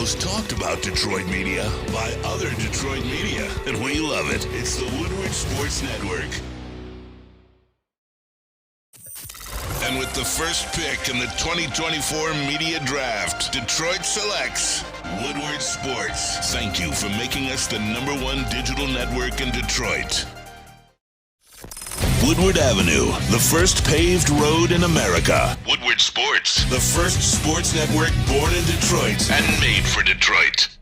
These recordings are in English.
most talked about Detroit media by other Detroit media, and we love it. It's the Woodward Sports Network. And with the first pick in the 2024 media draft, Detroit selects Woodward Sports. Thank you for making us the #1 digital network in Detroit. Woodward Avenue, the first paved road in America. Woodward Sports, the first sports network born in Detroit and made for Detroit.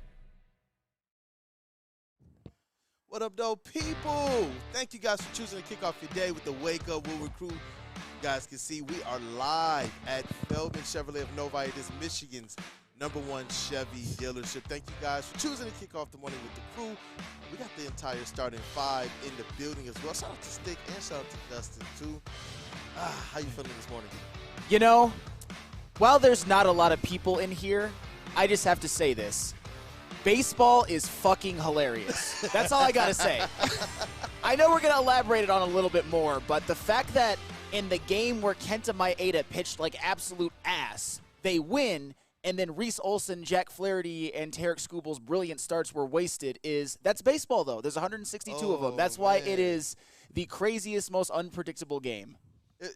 What up, though, people? Thank you guys for choosing to kick off your day with the Wake Up Woodward crew. You guys can see we are live at Feldman Chevrolet of Novi. It is Michigan's #1 Chevy dealership. Thank you guys for choosing to kick off the morning with the crew. We got the entire starting five in the building as well. Shout out to Stick and shout out to Dustin, too. How you feeling this morning, D? You know, while there's not a lot of people in here, I just have to say this. Baseball is fucking hilarious. That's all I got to say. I know we're going to elaborate it on a little bit more, but the fact that in the game where Kenta Maeda pitched like absolute ass, they win, and then Reese Olson, Jack Flaherty, and Tarek Skubal's brilliant starts were wasted that's baseball, though. There's 162 of them. That's why it is the craziest, most unpredictable game.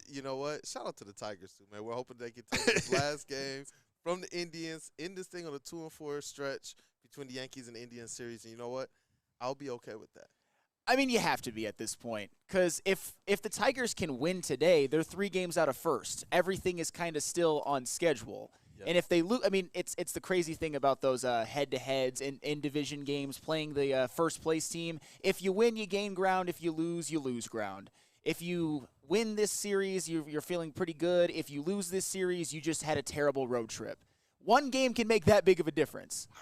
You know what? Shout out to the Tigers, too, man. We're hoping they can take this last game from the Indians, end this thing on a 2-4 stretch between the Yankees and Indians series. And you know what? I'll be okay with that. I mean, you have to be at this point, because if the Tigers can win today, they're 3 games out of first. Everything is kind of still on schedule. Yep. And if they lose, I mean, it's the crazy thing about those head-to-heads in division games, playing the first-place team. If you win, you gain ground. If you lose ground. If you win this series, you're feeling pretty good. If you lose this series, you just had a terrible road trip. One game can make that big of a difference. Wow.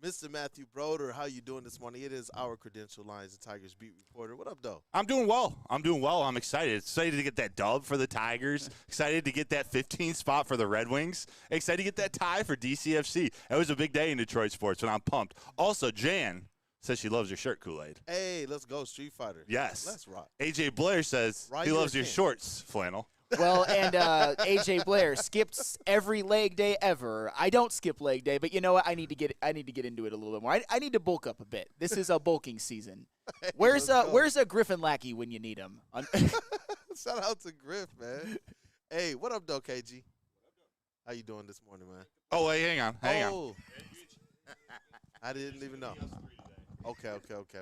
Mr. Matthew Broder, how you doing this morning? It is our Credential Lions and Tigers beat reporter. What up, though? I'm doing well. I'm excited. Excited to get that dub for the Tigers. Excited to get that 15th spot for the Red Wings. Excited to get that tie for DCFC. That was a big day in Detroit sports, and I'm pumped. Also, Jan says she loves your shirt, Kool-Aid. Hey, let's go, Street Fighter. Yes. Let's rock. AJ Blair says he loves your shorts, Flannel. Well, and AJ Blair skips every leg day ever. I don't skip leg day, but you know what? I need to get into it a little bit more. I need to bulk up a bit. This is a bulking season. Where's a Griffin Lackey when you need him? Shout out to Griff, man. Hey, what up, though, KG? How you doing this morning, man? Oh, wait, hang on. I didn't even know. Okay.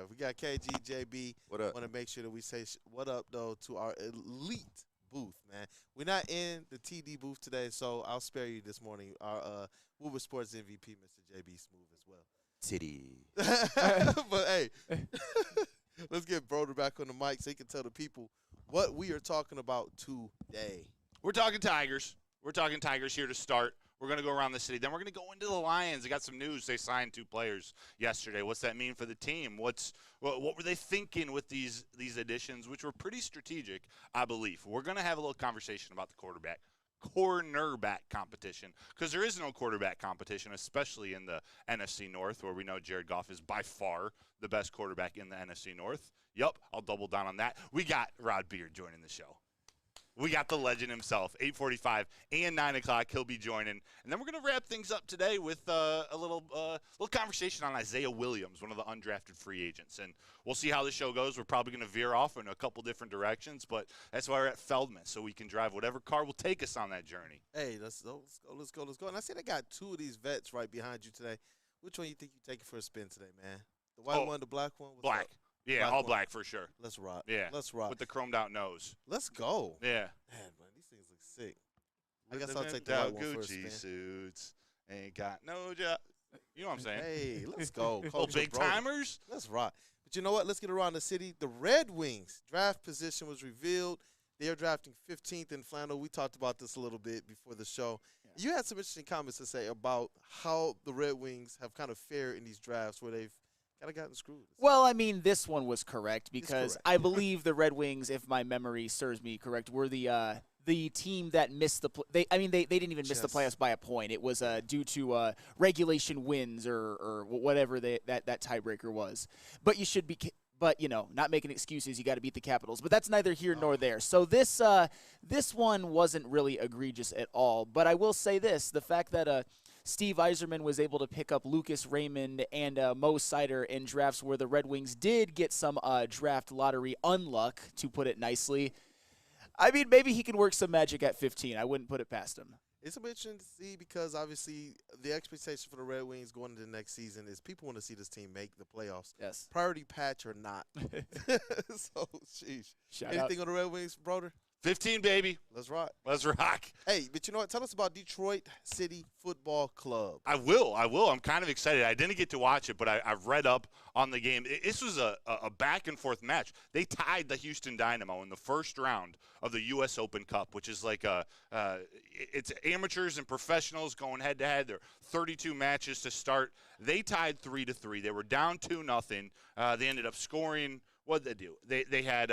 We got KG, JB. What up? Want to make sure that we say what up, though, to our elite booth, man. We're not in the TD booth today, so I'll spare you this morning. Our Woodward Sports MVP, Mr. JB Smooth, as well. Titty. But, hey, let's get Broder back on the mic so he can tell the people what we are talking about today. We're talking Tigers. We're talking Tigers here to start. We're going to go around the city. Then we're going to go into the Lions. I got some news. They signed 2 players yesterday. What's that mean for the team? What were they thinking with these additions, which were pretty strategic, I believe. We're going to have a little conversation about the cornerback competition, because there is no quarterback competition, especially in the NFC North, where we know Jared Goff is by far the best quarterback in the NFC North. Yup, I'll double down on that. We got Rod Beard joining the show. We got the legend himself, 8:45 and 9 o'clock. He'll be joining. And then we're going to wrap things up today with a little conversation on Isaiah Williams, one of the undrafted free agents. And we'll see how the show goes. We're probably going to veer off in a couple different directions, but that's why we're at Feldman, so we can drive whatever car will take us on that journey. Hey, let's go. And I see they got 2 of these vets right behind you today. Which one you think you're taking for a spin today, man? The white one, the black one? What's black. Up? Yeah, all black for sure. Let's rock. Yeah. Let's rock. With the chromed out nose. Let's go. Yeah. Man, these things look sick. I guess I'll take the white one first, Gucci man. suits ain't got no job. You know what I'm saying? Hey, let's go. Big timers? Let's rock. But you know what? Let's get around the city. The Red Wings draft position was revealed. They are drafting 15th in Flannel. We talked about this a little bit before the show. Yeah. You had some interesting comments to say about how the Red Wings have kind of fared in these drafts where they've kind of gotten screwed. Well, I mean, this one was correct because I believe the Red Wings, if my memory serves me correct, were the team that missed the they didn't even miss the playoffs by a point. It was due to regulation wins or whatever that tiebreaker was. But you should be not making excuses. You got to beat the Capitals. But that's neither here nor there. So this one wasn't really egregious at all. But I will say this, the fact that Steve Yzerman was able to pick up Lucas Raymond and Mo Sider in drafts where the Red Wings did get some draft lottery unluck, to put it nicely. I mean, maybe he can work some magic at 15. I wouldn't put it past him. It's a bit interesting to see because obviously the expectation for the Red Wings going into the next season is people want to see this team make the playoffs. Yes. Priority patch or not. So, sheesh. Shout Anything on the Red Wings, brother? 15, baby. Let's rock. Let's rock. Hey, but you know what? Tell us about Detroit City Football Club. I will. I'm kind of excited. I didn't get to watch it, but I've read up on the game. This was a back-and-forth match. They tied the Houston Dynamo in the first round of the U.S. Open Cup, which is like it's amateurs and professionals going head-to-head. There are 32 matches to start. They tied 3-3. They were down 2-0. They ended up scoring. What did they do? They had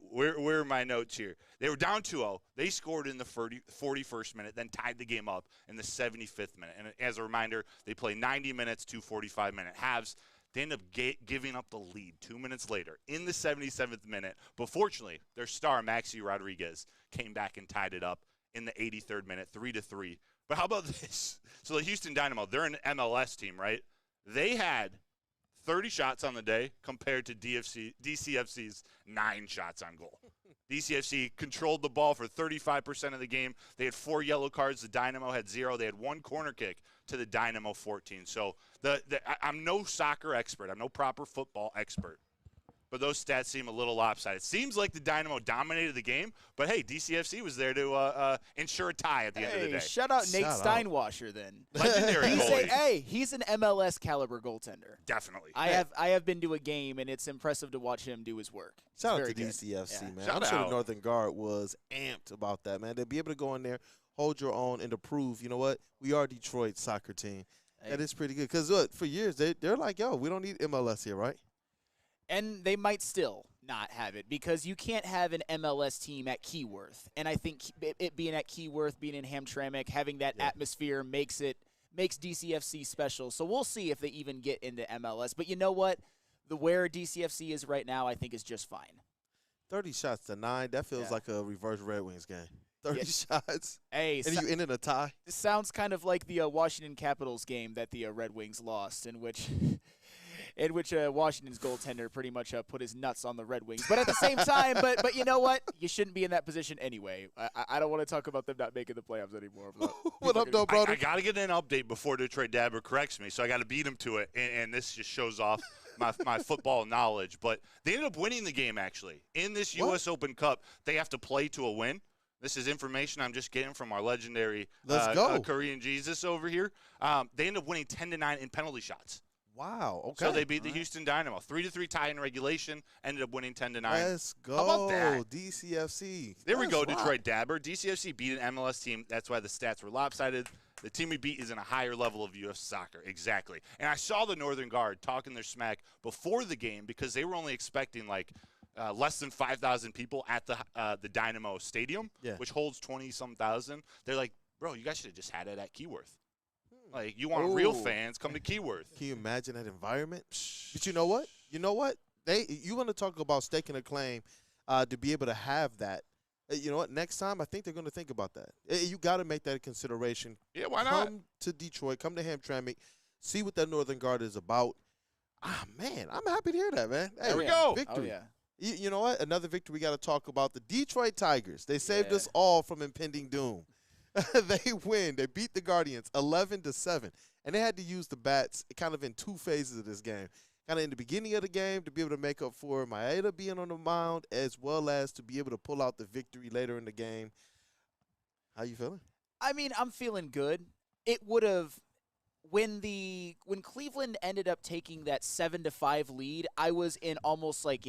where are my notes here? They were down 2-0. They scored in the 41st minute, then tied the game up in the 75th minute. And as a reminder, they play 90 minutes, 2 45-minute halves. They end up giving up the lead 2 minutes later in the 77th minute. But fortunately, their star, Maxi Rodriguez, came back and tied it up in the 83rd minute, 3-3. But how about this? So the Houston Dynamo, they're an MLS team, right? They had 30 shots on the day compared to DCFC's 9 shots on goal. DCFC controlled the ball for 35% of the game. They had 4 yellow cards. The Dynamo had 0. They had 1 corner kick to the Dynamo 14. So I'm no soccer expert. I'm no proper football expert. But those stats seem a little lopsided. It seems like the Dynamo dominated the game, but hey, DCFC was there to ensure a tie at the end of the day. Shout out Nate Steinwasher then. Legendary goalie. He's an MLS caliber goaltender. Definitely. I have been to a game, and it's impressive to watch him do his work. Shout out to DCFC, man. Shout I'm sure out. the Northern Guard was amped about that, man. They'll be able to go in there, hold your own, and to prove, you know what, we are Detroit soccer team. Hey. That is pretty good. Because, look, for years, they're like, yo, we don't need MLS here, right? And they might still not have it because you can't have an MLS team at Keyworth. And I think it being at Keyworth, being in Hamtramck, having that atmosphere makes DCFC special. So we'll see if they even get into MLS. But you know what? Where DCFC is right now, I think is just fine. 30 shots to 9. That feels like a reverse Red Wings game. 30 shots. Hey, and you ended a tie. This sounds kind of like the Washington Capitals game that the Red Wings lost, in which Washington's goaltender pretty much put his nuts on the Red Wings. But at the same time, but you know what? You shouldn't be in that position anyway. I don't want to talk about them not making the playoffs anymore. What up, though, brother? I got to get an update before Detroit Dabber corrects me, so I got to beat him to it, and this just shows off my football knowledge. But they ended up winning the game, actually. In this U.S. Open Cup, they have to play to a win. This is information I'm just getting from our legendary Korean Jesus over here. They ended up winning 10-9 in penalty shots. Wow. Okay. So they beat the Houston Dynamo 3-3 tie in regulation. Ended up winning 10-9. Let's go. How about that? DCFC. There we go, Detroit Dabber. DCFC beat an MLS team. That's why the stats were lopsided. The team we beat is in a higher level of U.S. soccer. Exactly. And I saw the Northern Guard talking their smack before the game because they were only expecting like less than 5,000 people at the Dynamo Stadium, which holds 20-some thousand. They're like, bro, you guys should have just had it at Keyworth. Like, you want real fans, come to Keyworth. Can you imagine that environment? But you know what? You want to talk about staking a claim to be able to have that. You know what? Next time, I think they're going to think about that. You got to make that a consideration. Yeah, why not? Come to Detroit. Come to Hamtramck. See what that Northern Guard is about. Man, I'm happy to hear that, man. Hey, there we go. Victory. Oh, yeah. You know what? Another victory we got to talk about. The Detroit Tigers. They saved us all from impending doom. They win. They beat the Guardians 11-7. And they had to use the bats kind of in 2 phases of this game. Kind of in the beginning of the game to be able to make up for Maeda being on the mound as well as to be able to pull out the victory later in the game. How you feeling? I mean, I'm feeling good. It would have when Cleveland ended up taking that 7-5 lead, I was in almost like,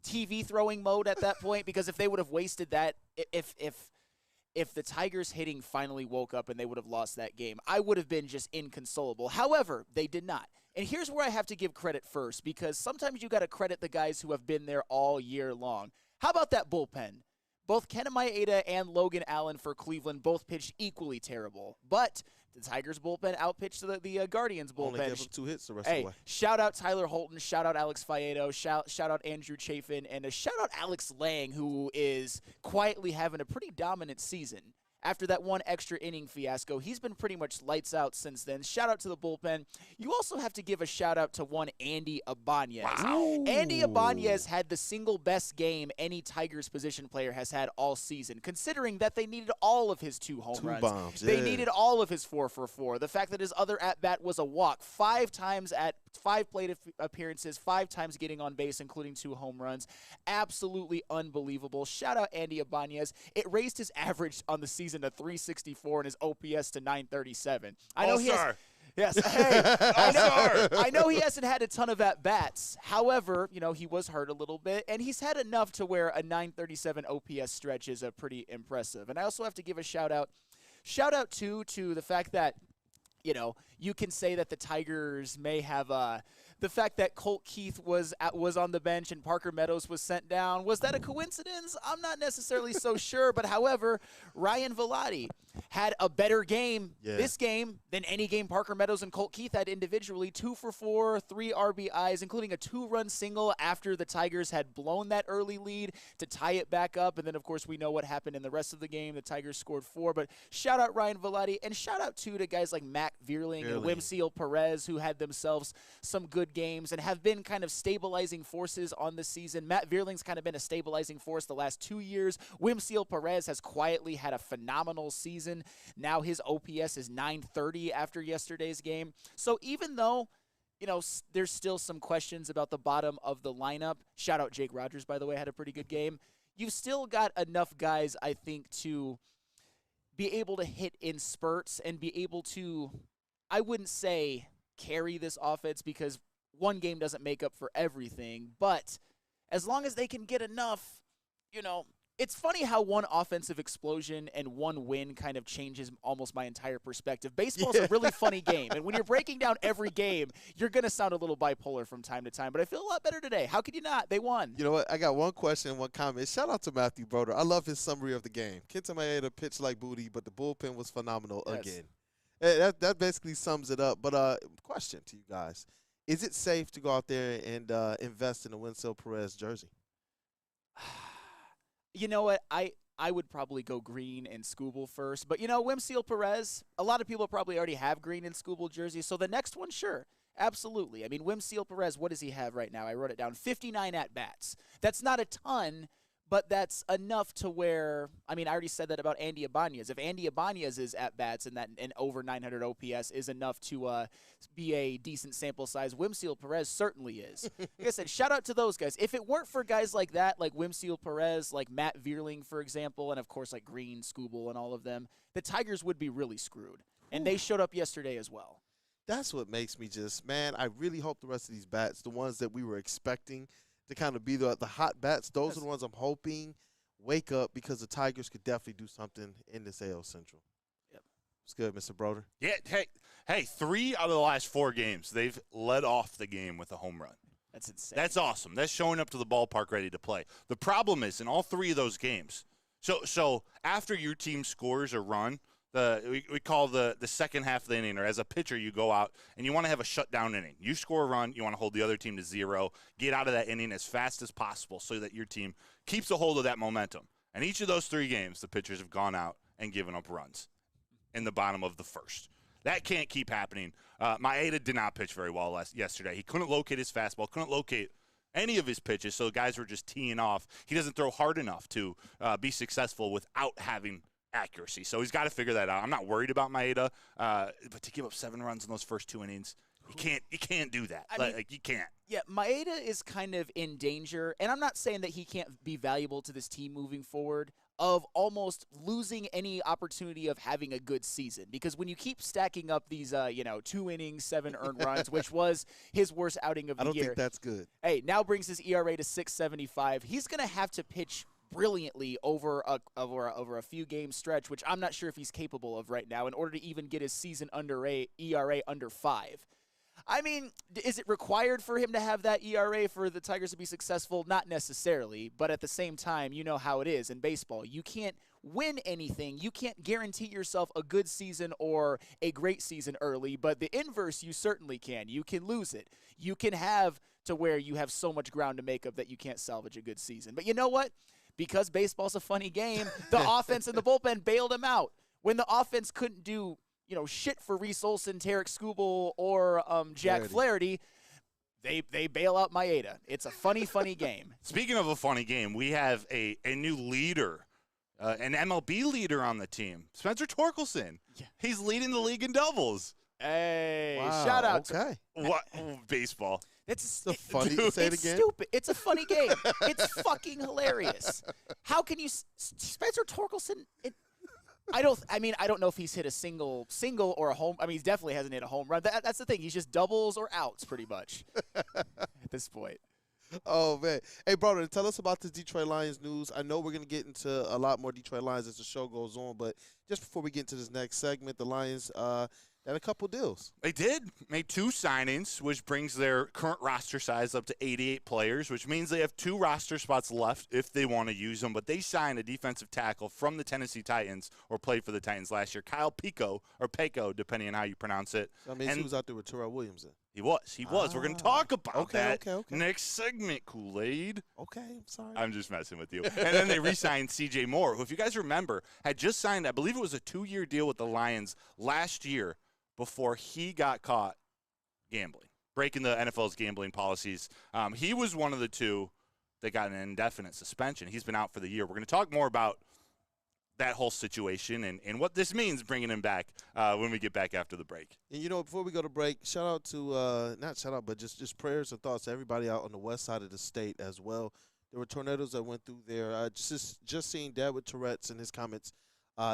TV throwing mode at that point because if they would have wasted that, if the Tigers hitting finally woke up and they would have lost that game, I would have been just inconsolable. However, they did not. And here's where I have to give credit first because sometimes you got to credit the guys who have been there all year long. How about that bullpen? Both Ken Maeda and Logan Allen for Cleveland both pitched equally terrible. But the Tigers bullpen outpitched the Guardians bullpen. Only gave them 2 hits the rest of the way. Shout out Tyler Holton, shout out Alex Faedo, shout out Andrew Chafin, and shout out Alex Lang, who is quietly having a pretty dominant season. after that one extra inning fiasco. He's been pretty much lights out since then. Shout out to the bullpen. You also have to give a shout out to one Andy Ibanez. Wow. Andy Ibanez had the single best game any Tigers position player has had all season, considering that they needed all of his 2 home runs. Bombs, They yeah. needed all of his 4 for 4. The fact that his other at-bat was a walk, 5 times at 5 plate appearances, 5 times getting on base, including 2 home runs. Absolutely unbelievable. Shout out Andy Ibanez. It raised his average on the season to 364 and his OPS to 937. I know he has, All-star. yes, hey, I know he hasn't had a ton of at-bats. However, he was hurt a little bit, and he's had enough to where a 937 OPS stretch is a pretty impressive. And I also have to give a shout-out too to the fact that, you can say that the Tigers may have the fact that Colt Keith was on the bench and Parker Meadows was sent down. Was that a coincidence? I'm not necessarily so sure. But however, Ryan Velotti had a better game this game than any game Parker Meadows and Colt Keith had individually. 2 for 4, 3 RBIs, including a 2-run single after the Tigers had blown that early lead to tie it back up. And then, of course, we know what happened in the rest of the game. The Tigers scored 4. But shout out Ryan Velotti, and shout out, too, to guys like Mac Vierling and Wimseel Perez, who had themselves some good games and have been kind of stabilizing forces on the season. Matt Vierling's kind of been a stabilizing force the last 2 years. Wimseel Perez has quietly had a phenomenal season. Now his OPS is 930 after yesterday's game. So even though, there's still some questions about the bottom of the lineup, shout out Jake Rogers, by the way, had a pretty good game. You've still got enough guys, I think, to be able to hit in spurts and be able to, I wouldn't say carry this offense because one game doesn't make up for everything, but as long as they can get enough, it's funny how one offensive explosion and one win kind of changes almost my entire perspective. Baseball's a really funny game, and when you're breaking down every game, you're going to sound a little bipolar from time to time, but I feel a lot better today. How could you not? They won. You know what? I got one question and one comment. Shout out to Matthew Broder. I love his summary of the game. Kenta Maeda pitched like booty, but the bullpen was phenomenal again. That basically sums it up. But question to you guys. Is it safe to go out there and invest in a Wimseel Perez jersey? You know what? I would probably go green and Scooble first. But, Wimseel Perez, a lot of people probably already have green and Scooble jerseys. So the next one, sure. Absolutely. I mean, Wimseel Perez, what does he have right now? I wrote it down. 59 at-bats. That's not a ton, but that's enough to where, I already said that about Andy Ibanez. If Andy Ibanez's at-bats and over 900 OPS is enough to be a decent sample size, Wimseel Perez certainly is. Like I said, shout out to those guys. If it weren't for guys like that, like Wimseel Perez, like Matt Vierling, for example, and of course like Green, Scooble, and all of them, the Tigers would be really screwed. And they showed up yesterday as well. That's what makes me I really hope the rest of these bats, the ones that we were expecting to kind of be the hot bats, those are the ones I'm hoping wake up, because the Tigers could definitely do something in this AL Central. Yep. It's good, Mr. Broder. Yeah, hey, 3 out of the last 4 games, they've led off the game with a home run. That's insane. That's awesome. That's showing up to the ballpark ready to play. The problem is, in all 3 of those games, so after your team scores a run, we call the second half of the inning, or as a pitcher, you go out and you want to have a shutdown inning. You score a run, you want to hold the other team to 0, get out of that inning as fast as possible so that your team keeps a hold of that momentum. And each of those 3 games, the pitchers have gone out and given up runs in the bottom of the first. That can't keep happening. Maeda did not pitch very well yesterday. He couldn't locate his fastball, couldn't locate any of his pitches, so the guys were just teeing off. He doesn't throw hard enough to be successful without having accuracy. So he's got to figure that out. I'm not worried about Maeda, but to give up 7 runs in those first 2 innings, you can't do that. You can't. Yeah, Maeda is kind of in danger, and I'm not saying that he can't be valuable to this team moving forward, of almost losing any opportunity of having a good season. Because when you keep stacking up these, 2 innings, 7 earned runs, which was his worst outing of the year. I don't think that's good. Hey, now brings his ERA to 6.75. He's going to have to pitch brilliantly over a few game stretch, which I'm not sure if he's capable of right now, in order to even get his season ERA under 5. Is it required for him to have that ERA for the Tigers to be successful? Not necessarily, but at the same time, you know how it is in baseball. You can't win anything. You can't guarantee yourself a good season or a great season early, but the inverse, you certainly can. You can lose it. You can have to where you have so much ground to make up that you can't salvage a good season. But you know what? because baseball's a funny game, the offense and the bullpen bailed him out. When the offense couldn't do, shit for Reese Olson, Tarek Skubal, or Jack Flaherty, they bail out Maeda. It's a funny, funny game. Speaking of a funny game, we have a new leader, an MLB leader on the team, Spencer Torkelson. Yeah. He's leading the league in doubles. Hey, wow, shout out okay. to what baseball. It's funny. Dude, say it it's again. Stupid. It's a funny game. It's fucking hilarious. How can you Spencer Torkelson? I don't know if he's hit a single or a home. I mean, he definitely hasn't hit a home run. That's the thing. He's just doubles or outs pretty much at this point. Oh, man. Hey, brother, tell us about this Detroit Lions news. I know we're going to get into a lot more Detroit Lions as the show goes on, but just before we get into this next segment, the Lions had a couple deals. They did. Made 2 signings, which brings their current roster size up to 88 players, which means they have 2 roster spots left if they want to use them. But they signed a defensive tackle from the Tennessee Titans, or played for the Titans last year, Kyle Pico, or Paco, depending on how you pronounce it. So, I mean, he was out there with Terrell Williams then. He was. We're going to talk about that okay. next segment, Kool-Aid. Okay, I'm sorry. I'm just messing with you. And then they re-signed C.J. Moore, who, if you guys remember, had just signed, I believe it was a 2-year deal with the Lions last year before he got caught gambling, breaking the NFL's gambling policies. He was one of the 2 that got an indefinite suspension. He's been out for the year. We're going to talk more about that whole situation and what this means bringing him back when we get back after the break. And, before we go to break, shout out to, not shout out, but just prayers and thoughts to everybody out on the west side of the state as well. There were tornadoes that went through there. Just seeing Dad with Tourette's and his comments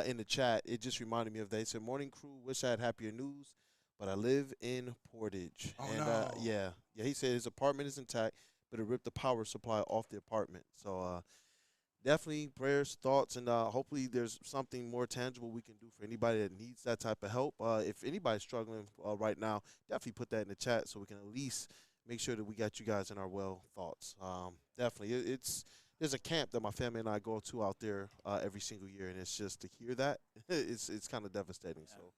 in the chat, it just reminded me of that. He said, "Morning crew, wish I had happier news, but I live in Portage." Oh, and, no. Yeah, he said his apartment is intact, but it ripped the power supply off the apartment. So definitely prayers, thoughts, and hopefully there's something more tangible we can do for anybody that needs that type of help. If anybody's struggling right now, definitely put that in the chat so we can at least make sure that we got you guys in our well thoughts. Definitely, there's a camp that my family and I go to out there every single year, and it's just to hear that, it's kind of devastating. Yeah. So,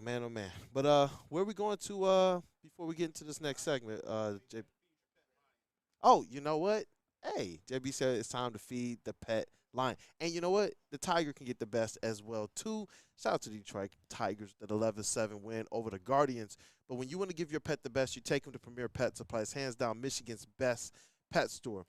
man, oh man. But where are we going to before we get into this next segment? JB? Oh, you know what? Hey, JB said it's time to feed the pet lion. And you know what? The Tiger can get the best as well, too. Shout out to the Detroit Tigers, that 11-7 win over the Guardians. But when you want to give your pet the best, you take them to Premier Pet Supplies, hands down Michigan's best pet store.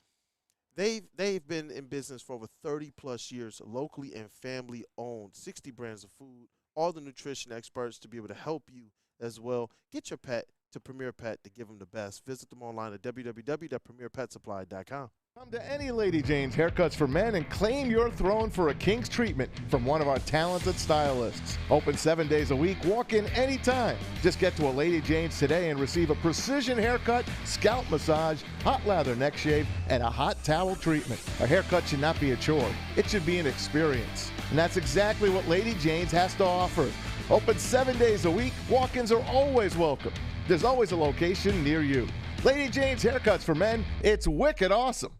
They've been in business for over 30-plus years, locally and family-owned, 60 brands of food, all the nutrition experts to be able to help you as well. Get your pet to Premier Pet to give them the best. Visit them online at www.premierpetsupply.com. Come to any Lady Jane's Haircuts for Men and claim your throne for a king's treatment from one of our talented stylists. Open 7 days a week. Walk in anytime. Just get to a Lady Jane's today and receive a precision haircut, scalp massage, hot lather neck shave, and a hot towel treatment. A haircut should not be a chore. It should be an experience. And that's exactly what Lady Jane's has to offer. Open 7 days a week. Walk-ins are always welcome. There's always a location near you. Lady Jane's Haircuts for Men. It's wicked awesome.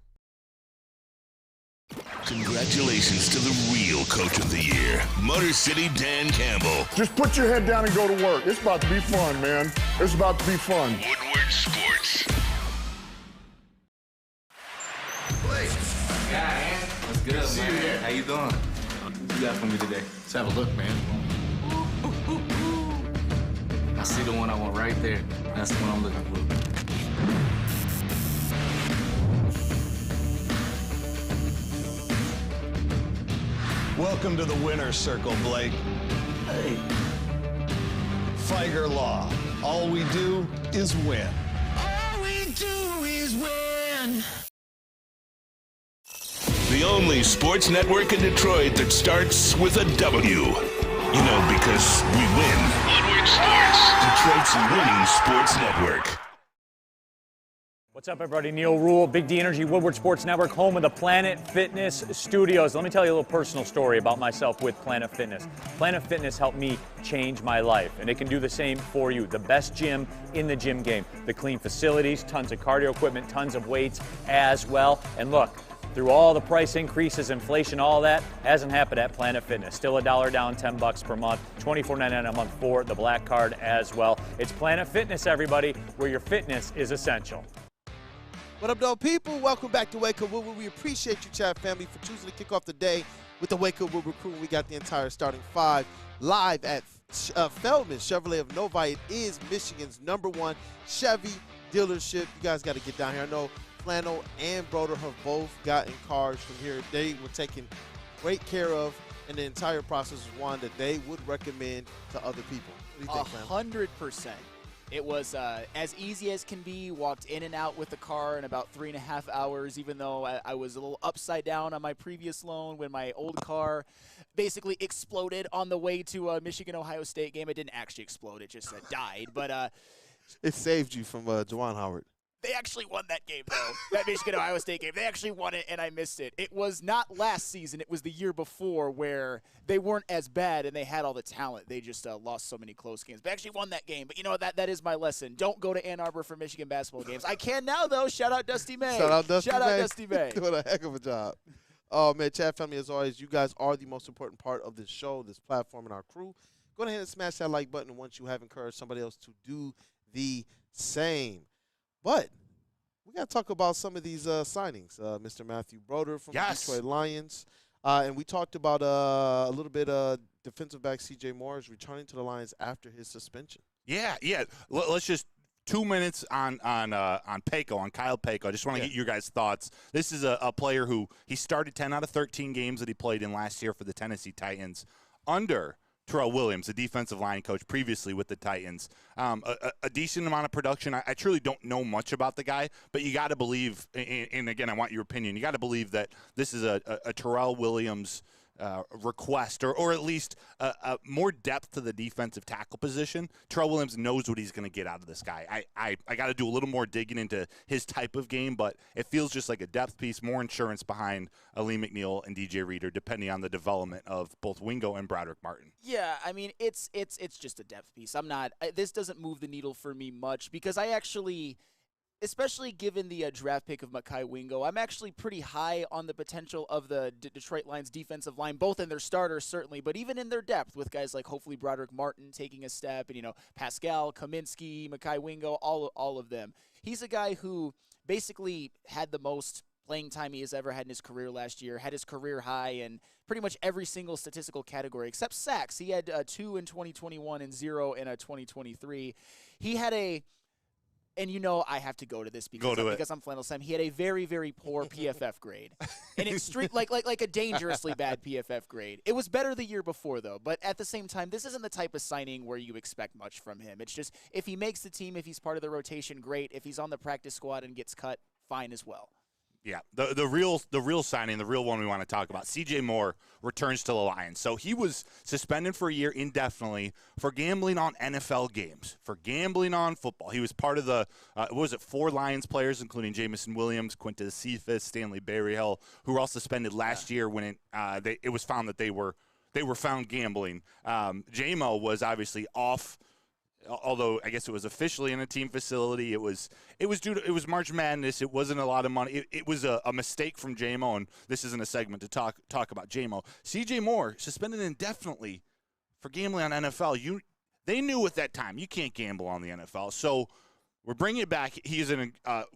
Congratulations to the real coach of the year, Motor City Dan Campbell. Just put your head down and go to work. It's about to be fun, man. It's about to be fun. Woodward Sports. Yeah, what's good, man? How you doing? What you got for me today? Let's have a look, man. I see the one I want right there. That's the one I'm looking for. Welcome to the winner's circle, Blake. Hey. Feiger Law. All we do is win. All we do is win. The only sports network in Detroit that starts with a W. You know, because we win. Woodward Sports, Detroit's winning sports network. What's up, everybody? Neil Rule, Big D Energy, Woodward Sports Network, home of the Planet Fitness Studios. Let me tell you a little personal story about myself with Planet Fitness. Planet Fitness helped me change my life, and it can do the same for you. The best gym in the gym game. The clean facilities, tons of cardio equipment, tons of weights as well. And look, through all the price increases, inflation, all that, hasn't happened at Planet Fitness. Still $1 down, $10 per month, $24.99 a month for the Black Card as well. It's Planet Fitness, everybody, where your fitness is essential. What up, though, people? Welcome back to Wake Up Woodward. We appreciate you, chat family, for choosing to kick off the day with the Wake Up Woodward crew. We got the entire starting five live at Feldman Chevrolet of Novi. It is Michigan's #1 Chevy dealership. You guys got to get down here. I know Flannel and Broder have both gotten cars from here. They were taken great care of, and the entire process is one that they would recommend to other people. What do you think, Flannel? 100%. It was as easy as can be. Walked in and out with the car in about 3.5 hours, even though I was a little upside down on my previous loan when my old car basically exploded on the way to a Michigan-Ohio State game. It didn't actually explode. It just died. But it saved you from Juwan Howard. They actually won that game, though, that Michigan-Ohio State game. They actually won it, and I missed it. It was not last season. It was the year before where they weren't as bad, and they had all the talent. They just lost so many close games. They actually won that game. But, you know, that is my lesson. Don't go to Ann Arbor for Michigan basketball games. I can now, though. Shout out Dusty May. Shout out Dusty May. Doing a heck of a job. Oh, man, chat family, as always, you guys are the most important part of this show, this platform, and our crew. Go ahead and smash that like button once you have encouraged somebody else to do the same. But we got to talk about some of these signings. Mr. Matthew Broder from the Detroit Lions. And we talked about a little bit defensive back C.J. Moore is returning to the Lions after his suspension. Yeah. Let's just 2 minutes on Peko, on Kyle Peko. I just want to get your guys' thoughts. This is a player who he started 10 out of 13 games that he played in last year for the Tennessee Titans under Terrell Williams, a defensive line coach previously with the Titans. A decent amount of production. I truly don't know much about the guy, but you got to believe, and again, I want your opinion, you got to believe that this is a Terrell Williams request, or at least more depth to the defensive tackle position. Terrell Williams knows what he's going to get out of this guy. I got to do a little more digging into his type of game, but it feels just like a depth piece, more insurance behind Ali McNeil and DJ Reader, depending on the development of both Wingo and Broderick Martin. Yeah, I mean, it's just a depth piece. This doesn't move the needle for me much because I actually, especially given the draft pick of Mekhi Wingo, I'm actually pretty high on the potential of the Detroit Lions defensive line, both in their starters certainly, but even in their depth with guys like hopefully Broderick Martin taking a step, and Pascal, Kaminsky, Mekhi Wingo, all of them. He's a guy who basically had the most playing time he has ever had in his career last year, had his career high in pretty much every single statistical category except sacks. He had 2 in 2021 and 0 in 2023. He had and I have to go to this because I'm Flannel Sam. He had a very, very poor PFF grade. And it's like a dangerously bad PFF grade. It was better the year before, though. But at the same time, this isn't the type of signing where you expect much from him. It's just if he makes the team, if he's part of the rotation, great. If he's on the practice squad and gets cut, fine as well. Yeah, the real signing, the real one we want to talk about, C.J. Moore returns to the Lions. So he was suspended for a year indefinitely for gambling on NFL games, for gambling on football. He was part of the, 4 Lions players, including Jamison Williams, Quintez Cephas, Stanley Berryhill, who were all suspended last year when it was found that they were found gambling. J-Mo was obviously off. Although I guess it was officially in a team facility, it was March Madness. It wasn't a lot of money. It was a mistake from J-Mo, and this isn't a segment to talk about J-Mo. C.J. Moore suspended indefinitely for gambling on NFL. They knew at that time you can't gamble on the NFL, so we're bringing it back. He is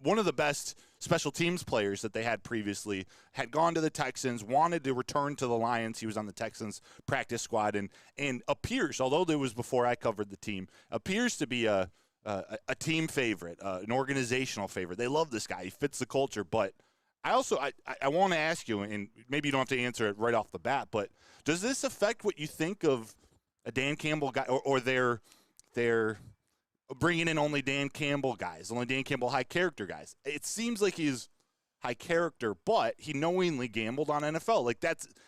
one of the best special teams players that they had previously, had gone to the Texans, wanted to return to the Lions. He was on the Texans practice squad and appears, although it was before I covered the team, appears to be a team favorite, an organizational favorite. They love this guy. He fits the culture. But I want to ask you, and maybe you don't have to answer it right off the bat, but does this affect what you think of a Dan Campbell guy or their bringing in only Dan Campbell guys, only Dan Campbell high-character guys? It seems like he's high character, but he knowingly gambled on NFL.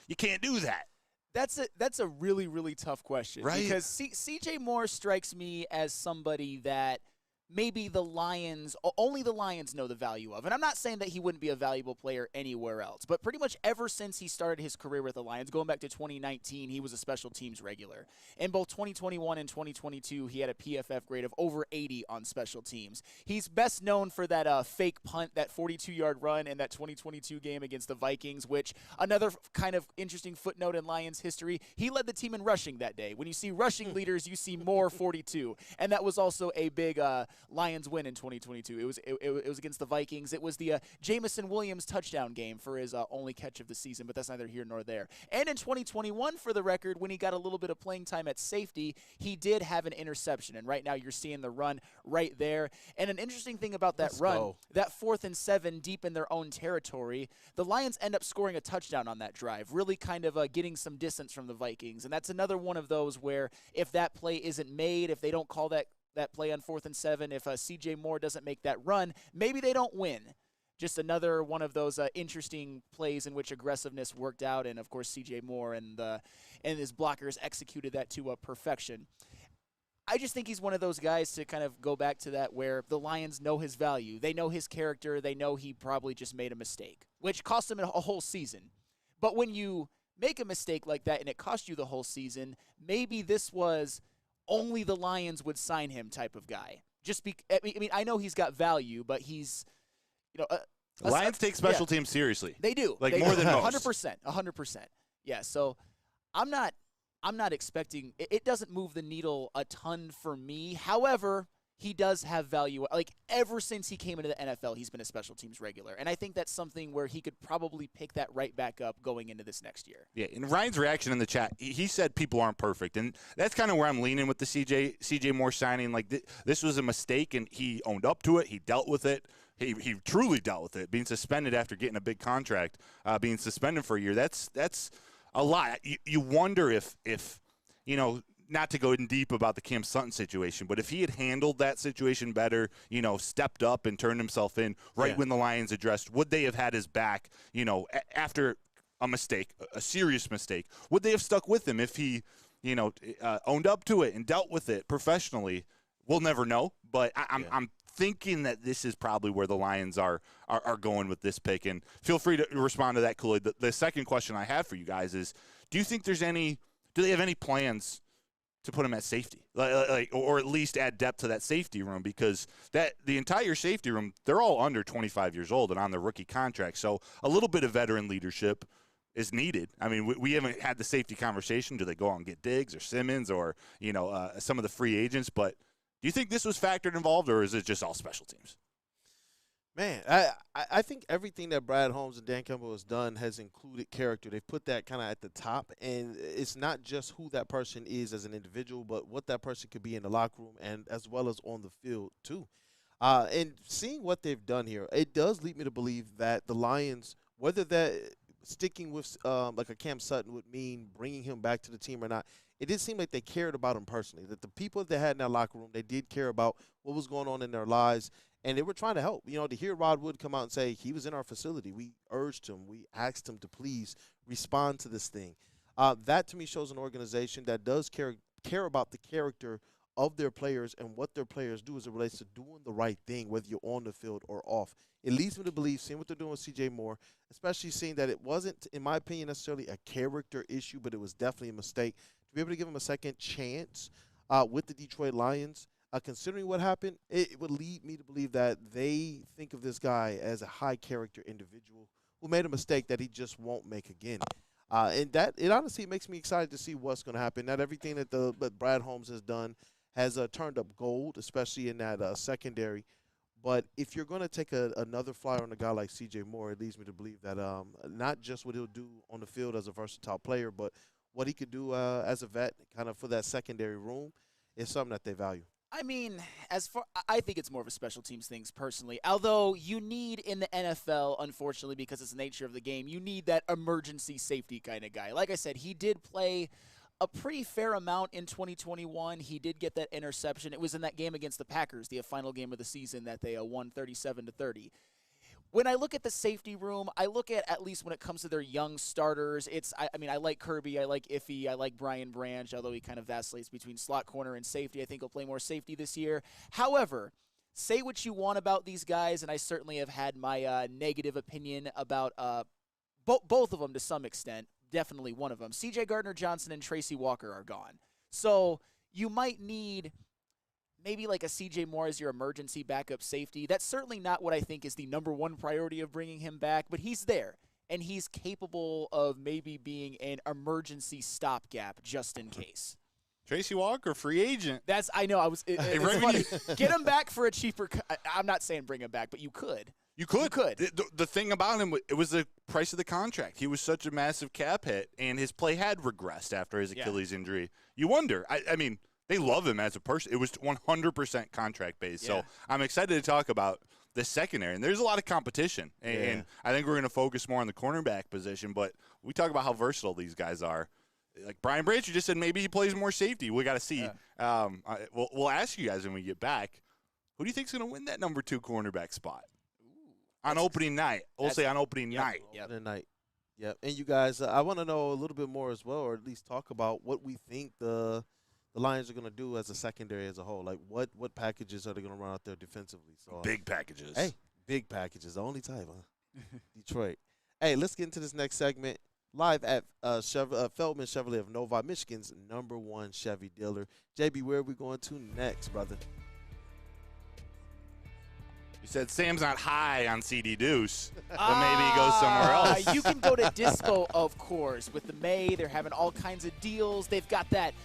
You can't do that. That's a really, really tough question. Right. Because C.J. Moore strikes me as somebody that maybe only the Lions know the value of. And I'm not saying that he wouldn't be a valuable player anywhere else, but pretty much ever since he started his career with the Lions, going back to 2019, he was a special teams regular. In both 2021 and 2022, he had a PFF grade of over 80 on special teams. He's best known for that fake punt, that 42-yard run in that 2022 game against the Vikings, which another kind of interesting footnote in Lions history, he led the team in rushing that day. When you see rushing leaders, you see Moore 42. And that was also a big Lions win in 2022. It was against the Vikings. It was the Jamison Williams touchdown game for his only catch of the season, but that's neither here nor there. And in 2021, for the record, when he got a little bit of playing time at safety, he did have an interception. And right now you're seeing the run right there. And an interesting thing about that run, that 4th and 7 deep in their own territory, the Lions end up scoring a touchdown on that drive, really kind of getting some distance from the Vikings. And that's another one of those where if that play isn't made, if they don't call that play on 4th and 7, if C.J. Moore doesn't make that run, maybe they don't win. Just another one of those interesting plays in which aggressiveness worked out, and of course C.J. Moore and his blockers executed that to perfection. I just think he's one of those guys to kind of go back to that where the Lions know his value. They know his character. They know he probably just made a mistake, which cost him a whole season. But when you make a mistake like that and it cost you the whole season, maybe this was only the Lions would sign him type of guy. I mean, I know he's got value, but he's, Lions take special teams seriously. They do. More than most. 100%. Yeah, so I'm not expecting – it doesn't move the needle a ton for me. However, he does have value. Like, ever since he came into the NFL, he's been a special teams regular. And I think that's something where he could probably pick that right back up going into this next year. Yeah, and Ryan's reaction in the chat, he said people aren't perfect. And that's kind of where I'm leaning with the CJ Moore signing. Like, this was a mistake, and he owned up to it. He dealt with it. He truly dealt with it. Being suspended after getting a big contract, being suspended for a year, that's a lot. You wonder if not to go in deep about the Cam Sutton situation, but if he had handled that situation better, stepped up and turned himself in when the Lions addressed, would they have had his back, after a mistake, a serious mistake? Would they have stuck with him if he, owned up to it and dealt with it professionally? We'll never know, but I'm thinking that this is probably where the Lions are going with this pick. And feel free to respond to that, Kool-Aid. The second question I have for you guys is, do they have any plans to put him at safety, or at least add depth to that safety room? Because the entire safety room, they're all under 25 years old and on their rookie contract. So a little bit of veteran leadership is needed. I mean, we haven't had the safety conversation. Do they go out and get Diggs or Simmons or some of the free agents? But do you think this was factored involved, or is it just all special teams? Man, I think everything that Brad Holmes and Dan Campbell has done has included character. They've put that kind of at the top, and it's not just who that person is as an individual, but what that person could be in the locker room and as well as on the field too. And seeing what they've done here, it does lead me to believe that the Lions, whether that sticking with like a Cam Sutton would mean bringing him back to the team or not, it did seem like they cared about him personally, that the people that they had in that locker room, they did care about what was going on in their lives, and they were trying to help. To hear Rod Wood come out and say he was in our facility, we urged him, we asked him to please respond to this thing. That, to me, shows an organization that does care about the character of their players and what their players do as it relates to doing the right thing, whether you're on the field or off. It leads me to believe, seeing what they're doing with C.J. Moore, especially seeing that it wasn't, in my opinion, necessarily a character issue, but it was definitely a mistake. To be able to give him a second chance with the Detroit Lions, considering what happened, it would lead me to believe that they think of this guy as a high-character individual who made a mistake that he just won't make again. And that, it honestly makes me excited to see what's going to happen. Not everything that Brad Holmes has done has turned up gold, especially in that secondary. But if you're going to take another flyer on a guy like C.J. Moore, it leads me to believe that not just what he'll do on the field as a versatile player, but what he could do as a vet kind of for that secondary room is something that they value. I mean, I think it's more of a special teams things personally. Although you need in the NFL, unfortunately, because it's the nature of the game, you need that emergency safety kind of guy. Like I said, he did play a pretty fair amount in 2021. He did get that interception. It was in that game against the Packers, the final game of the season that they won 37-30. When I look at the safety room, I look at least when it comes to their young starters, I like Kirby, I like Iffy, I like Brian Branch, although he kind of vacillates between slot corner and safety. I think he'll play more safety this year. However, say what you want about these guys, and I certainly have had my negative opinion about both of them to some extent, definitely one of them. C.J. Gardner-Johnson and Tracy Walker are gone. So you might need maybe like a C.J. Moore as your emergency backup safety. That's certainly not what I think is the number one priority of bringing him back, but he's there, and he's capable of maybe being an emergency stopgap just in case. Tracy Walker, free agent. I know. It's funny. Get him back for a cheaper. I'm not saying bring him back, but you could. You could. The thing about him, it was the price of the contract. He was such a massive cap hit, and his play had regressed after his Achilles injury. You wonder. I mean, they love him as a person. It was 100% contract based. So I'm excited to talk about the secondary. And there's a lot of competition. And I think we're going to focus more on the cornerback position. But we talk about how versatile these guys are. Like Brian Branch, you just said maybe he plays more safety. We got to see. Yeah. We'll ask you guys when we get back. Who do you think is going to win that number 2 cornerback spot? On opening night. We'll say on opening night. Opening night. Yep. And you guys, I want to know a little bit more as well, or at least talk about what we think the Lions are going to do as a secondary as a whole. Like, what packages are they going to run out there defensively? So big packages. Hey, big packages. The only type, huh? Detroit. Hey, let's get into this next segment. Live at Feldman Chevrolet of Novi, Michigan's #1 Chevy dealer. JB, where are we going to next, brother? You said Sam's not high on CD Deuce, but maybe he goes somewhere else. You can go to Dispo, of course, with the May. They're having all kinds of deals. They've got that.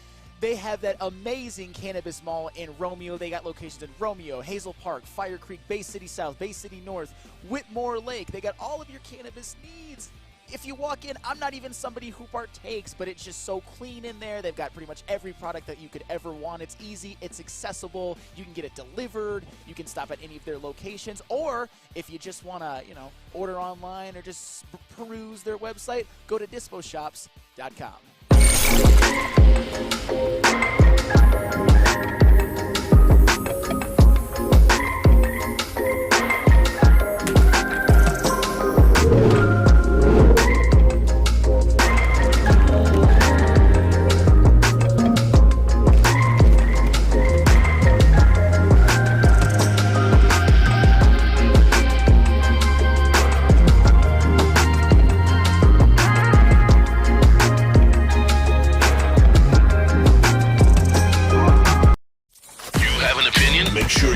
They have that amazing cannabis mall in Romeo. They got locations in Romeo, Hazel Park, Fire Creek, Bay City South, Bay City North, Whitmore Lake. They got all of your cannabis needs. If you walk in, I'm not even somebody who partakes, but it's just so clean in there. They've got pretty much every product that you could ever want. It's easy. It's accessible. You can get it delivered. You can stop at any of their locations. Or if you just want to, order online or just peruse their website, go to disposhops.com.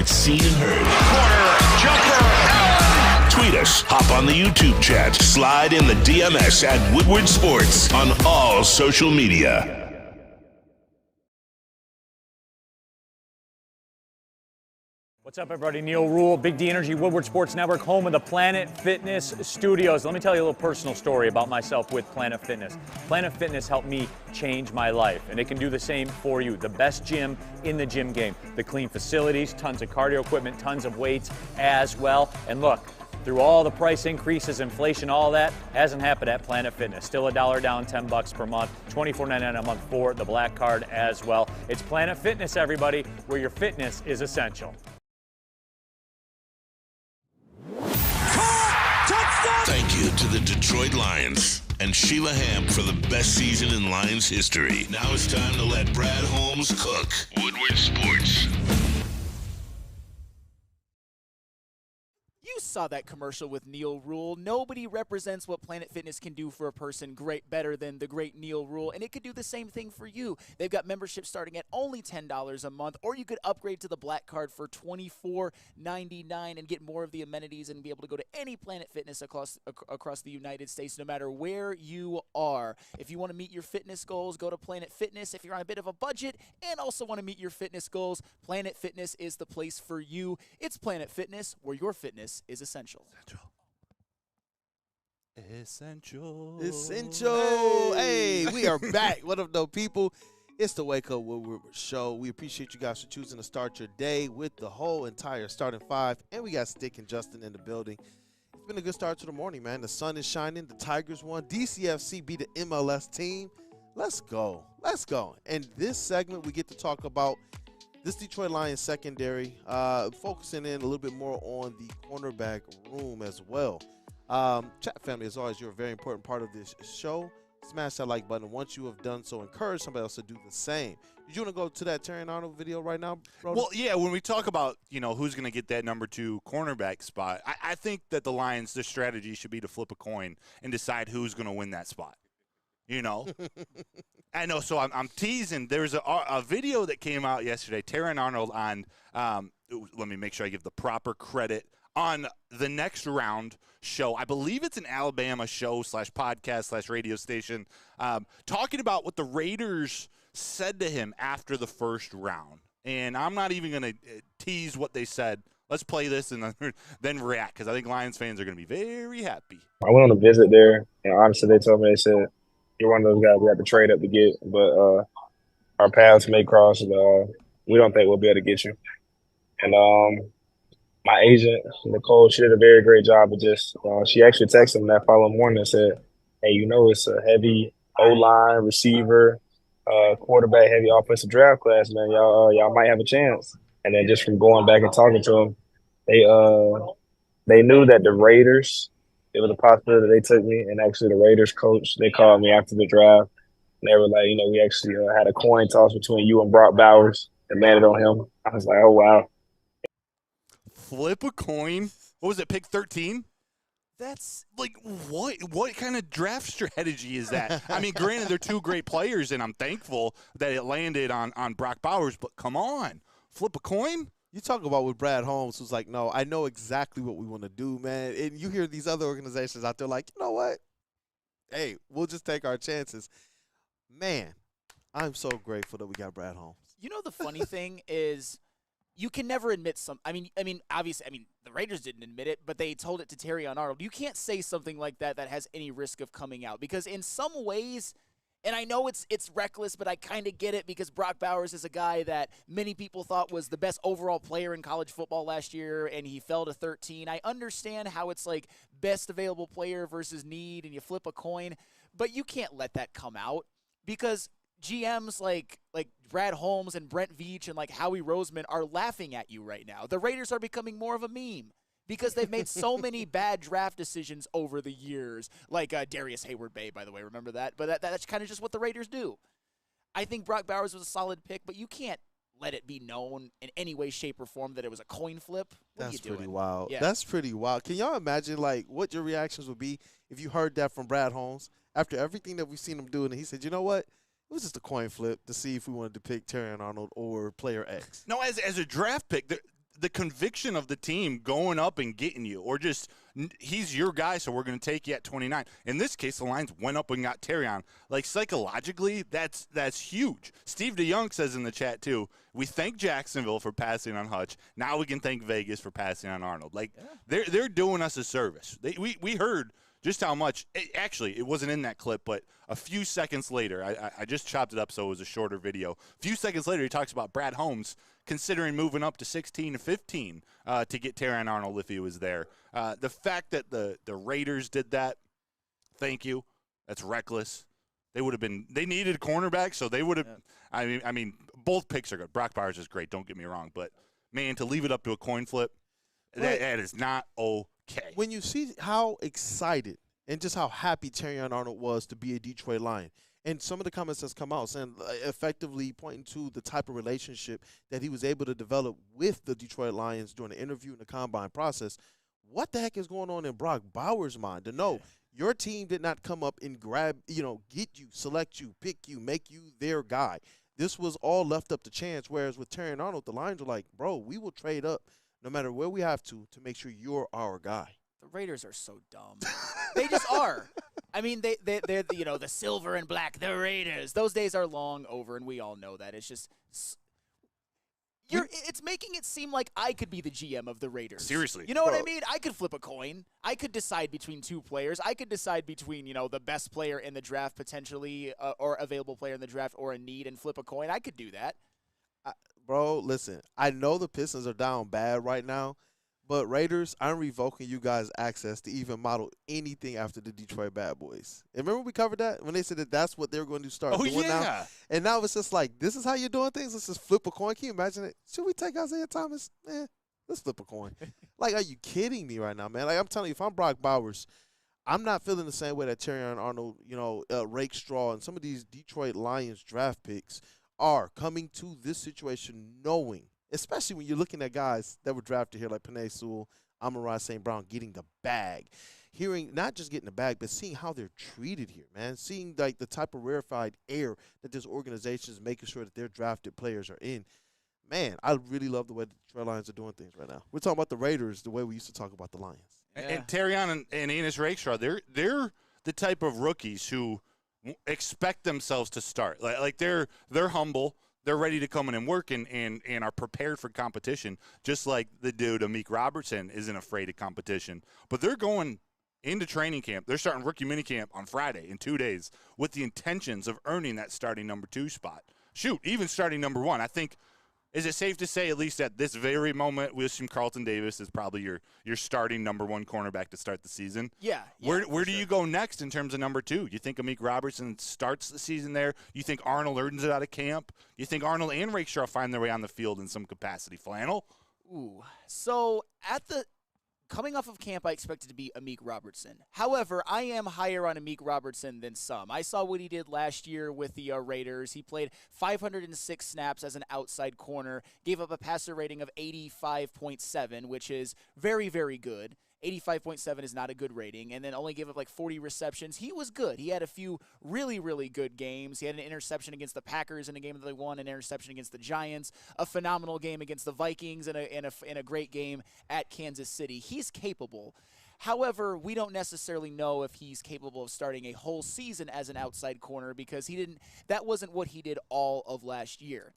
Seen and heard. Corner jumper. Tweet us, hop on the YouTube chat, slide in the DMS at Woodward Sports on all social media. What's up, everybody? Neil Rule, Big D Energy, Woodward Sports Network, home of the Planet Fitness Studios. Let me tell you a little personal story about myself with Planet Fitness. Planet Fitness helped me change my life, and it can do the same for you. The best gym in the gym game. The clean facilities, tons of cardio equipment, tons of weights as well. And look, through all the price increases, inflation, all that hasn't happened at Planet Fitness. Still $1 down, $10 per month, $24.99 a month for the Black Card as well. It's Planet Fitness, everybody, where your fitness is essential. Thank you to the Detroit Lions and Sheila Ham for the best season in Lions history. Now it's time to let Brad Holmes cook. Woodward Sports. You saw that commercial with Neil Rule. Nobody represents what Planet Fitness can do for a person better than the great Neil Rule, and it could do the same thing for you. They've got memberships starting at only $10 a month, or you could upgrade to the Black Card for $24.99 and get more of the amenities and be able to go to any Planet Fitness across the United States, no matter where you are. If you want to meet your fitness goals, go to Planet Fitness. If you're on a bit of a budget and also want to meet your fitness goals, Planet Fitness is the place for you. It's Planet Fitness, where your fitness is essential. Essential. Hey, we are back. What up, though, people? It's the Wake Up Woodward Show. We appreciate you guys for choosing to start your day with the whole entire starting five. And we got Stick and Justin in the building. It's been a good start to the morning, man. The sun is shining. The Tigers won. DCFC beat the MLS team. Let's go. Let's go. And this segment, we get to talk about this Detroit Lions secondary, focusing in a little bit more on the cornerback room as well. Chat family, as always, you're a very important part of this show. Smash that like button. Once you have done so, encourage somebody else to do the same. Did you want to go to that Terry Arnold video right now, bro? Well, yeah, when we talk about, who's going to get that number 2 cornerback spot, I think that the Lions, their strategy should be to flip a coin and decide who's going to win that spot. I know, so I'm teasing. There's a video that came out yesterday, Terry Arnold on, let me make sure I give the proper credit, on the Next Round show. I believe it's an Alabama show /podcast/radio station, talking about what the Raiders said to him after the first round, and I'm not even going to tease what they said. Let's play this and then react, because I think Lions fans are going to be very happy. I went on a visit there, and honestly, they told me, they said, you're one of those guys we have to trade up to get, but our paths may cross, and we don't think we'll be able to get you. And my agent, Nicole, she did a very great job of just she actually texted me that following morning and said, hey, it's a heavy O-line, receiver, quarterback, heavy offensive draft class, man. Y'all might have a chance. And then just from going back and talking to them, they knew that the Raiders, it was a possibility that they took me. And actually the Raiders coach, they called me after the draft. And they were like, we actually had a coin toss between you and Brock Bowers and landed on him. I was like, oh, wow. Flip a coin? What was it, pick 13? That's like, what kind of draft strategy is that? I mean, granted, they're two great players, and I'm thankful that it landed on Brock Bowers, but come on. Flip a coin? You talk about with Brad Holmes, who's like, no, I know exactly what we want to do, man. And you hear these other organizations out there like, you know what? Hey, we'll just take our chances. Man, I'm so grateful that we got Brad Holmes. You know, the funny thing is you can never admit I mean, obviously, the Raiders didn't admit it, but they told it to Terrion Arnold. You can't say something like that has any risk of coming out, because in some ways – and I know it's reckless, but I kind of get it, because Brock Bowers is a guy that many people thought was the best overall player in college football last year, and he fell to 13. I understand how it's like best available player versus need, and you flip a coin, but you can't let that come out, because GMs like Brad Holmes and Brent Veach and like Howie Roseman are laughing at you right now. The Raiders are becoming more of a meme, because they've made so many bad draft decisions over the years, like Darius Hayward-Bay, by the way. Remember that? But that's kind of just what the Raiders do. I think Brock Bowers was a solid pick, but you can't let it be known in any way, shape, or form that it was a coin flip. That's pretty wild. Yeah. That's pretty wild. Can y'all imagine, like, what your reactions would be if you heard that from Brad Holmes after everything that we've seen him do, and he said, you know what? It was just a coin flip to see if we wanted to pick Terrion Arnold or player X. No, as a draft pick, the conviction of the team going up and getting you, or just he's your guy, so we're going to take you at 29. In this case, the Lions went up and got Terrion. Like, psychologically, that's huge. Steve DeYoung says in the chat, too, we thank Jacksonville for passing on Hutch. Now we can thank Vegas for passing on Arnold. Like, they're doing us a service. We heard just how much – actually, it wasn't in that clip, but a few seconds later, I just chopped it up so it was a shorter video. A few seconds later, he talks about Brad Holmes considering moving up to 16 and 15 to get Terrion Arnold if he was there. The fact that the Raiders did that, thank you. That's reckless. They would have been – they needed a cornerback, so they would have – I mean, both picks are good. Brock Bowers is great, don't get me wrong. But, man, to leave it up to a coin flip, that is not okay. When you see how excited and just how happy Terrion Arnold was to be a Detroit Lion, and some of the comments that's come out saying effectively pointing to the type of relationship that he was able to develop with the Detroit Lions during the interview and the combine process, what the heck is going on in Brock Bowers' mind to know your team did not come up and grab, get you, select you, pick you, make you their guy. This was all left up to chance, whereas with Terrion Arnold, the Lions were like, bro, we will trade up no matter where we have to make sure you're our guy. The Raiders are so dumb. They just are. I mean, they're the silver and black, the Raiders. Those days are long over, and we all know that. It's just it's making it seem like I could be the GM of the Raiders. Seriously. You know what I mean? I could flip a coin. I could decide between two players. I could decide between, the best player in the draft potentially or available player in the draft or a need and flip a coin. I could do that. Bro, listen, I know the Pistons are down bad right now, but Raiders, I'm revoking you guys' access to even model anything after the Detroit Bad Boys. And remember we covered that when they said that that's what they were going to start doing now? And now it's just like, this is how you're doing things? Let's just flip a coin. Can you imagine it? Should we take Isaiah Thomas? Let's flip a coin. Like, are you kidding me right now, man? Like, I'm telling you, if I'm Brock Bowers, I'm not feeling the same way that Terrion Arnold, Rakestraw, and some of these Detroit Lions draft picks are coming to this situation knowing, especially when you're looking at guys that were drafted here like Penei Sewell, Amon-Ra St. Brown getting the bag. Hearing, not just getting the bag, but seeing how they're treated here, man. Seeing, like, the type of rarefied air that this organization is making sure that their drafted players are in. Man, I really love the way the Detroit Lions are doing things right now. We're talking about the Raiders the way we used to talk about the Lions. And Terrion and Enos Rakestraw, they're the type of rookies who, expect themselves to start. Like they're humble. They're ready to come in and work and are prepared for competition, just like the dude, Amik Robertson, isn't afraid of competition. But they're going into training camp. They're starting rookie minicamp on Friday in 2 days with the intentions of earning that starting number 2 spot. Shoot, even starting number 1. I think, is it safe to say, at least at this very moment, we assume Carlton Davis is probably your starting number 1 cornerback to start the season? Yeah. Where do you go next in terms of number 2? You think Amik Robertson starts the season there? You think Arnold earns it out of camp? You think Arnold and Rakestraw find their way on the field in some capacity? Flannel? Ooh. So coming off of camp, I expected to be Amik Robertson. However, I am higher on Amik Robertson than some. I saw what he did last year with the Raiders. He played 506 snaps as an outside corner, gave up a passer rating of 85.7, which is very, very good. 85.7 is not a good rating, and then only gave up like 40 receptions. He was good. He had a few really, really good games. He had an interception against the Packers in a game that they won, an interception against the Giants, a phenomenal game against the Vikings, and a great game at Kansas City. He's capable. However, we don't necessarily know if he's capable of starting a whole season as an outside corner because that wasn't what he did all of last year.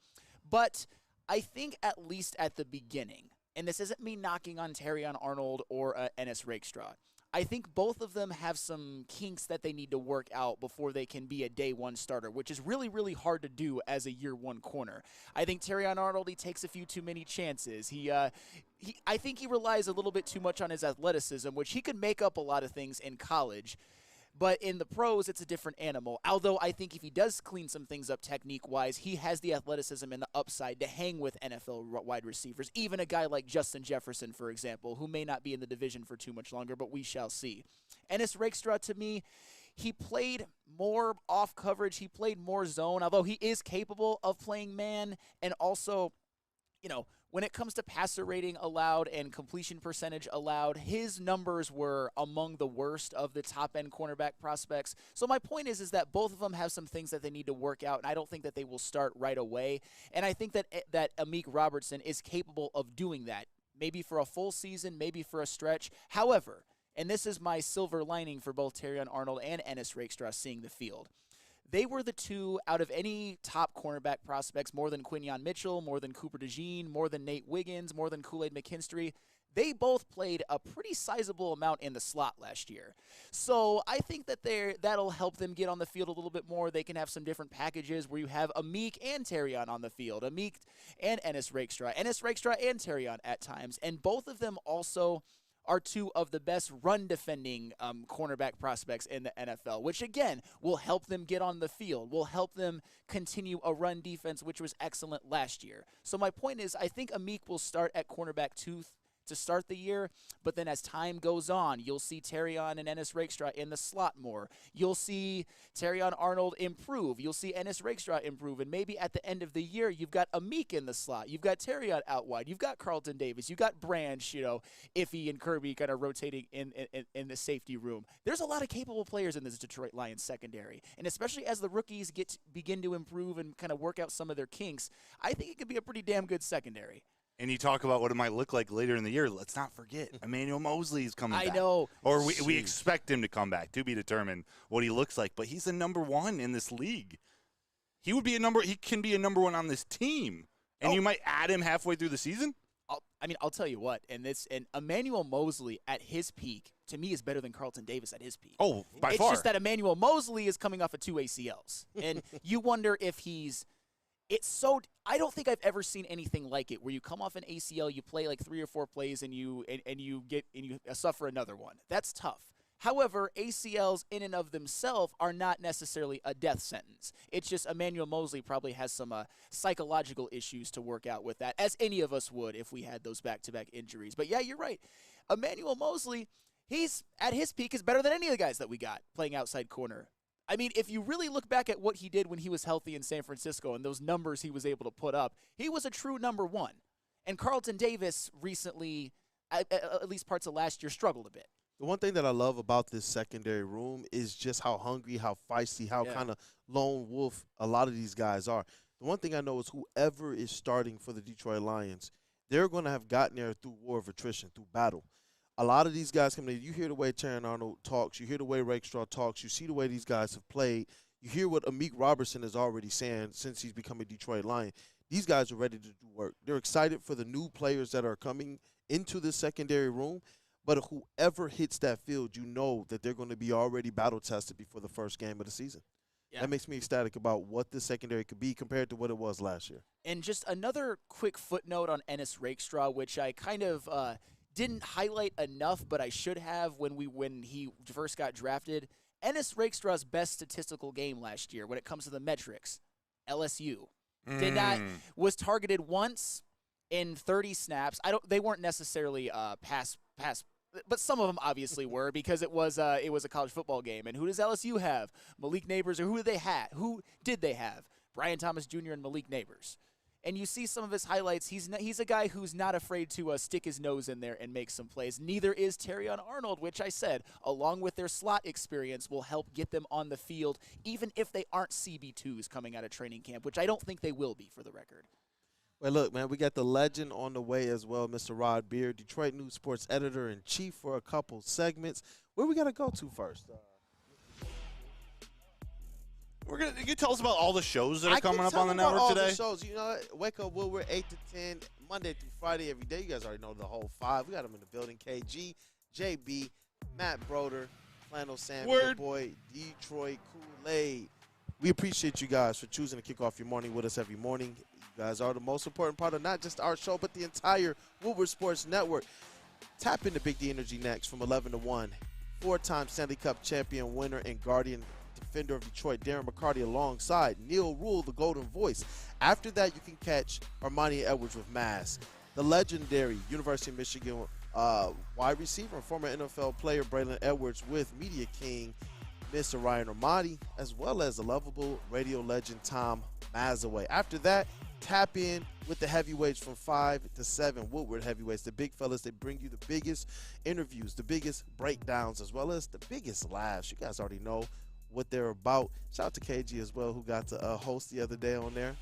But I think at least at the beginning, and this isn't me knocking on Terrion Arnold or Ennis Rakestraw, I think both of them have some kinks that they need to work out before they can be a day 1 starter, which is really, really hard to do as a year 1 corner. I think Terrion Arnold, he takes a few too many chances. I think he relies a little bit too much on his athleticism, which he could make up a lot of things in college. But in the pros, it's a different animal. Although I think if he does clean some things up technique-wise, he has the athleticism and the upside to hang with NFL wide receivers. Even a guy like Justin Jefferson, for example, who may not be in the division for too much longer, but we shall see. Ennis Rakestraw, to me, he played more off coverage. He played more zone, although he is capable of playing man. And also, when it comes to passer rating allowed and completion percentage allowed, his numbers were among the worst of the top-end cornerback prospects. So my point is that both of them have some things that they need to work out, and I don't think that they will start right away. And I think that Amik Robertson is capable of doing that, maybe for a full season, maybe for a stretch. However, and this is my silver lining for both Terrion Arnold and Ennis Rakestraw seeing the field, they were the 2 out of any top cornerback prospects, more than Quinyon Mitchell, more than Cooper DeJean, more than Nate Wiggins, more than Kool-Aid McKinstry. They both played a pretty sizable amount in the slot last year. So I think that that'll help them get on the field a little bit more. They can have some different packages where you have Amik and Terrion on the field, Amik and Ennis Rakestraw and Terrion at times. And both of them also are 2 of the best run-defending cornerback prospects in the NFL, which, again, will help them get on the field, will help them continue a run defense, which was excellent last year. So my point is, I think Amik will start at cornerback 2 to start the year, but then as time goes on, you'll see Terrion and Ennis Rakestraw in the slot more. You'll see Terrion Arnold improve. You'll see Ennis Rakestraw improve, and maybe at the end of the year, you've got Amik in the slot. You've got Terrion out wide. You've got Carlton Davis. You've got Branch, Iffy and Kirby kind of rotating in the safety room. There's a lot of capable players in this Detroit Lions secondary, and especially as the rookies begin to improve and kind of work out some of their kinks, I think it could be a pretty damn good secondary. And you talk about what it might look like later in the year. Let's not forget, Emmanuel Mosley is coming back. I know. Or we expect him to come back, to be determined what he looks like. But he's the number 1 in this league. He can be a number 1 on this team. And you might add him halfway through the season? I'll tell you what, and Emmanuel Mosley at his peak, to me, is better than Carlton Davis at his peak. Oh, by far. It's just that Emmanuel Mosley is coming off of 2 ACLs. And you wonder if I don't think I've ever seen anything like it, where you come off an ACL, you play like 3 or 4 plays, and you suffer another one. That's tough. However, ACLs in and of themselves are not necessarily a death sentence. It's just Emmanuel Mosley probably has some psychological issues to work out with that, as any of us would if we had those back-to-back injuries. But yeah, you're right. Emmanuel Mosley, he's at his peak is better than any of the guys that we got playing outside corner. I mean, if you really look back at what he did when he was healthy in San Francisco and those numbers he was able to put up, he was a true number 1. And Carlton Davis recently, at least parts of last year, struggled a bit. The one thing that I love about this secondary room is just how hungry, how feisty, how kind of lone wolf a lot of these guys are. The one thing I know is whoever is starting for the Detroit Lions, they're going to have gotten there through war of attrition, through battle. A lot of these guys come in, you hear the way Terrion Arnold talks, you hear the way Rakestraw talks, you see the way these guys have played. You hear what Amik Robertson is already saying since he's become a Detroit Lion. These guys are ready to do work. They're excited for the new players that are coming into the secondary room. But whoever hits that field, you know that they're going to be already battle-tested before the first game of the season. Yeah. That makes me ecstatic about what the secondary could be compared to what it was last year. And just another quick footnote on Ennis Rakestraw, which I kind of didn't highlight enough, but I should have when he first got drafted. Ennis Rakestraw's best statistical game last year when it comes to the metrics, LSU. Was targeted once in 30 snaps. They weren't necessarily pass, but some of them obviously were because it was a college football game. And who does LSU have? Malik Neighbors, or who did they have? Brian Thomas Jr. and Malik Neighbors. And you see some of his highlights. He's a guy who's not afraid to stick his nose in there and make some plays. Neither is Terrion Arnold, which I said, along with their slot experience, will help get them on the field, even if they aren't CB2s coming out of training camp, which I don't think they will be, for the record. Well, look, man, we got the legend on the way as well, Mr. Rod Beard, Detroit News Sports Editor-in-Chief for a couple segments. Where we got to go to first? You can tell us about all the shows that are coming up on the network today? The shows. You know, Wake Up Woodward, 8 to 10, Monday through Friday every day. You guys already know the whole 5. We got them in the building. KG, JB, Matt Broder, Flannel Sam, your boy, Detroit Kool-Aid. We appreciate you guys for choosing to kick off your morning with us every morning. You guys are the most important part of not just our show, but the entire Woodward Sports Network. Tap into Big D Energy next from 11 to 1. 4-time Stanley Cup champion, winner, and guardian defender of Detroit, Darren McCarty, alongside Neil Rule, the Golden Voice. After that, you can catch Armani Edwards with Mass. The legendary University of Michigan wide receiver and former NFL player Braylon Edwards with Media King, Mr. Ryan Ramadi, as well as the lovable radio legend Tom Mazaway. After that, tap in with the heavyweights from 5 to 7, Woodward heavyweights, the big fellas. They bring you the biggest interviews, the biggest breakdowns, as well as the biggest laughs. You guys already know what they're about. Shout out to KG as well, who got to host the other day on there.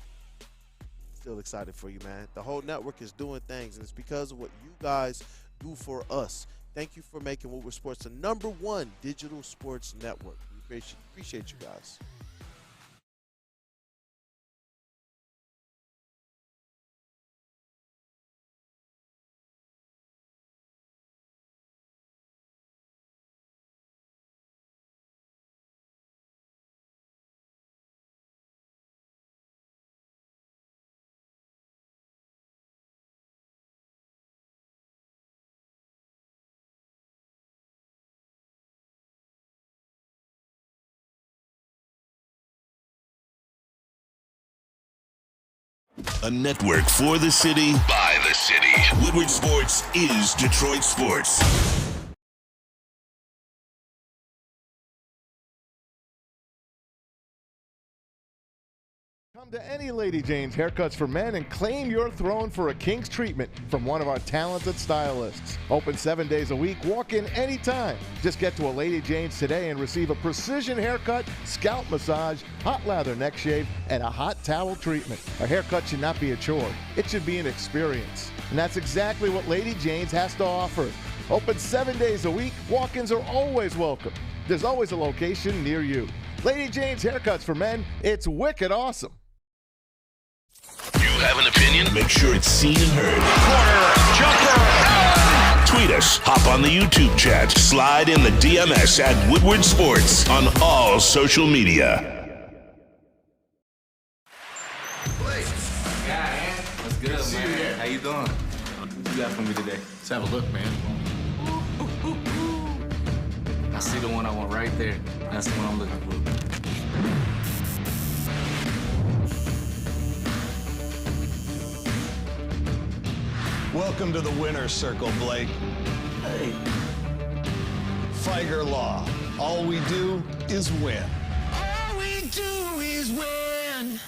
Still excited for you, man. The whole network is doing things, and it's because of what you guys do for us. Thank you for making Woodward Sports the #1 digital sports network. We appreciate you guys. A network for the city, by the city. Woodward Sports is Detroit Sports. Come to any Lady Jane's Haircuts for Men and claim your throne for a king's treatment from one of our talented stylists. Open 7 days a week. Walk in anytime. Just get to a Lady Jane's today and receive a precision haircut, scalp massage, hot lather neck shave, and a hot towel treatment. A haircut should not be a chore. It should be an experience. And that's exactly what Lady Jane's has to offer. Open 7 days a week. Walk-ins are always welcome. There's always a location near you. Lady Jane's Haircuts for Men. It's wicked awesome. You have an opinion? Make sure it's seen and heard. Corner, jumper, ah! Tweet us, hop on the YouTube chat, slide in the DMS at Woodward Sports on all social media. What's good, man? How you doing? What you got for me today? Let's have a look, man. I see the one I want right there. That's the one I'm looking for. Welcome to the winner's circle, Blake. Hey. Figer Law. All we do is win. All we do is win.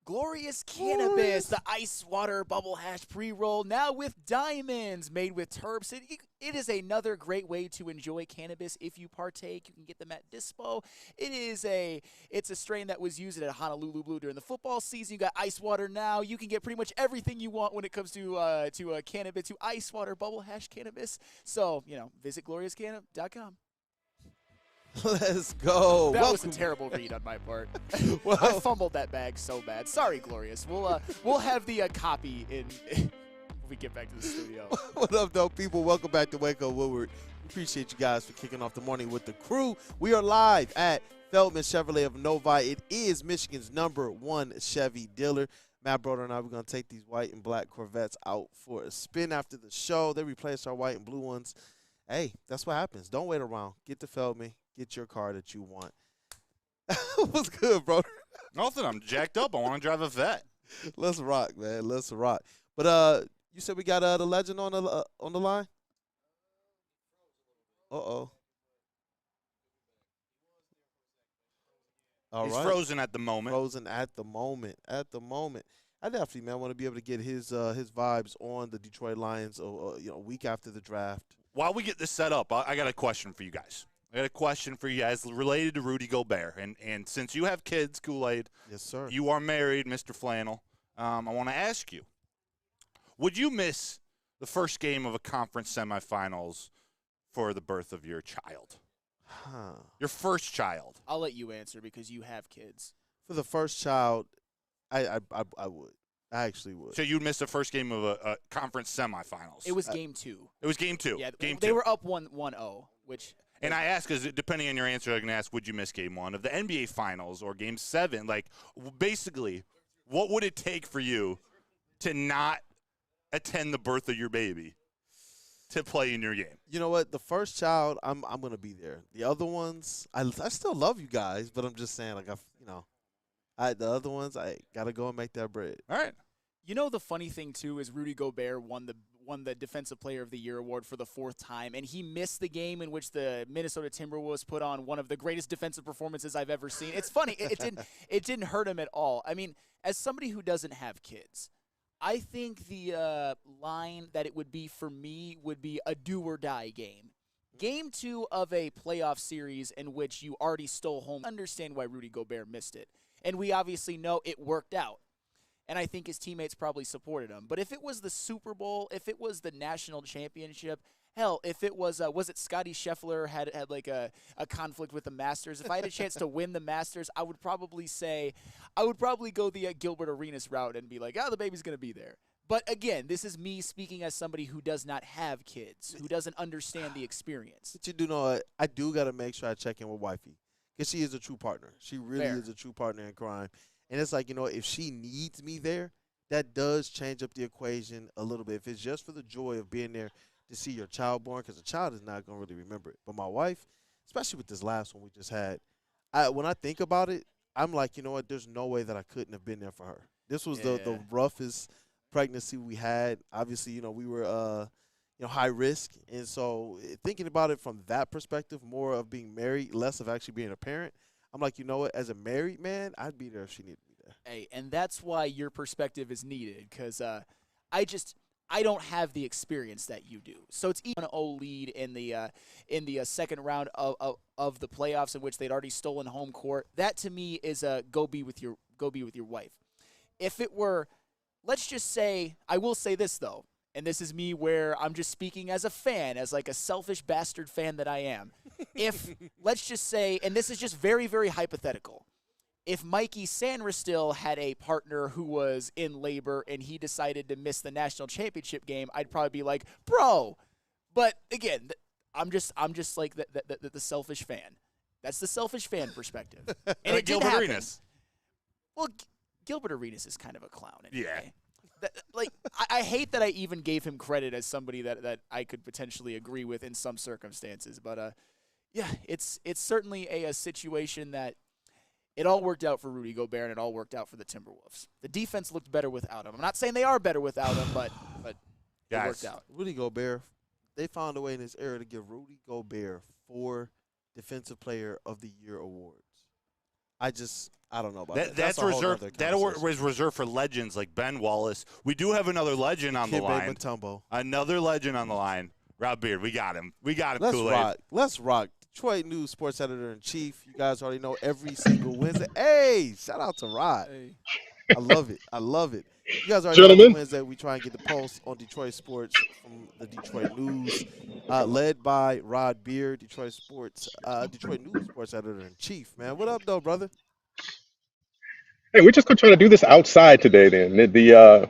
Glorious Cannabis, the ice water bubble hash pre-roll, now with diamonds, made with terps. It is another great way to enjoy cannabis if you partake. You can get them at Dispo. It's a strain that was used at Honolulu Blue during the football season. You got ice water now. You can get pretty much everything you want when it comes to cannabis, to ice water bubble hash cannabis. So, visit gloriouscannabis.com. Let's go. That was a terrible read on my part. Well, I fumbled that bag so bad. Sorry, Glorious. We'll have the copy in when we get back to the studio. What up, though, people? Welcome back to Wake Up Woodward. Appreciate you guys for kicking off the morning with the crew. We are live at Feldman Chevrolet of Novi. It is Michigan's #1 Chevy dealer. Matt Broder and I, we're going to take these white and black Corvettes out for a spin after the show. They replace our white and blue ones. Hey, that's what happens. Don't wait around. Get to Feldman. Get your car that you want. What's good, bro? Nothing. I'm jacked up. I want to drive a vet. Let's rock, man. Let's rock. But you said we got the legend on the line? Uh-oh. All He's right. frozen at the moment. Frozen at the moment. At the moment. I definitely, man, want to be able to get his vibes on the Detroit Lions, a week after the draft. While we get this set up, I got a question for you guys. Related to Rudy Gobert. And since you have kids, Kool-Aid, yes, sir. You are married, Mr. Flannel. I want to ask you, would you miss the first game of a conference semifinals for the birth of your child? Your first child. I'll let you answer because you have kids. For the first child, I would. I actually would. So you'd miss the first game of a conference semifinals. It was game 2. It was game 2. Yeah, game they 2. were up 1-0, which. And I ask, because depending on your answer, I can ask, would you miss game 1 of the NBA Finals or game 7? Like, basically, what would it take for you to not attend the birth of your baby to play in your game? You know what? The first child, I'm gonna be there. The other ones, I still love you guys, but I'm just saying, like, the other ones, I gotta go and make that bread. All right. You know, the funny thing too is Rudy Gobert won the Defensive Player of the Year award for the 4th time, and he missed the game in which the Minnesota Timberwolves put on one of the greatest defensive performances I've ever seen. It's funny. It didn't hurt him at all. I mean, as somebody who doesn't have kids, I think the line that it would be for me would be a do-or-die game. Game 2 of a playoff series in which you already stole home. I understand why Rudy Gobert missed it. And we obviously know it worked out. And I think his teammates probably supported him. But if it was the Super Bowl, if it was the national championship, hell, if it was it Scottie Scheffler had like a conflict with the Masters, if I had a chance to win the Masters, I would probably go the Gilbert Arenas route and be like, the baby's going to be there. But again, this is me speaking as somebody who does not have kids, who doesn't understand the experience. But you do know, I do got to make sure I check in with wifey because she is a true partner. She really is a true partner in crime. And it's like, if she needs me there, that does change up the equation a little bit. If it's just for the joy of being there to see your child born, because the child is not going to really remember it. But my wife, especially with this last one we just had, when I think about it, I'm like, you know what, there's no way that I couldn't have been there for her. This was the roughest pregnancy we had. Obviously, we were high risk. And so thinking about it from that perspective, more of being married, less of actually being a parent, I'm like, you know what? As a married man, I'd be there if she needed me there. Hey, and that's why your perspective is needed, because I don't have the experience that you do. So it's even an 0 lead in the second round of the playoffs in which they'd already stolen home court. That to me is a go be with your wife. If it were, let's just say, I will say this though, and this is me where I'm just speaking as a fan, as like a selfish bastard fan that I am. If, let's just say, and this is just very, very hypothetical, if Mikey Sanderstill had a partner who was in labor and he decided to miss the national championship game, I'd probably be like, bro. But again, I'm just like the selfish fan. That's the selfish fan perspective. And it did happen. Arenas. Well, Gilbert Arenas is kind of a clown anyway. Yeah. I hate that I even gave him credit as somebody that I could potentially agree with in some circumstances. But, yeah, it's certainly a situation that it all worked out for Rudy Gobert and it all worked out for the Timberwolves. The defense looked better without him. I'm not saying they are better without him, but it worked out. Rudy Gobert, they found a way in this era to give Rudy Gobert 4 Defensive Player of the Year awards. I don't know about that. That's reserved. That award was reserved for legends like Ben Wallace. We do have another legend on the line. Another legend on the line. Rob Beard, we got him. We got him, Kool-Aid. Let's rock. Detroit News Sports Editor-in-Chief. You guys already know every single Wednesday. Hey, shout out to Rod. I love it. I love it. You guys already Gentlemen. know on Wednesday we try and get the pulse on Detroit sports from the Detroit News, led by Rod Beard, Detroit News sports editor-in-chief. Man, what up, though, brother? Hey, we're just going to try to do this outside today then. The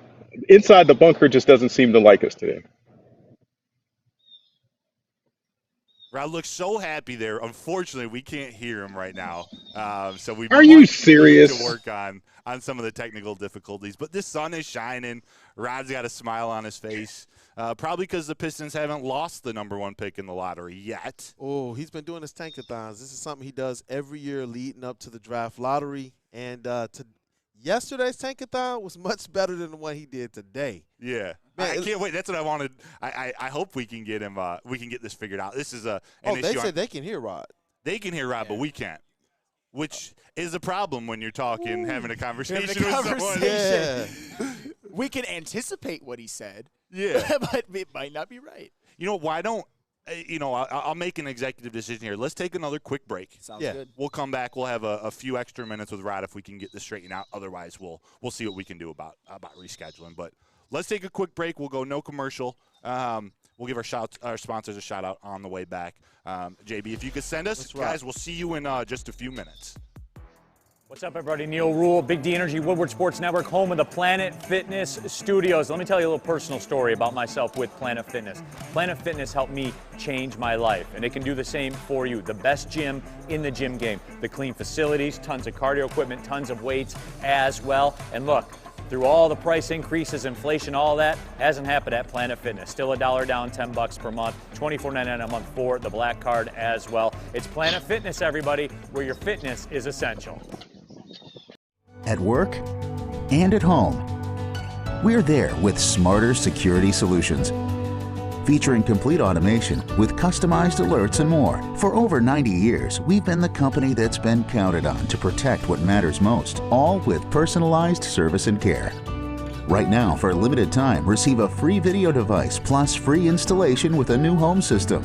inside the bunker just doesn't seem to like us today. Rod looks so happy there. Unfortunately, we can't hear him right now. So we Are you might need serious? to work on some of the technical difficulties. But the sun is shining. Rod's got a smile on his face. Probably because the Pistons haven't lost the #1 pick in the lottery yet. Oh, he's been doing his tankathons. This is something he does every year leading up to the draft lottery. And yesterday's tankathon was much better than the one he did today. Yeah, Man, I can't wait. That's what I wanted. I hope we can get him. We can get this figured out. This is an they issue. said they can hear Rod. They can hear Rod, but we can't. Which is a problem when you're talking, having a conversation with someone. Yeah. We can anticipate what he said. Yeah. But it might not be right. You know, why don't I'll make an executive decision here. Let's take another quick break. Sounds good. We'll come back. We'll have a few extra minutes with Rod if we can get this straightened out. Otherwise, we'll see what we can do about rescheduling. But let's take a quick break. We'll go no commercial. We'll give our sponsors a shout out on the way back. JB, if you could send us, guys, we'll see you in just a few minutes. What's up, everybody? Neil Rule, Big D Energy, Woodward Sports Network, home of the Planet Fitness Studios. Let me tell you a little personal story about myself with Planet Fitness. Planet Fitness helped me change my life, and it can do the same for you. The best gym in the gym game. The clean facilities, tons of cardio equipment, tons of weights as well. And look, through all the price increases, inflation, all that, hasn't happened at Planet Fitness. Still $1 down, $10 per month, $24.99 a month for the Black Card as well. It's Planet Fitness, everybody, where your fitness is essential. At work and at home, we're there with smarter security solutions. Featuring complete automation with customized alerts and more. For over 90 years, we've been the company that's been counted on to protect what matters most, all with personalized service and care. Right now, for a limited time, receive a free video device plus free installation with a new home system.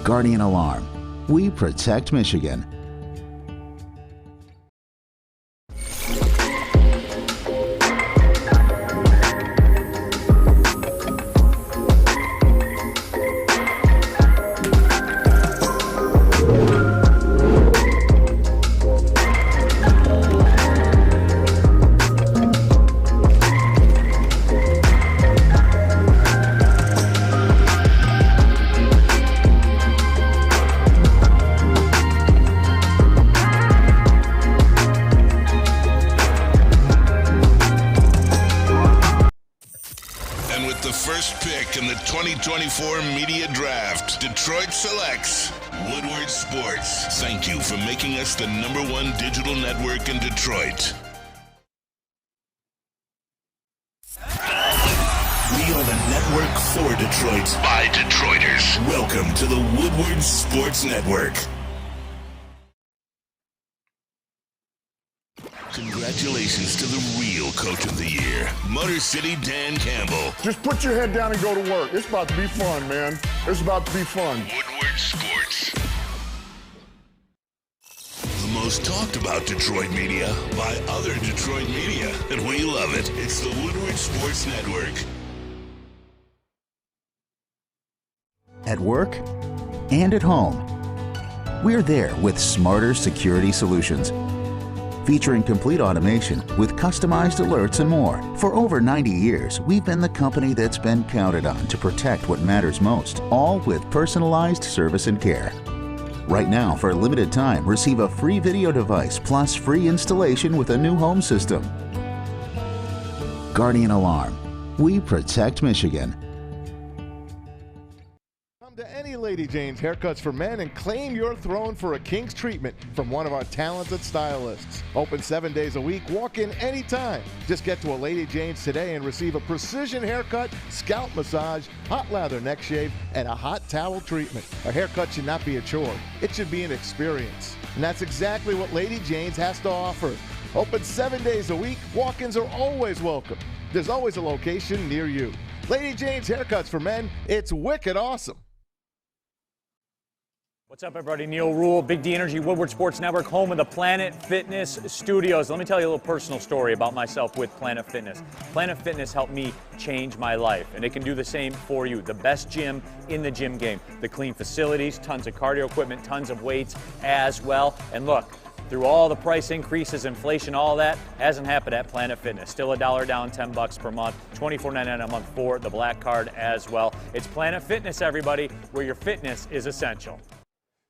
Guardian Alarm. We protect Michigan. In the 2024 media draft, Detroit selects Woodward Sports. Thank you for making us the #1 digital network in Detroit. We are the network for Detroit by Detroiters. Welcome to the Woodward Sports Network. Congratulations to the real Coach of the Year, Motor City Dan Campbell. Just put your head down and go to work. It's about to be fun, man. It's about to be fun. Woodward Sports. The most talked about Detroit media by other Detroit media, and we love it. It's the Woodward Sports Network. At work and at home, we're there with smarter security solutions. Featuring complete automation with customized alerts and more. For over 90 years, we've been the company that's been counted on to protect what matters most, all with personalized service and care. Right now, for a limited time, receive a free video device plus free installation with a new home system. Guardian Alarm. We protect Michigan. Come to any Lady Jane's Haircuts for Men and claim your throne for a king's treatment from one of our talented stylists. Open 7 days a week, walk in anytime. Just get to a Lady Jane's today and receive a precision haircut, scalp massage, hot lather neck shave, and a hot towel treatment. A haircut should not be a chore. It should be an experience. And that's exactly what Lady Jane's has to offer. Open 7 days a week, walk-ins are always welcome. There's always a location near you. Lady Jane's Haircuts for Men, it's wicked awesome. What's up, everybody? Neil Rule, Big D Energy, Woodward Sports Network, home of the Planet Fitness Studios. Let me tell you a little personal story about myself with Planet Fitness. Planet Fitness helped me change my life, and it can do the same for you. The best gym in the gym game. The clean facilities, tons of cardio equipment, tons of weights as well. And look, through all the price increases, inflation, all that, hasn't happened at Planet Fitness. Still $1 down, $10 per month, $24.99 a month for the Black Card as well. It's Planet Fitness, everybody, where your fitness is essential.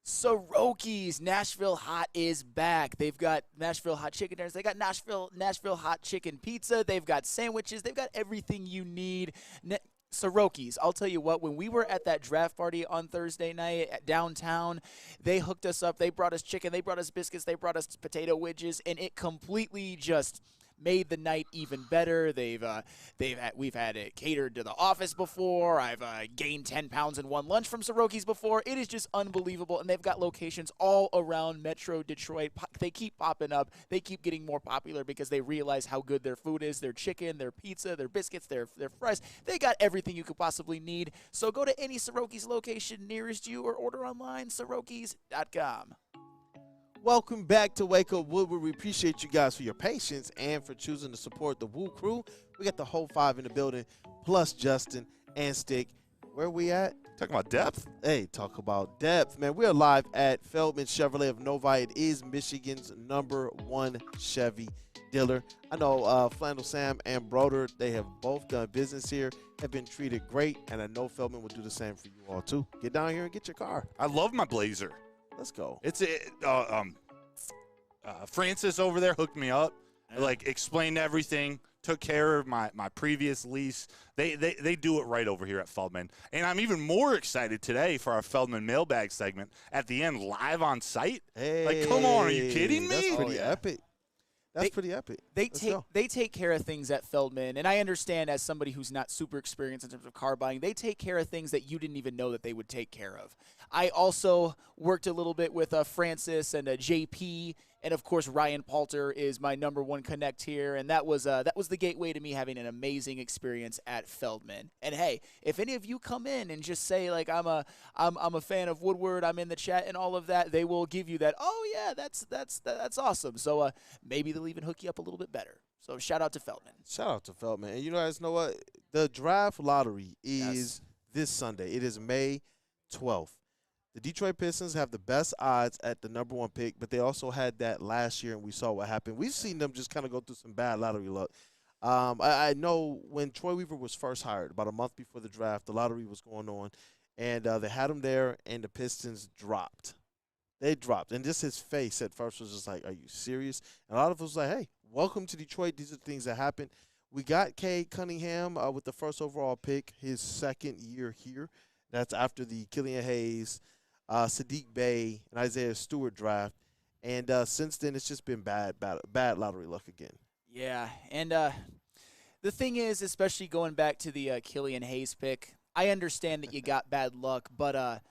Soroki's Nashville Hot is back. They've got Nashville Hot Chicken dinners. They got Nashville Hot Chicken Pizza. They've got sandwiches. They've got everything you need. Soroki's, I'll tell you what, when we were at that draft party on Thursday night at downtown, they hooked us up. They brought us chicken. They brought us biscuits. They brought us potato wedges, and it completely just made the night even better. We've had it catered to the office before. I've gained 10 pounds in one lunch from Soroki's before. It is just unbelievable, and they've got locations all around Metro Detroit. They keep popping up. They keep getting more popular because they realize how good their food is, their chicken, their pizza, their biscuits, their fries. They got everything you could possibly need. So go to any Soroki's location nearest you or order online, Sorokis.com. Welcome back to Wake Up Woodward. We appreciate you guys for your patience and for choosing to support the Woo Crew. We got the whole 5 in the building, plus Justin and Stick. Where we at? Talking about depth? Hey, talk about depth, man. We are live at Feldman Chevrolet of Novi. It is Michigan's #1 Chevy dealer. I know Flannel Sam and Broder, they have both done business here, have been treated great, and I know Feldman will do the same for you all, too. Get down here and get your car. I love my Blazer. Let's go. It's Francis over there hooked me up, like explained everything, took care of my previous lease. They do it right over here at Feldman. And I'm even more excited today for our Feldman mailbag segment at the end, live on site. Hey, like, come on, are you kidding me? That's pretty epic. That's pretty epic. They take care of things at Feldman, and I understand as somebody who's not super experienced in terms of car buying, they take care of things that you didn't even know that they would take care of. I also worked a little bit with Francis and JP, and of course Ryan Palter is my #1 connect here, and that was the gateway to me having an amazing experience at Feldman. And hey, if any of you come in and just say like I'm a fan of Woodward, I'm in the chat and all of that, they will give you that. Oh yeah, that's awesome. So maybe they'll even hook you up a little bit better. So shout out to Feldman. Shout out to Feldman. And you guys know what? The draft lottery is this Sunday. It is May 12th. The Detroit Pistons have the best odds at the #1 pick, but they also had that last year, and we saw what happened. We've seen them just kind of go through some bad lottery luck. I know when Troy Weaver was first hired, about a month before the draft, the lottery was going on, and they had him there, and the Pistons dropped. They dropped. And just his face at first was just like, are you serious? And a lot of us was like, hey, welcome to Detroit. These are things that happen. We got Cade Cunningham with the first overall pick, his second year here. That's after the Killian Hayes, Sadiq Bey, and Isaiah Stewart draft. And since then, it's just been bad lottery luck again. Yeah, and the thing is, especially going back to the Killian Hayes pick, I understand that you got bad luck, but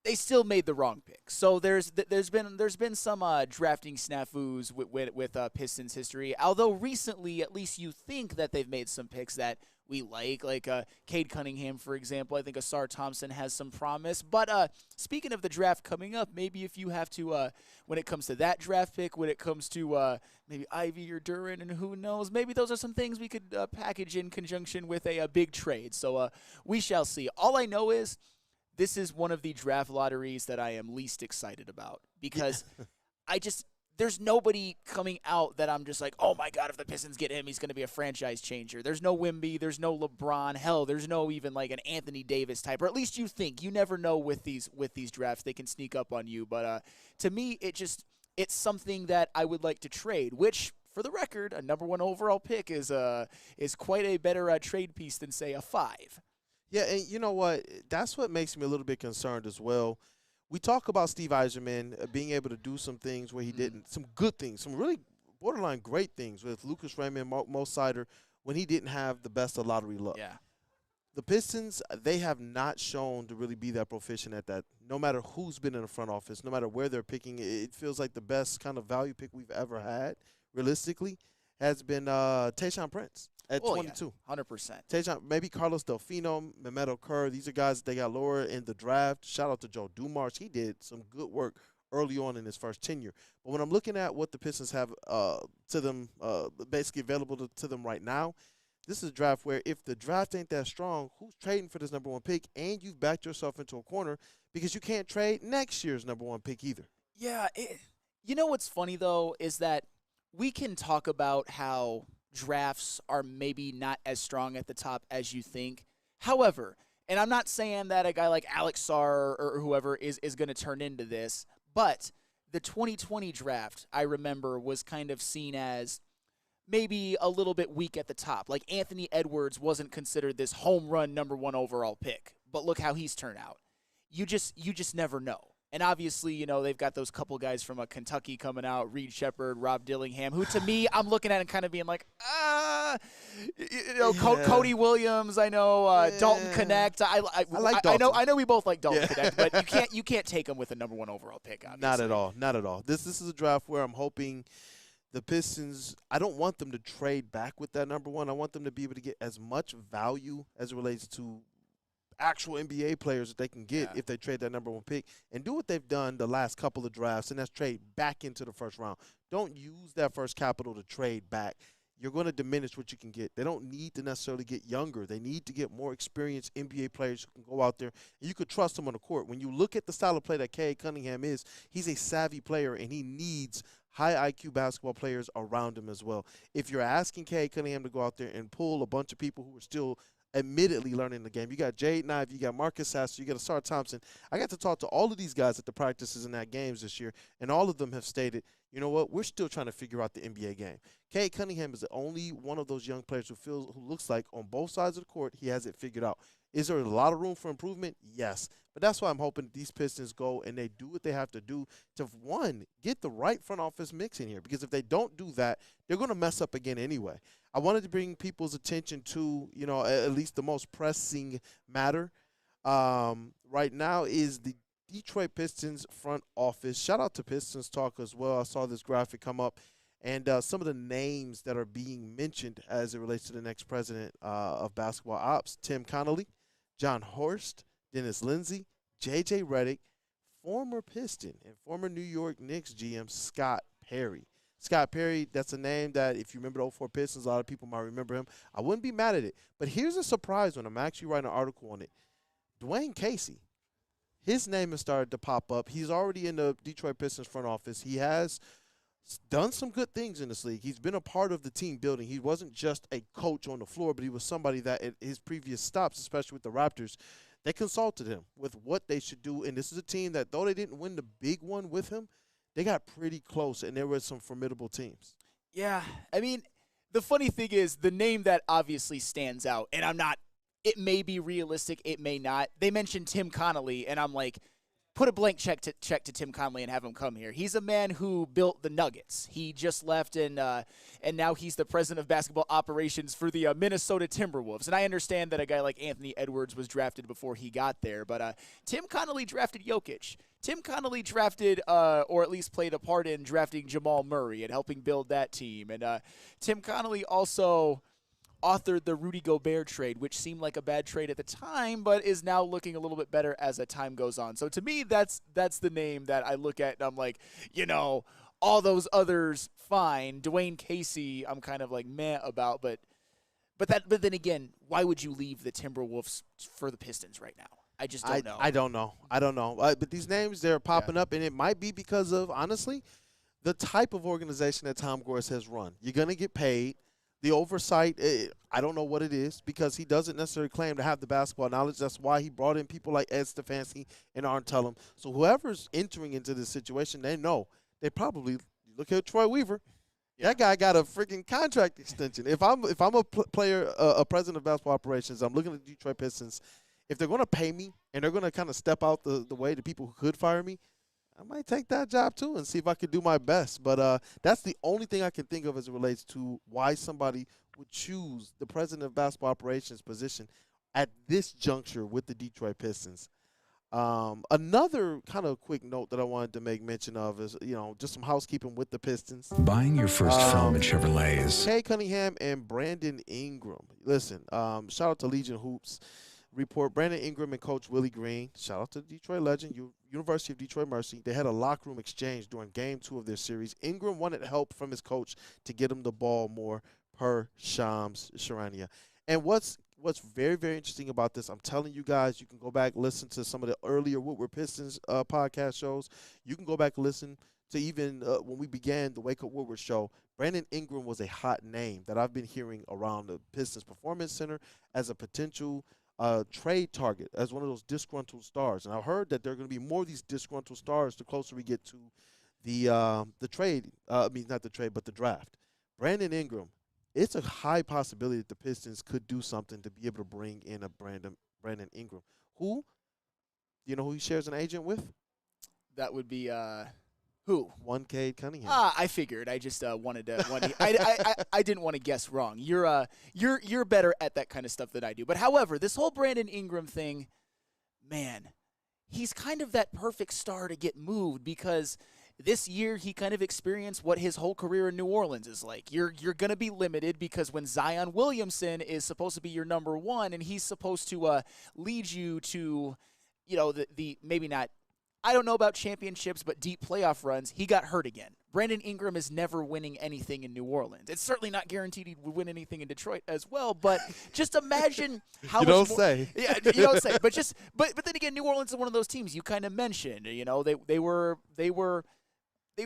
they still made the wrong pick. So there's been some drafting snafus with Pistons history. Although recently, at least you think that they've made some picks that we like Cade Cunningham, for example. I think Asar Thompson has some promise. But speaking of the draft coming up, maybe if you have to, when it comes to that draft pick, when it comes to maybe Ivy or Duran, and who knows, maybe those are some things we could package in conjunction with a big trade. So we shall see. All I know is this is one of the draft lotteries that I am least excited about because there's nobody coming out that I'm just like, oh my God, if the Pistons get him, he's going to be a franchise changer. There's no Wemby, there's no LeBron, hell, there's no even like an Anthony Davis type, or at least you think. You never know with these drafts, they can sneak up on you. But to me, it's something that I would like to trade, which, for the record, a #1 overall pick is quite a better trade piece than, say, a 5. Yeah, and you know what? That's what makes me a little bit concerned as well. We talk about Steve Yzerman being able to do some things where he didn't, some good things, some really borderline great things with Lucas Raymond, Mo Sider, when he didn't have the best of lottery luck. Yeah. The Pistons, they have not shown to really be that proficient at that. No matter who's been in the front office, no matter where they're picking, it feels like the best kind of value pick we've ever had, realistically, has been Tayshaun Prince. at 22. Yeah, 100%. Tajon, maybe Carlos Delfino, Mehmet Okur. These are guys that they got lower in the draft. Shout out to Joe Dumars. He did some good work early on in his first tenure. But when I'm looking at what the Pistons have to them, basically available to them right now, this is a draft where if the draft ain't that strong, who's trading for this number 1 pick? And you've backed yourself into a corner because you can't trade next year's number 1 pick either. Yeah. You know what's funny, though, is that we can talk about how drafts are maybe not as strong at the top as you think. However, and I'm not saying that a guy like Alex Sarr or whoever is going to turn into this, but the 2020 draft, I remember, was kind of seen as maybe a little bit weak at the top. Like Anthony Edwards wasn't considered this home run number 1 overall pick, but look how he's turned out. You just never know. And obviously, you know, they've got those couple guys from Kentucky coming out, Reed Shepard, Rob Dillingham, who to me, I'm looking at and kind of being like, Cody Williams, I know, Dalton Connect. I like Dalton. I know we both like Dalton Connect, but you can't take him with a number 1 overall pick, obviously. Not at all. This is a draft where I'm hoping the Pistons, I don't want them to trade back with that number 1. I want them to be able to get as much value as it relates to actual NBA players that they can get if they trade that number 1 pick, and do what they've done the last couple of drafts, and that's trade back into the first round. Don't use that first capital to trade back. You're going to diminish what you can get. They don't need to necessarily get younger. They need to get more experienced NBA players who can go out there, and you could trust them on the court. When you look at the style of play that Cade Cunningham is, he's a savvy player, and he needs high IQ basketball players around him as well. If you're asking Cade Cunningham to go out there and pull a bunch of people who are still admittedly learning the game. You got Jade Knife, you got Marcus Sasser, you got Asar Thompson. I got to talk to all of these guys at the practices and at games this year, and all of them have stated, you know what, we're still trying to figure out the NBA game. Cade Cunningham is the only one of those young players who looks like on both sides of the court he has it figured out. Is there a lot of room for improvement? Yes. But that's why I'm hoping these Pistons go and they do what they have to do to, one, get the right front office mix in here. Because if they don't do that, they're going to mess up again anyway. I wanted to bring people's attention to, you know, at least the most pressing matter right now is the Detroit Pistons front office. Shout out to Pistons Talk as well. I saw this graphic come up. And some of the names that are being mentioned as it relates to the next president of basketball ops: Tim Connolly, John Horst, Dennis Lindsey, J.J. Redick, former Piston and former New York Knicks GM Scott Perry. Scott Perry, that's a name that if you remember the 04 Pistons, a lot of people might remember him. I wouldn't be mad at it. But here's a surprise one. I'm actually writing an article on it. Dwayne Casey, his name has started to pop up. He's already in the Detroit Pistons front office. He has done some good things in this league. He's been a part of the team building. He wasn't just a coach on the floor, but he was somebody that at his previous stops, especially with the Raptors, they consulted him with what they should do. And this is a team that, though they didn't win the big one with him, they got pretty close, and there were some formidable teams. Yeah, I mean, the funny thing is the name that obviously stands out, and it may be realistic, it may not. They mentioned Tim Connolly, and I'm like, put a blank check to Tim Connolly and have him come here. He's a man who built the Nuggets. He just left, and now he's the president of basketball operations for the Minnesota Timberwolves. And I understand that a guy like Anthony Edwards was drafted before he got there, but Tim Connolly drafted Jokic. Tim Connolly drafted, or at least played a part in drafting Jamal Murray and helping build that team. And Tim Connolly also authored the Rudy Gobert trade, which seemed like a bad trade at the time, but is now looking a little bit better as the time goes on. So to me, that's the name that I look at, and I'm like, you know, all those others, fine. Dwayne Casey, I'm kind of like meh about, but then again, why would you leave the Timberwolves for the Pistons right now? I just don't know. I don't know. But these names, they're popping up, and it might be because of, honestly, the type of organization that Tom Gores has run. You're going to get paid. The oversight, I don't know what it is, because he doesn't necessarily claim to have the basketball knowledge. That's why he brought in people like Ed Stefanski and Arn Tellem. So whoever's entering into this situation, they know. They probably look at Troy Weaver. Yeah. That guy got a freaking contract extension. If I'm a player, a president of basketball operations, I'm looking at the Detroit Pistons. If they're going to pay me and they're going to kind of step out the way to people who could fire me, I might take that job too and see if I could do my best. But that's the only thing I can think of as it relates to why somebody would choose the president of basketball operations position at this juncture with the Detroit Pistons. Another kind of quick note that I wanted to make mention of is, just some housekeeping with the Pistons. Buying your first Feldman Chevrolet is... Kay Cunningham and Brandon Ingram. Listen, shout out to Legion Hoops. Report Brandon Ingram and Coach Willie Green. Shout out to the Detroit legend, University of Detroit Mercy. They had a locker room exchange during Game 2 of their series. Ingram wanted help from his coach to get him the ball more, per Shams Charania. And what's very, very interesting about this, I'm telling you guys, you can go back, listen to some of the earlier Woodward Pistons podcast shows. You can go back and listen to even when we began the Wake Up Woodward show. Brandon Ingram was a hot name that I've been hearing around the Pistons Performance Center as a potential trade target, as one of those disgruntled stars. And I heard that there are going to be more of these disgruntled stars the closer we get to the trade. Not the trade, but the draft. Brandon Ingram. It's a high possibility that the Pistons could do something to be able to bring in a Brandon Ingram. Who? Do you know who he shares an agent with? That would be who? One Cade Cunningham. I figured. I just wanted to. I didn't want to guess wrong. You're better at that kind of stuff than I do. But however, this whole Brandon Ingram thing, man, he's kind of that perfect star to get moved because this year he kind of experienced what his whole career in New Orleans is like. You're going to be limited because when Zion Williamson is supposed to be your number one and he's supposed to lead you to, the maybe not, I don't know about championships, but deep playoff runs, he got hurt again. Brandon Ingram is never winning anything in New Orleans. It's certainly not guaranteed he would win anything in Detroit as well, but just imagine how you much don't more, say. Yeah, you don't say. But then again, New Orleans is one of those teams you kind of mentioned. They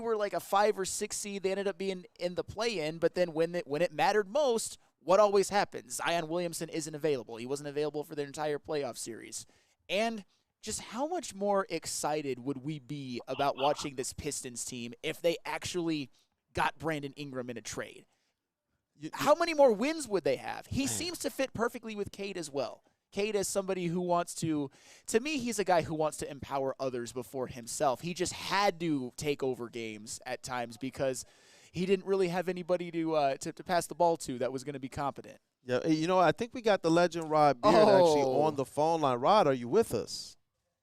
were like a 5 or 6 seed. They ended up being in the play-in, but then when it mattered most, what always happens? Zion Williamson isn't available. He wasn't available for the entire playoff series. And just how much more excited would we be about watching this Pistons team if they actually got Brandon Ingram in a trade? How many more wins would they have? He seems to fit perfectly with Cade as well. Cade is somebody who wants to me, he's a guy who wants to empower others before himself. He just had to take over games at times because he didn't really have anybody to pass the ball to that was going to be competent. Yeah, I think we got the legend Rod Beard actually on the phone line. Rod, are you with us?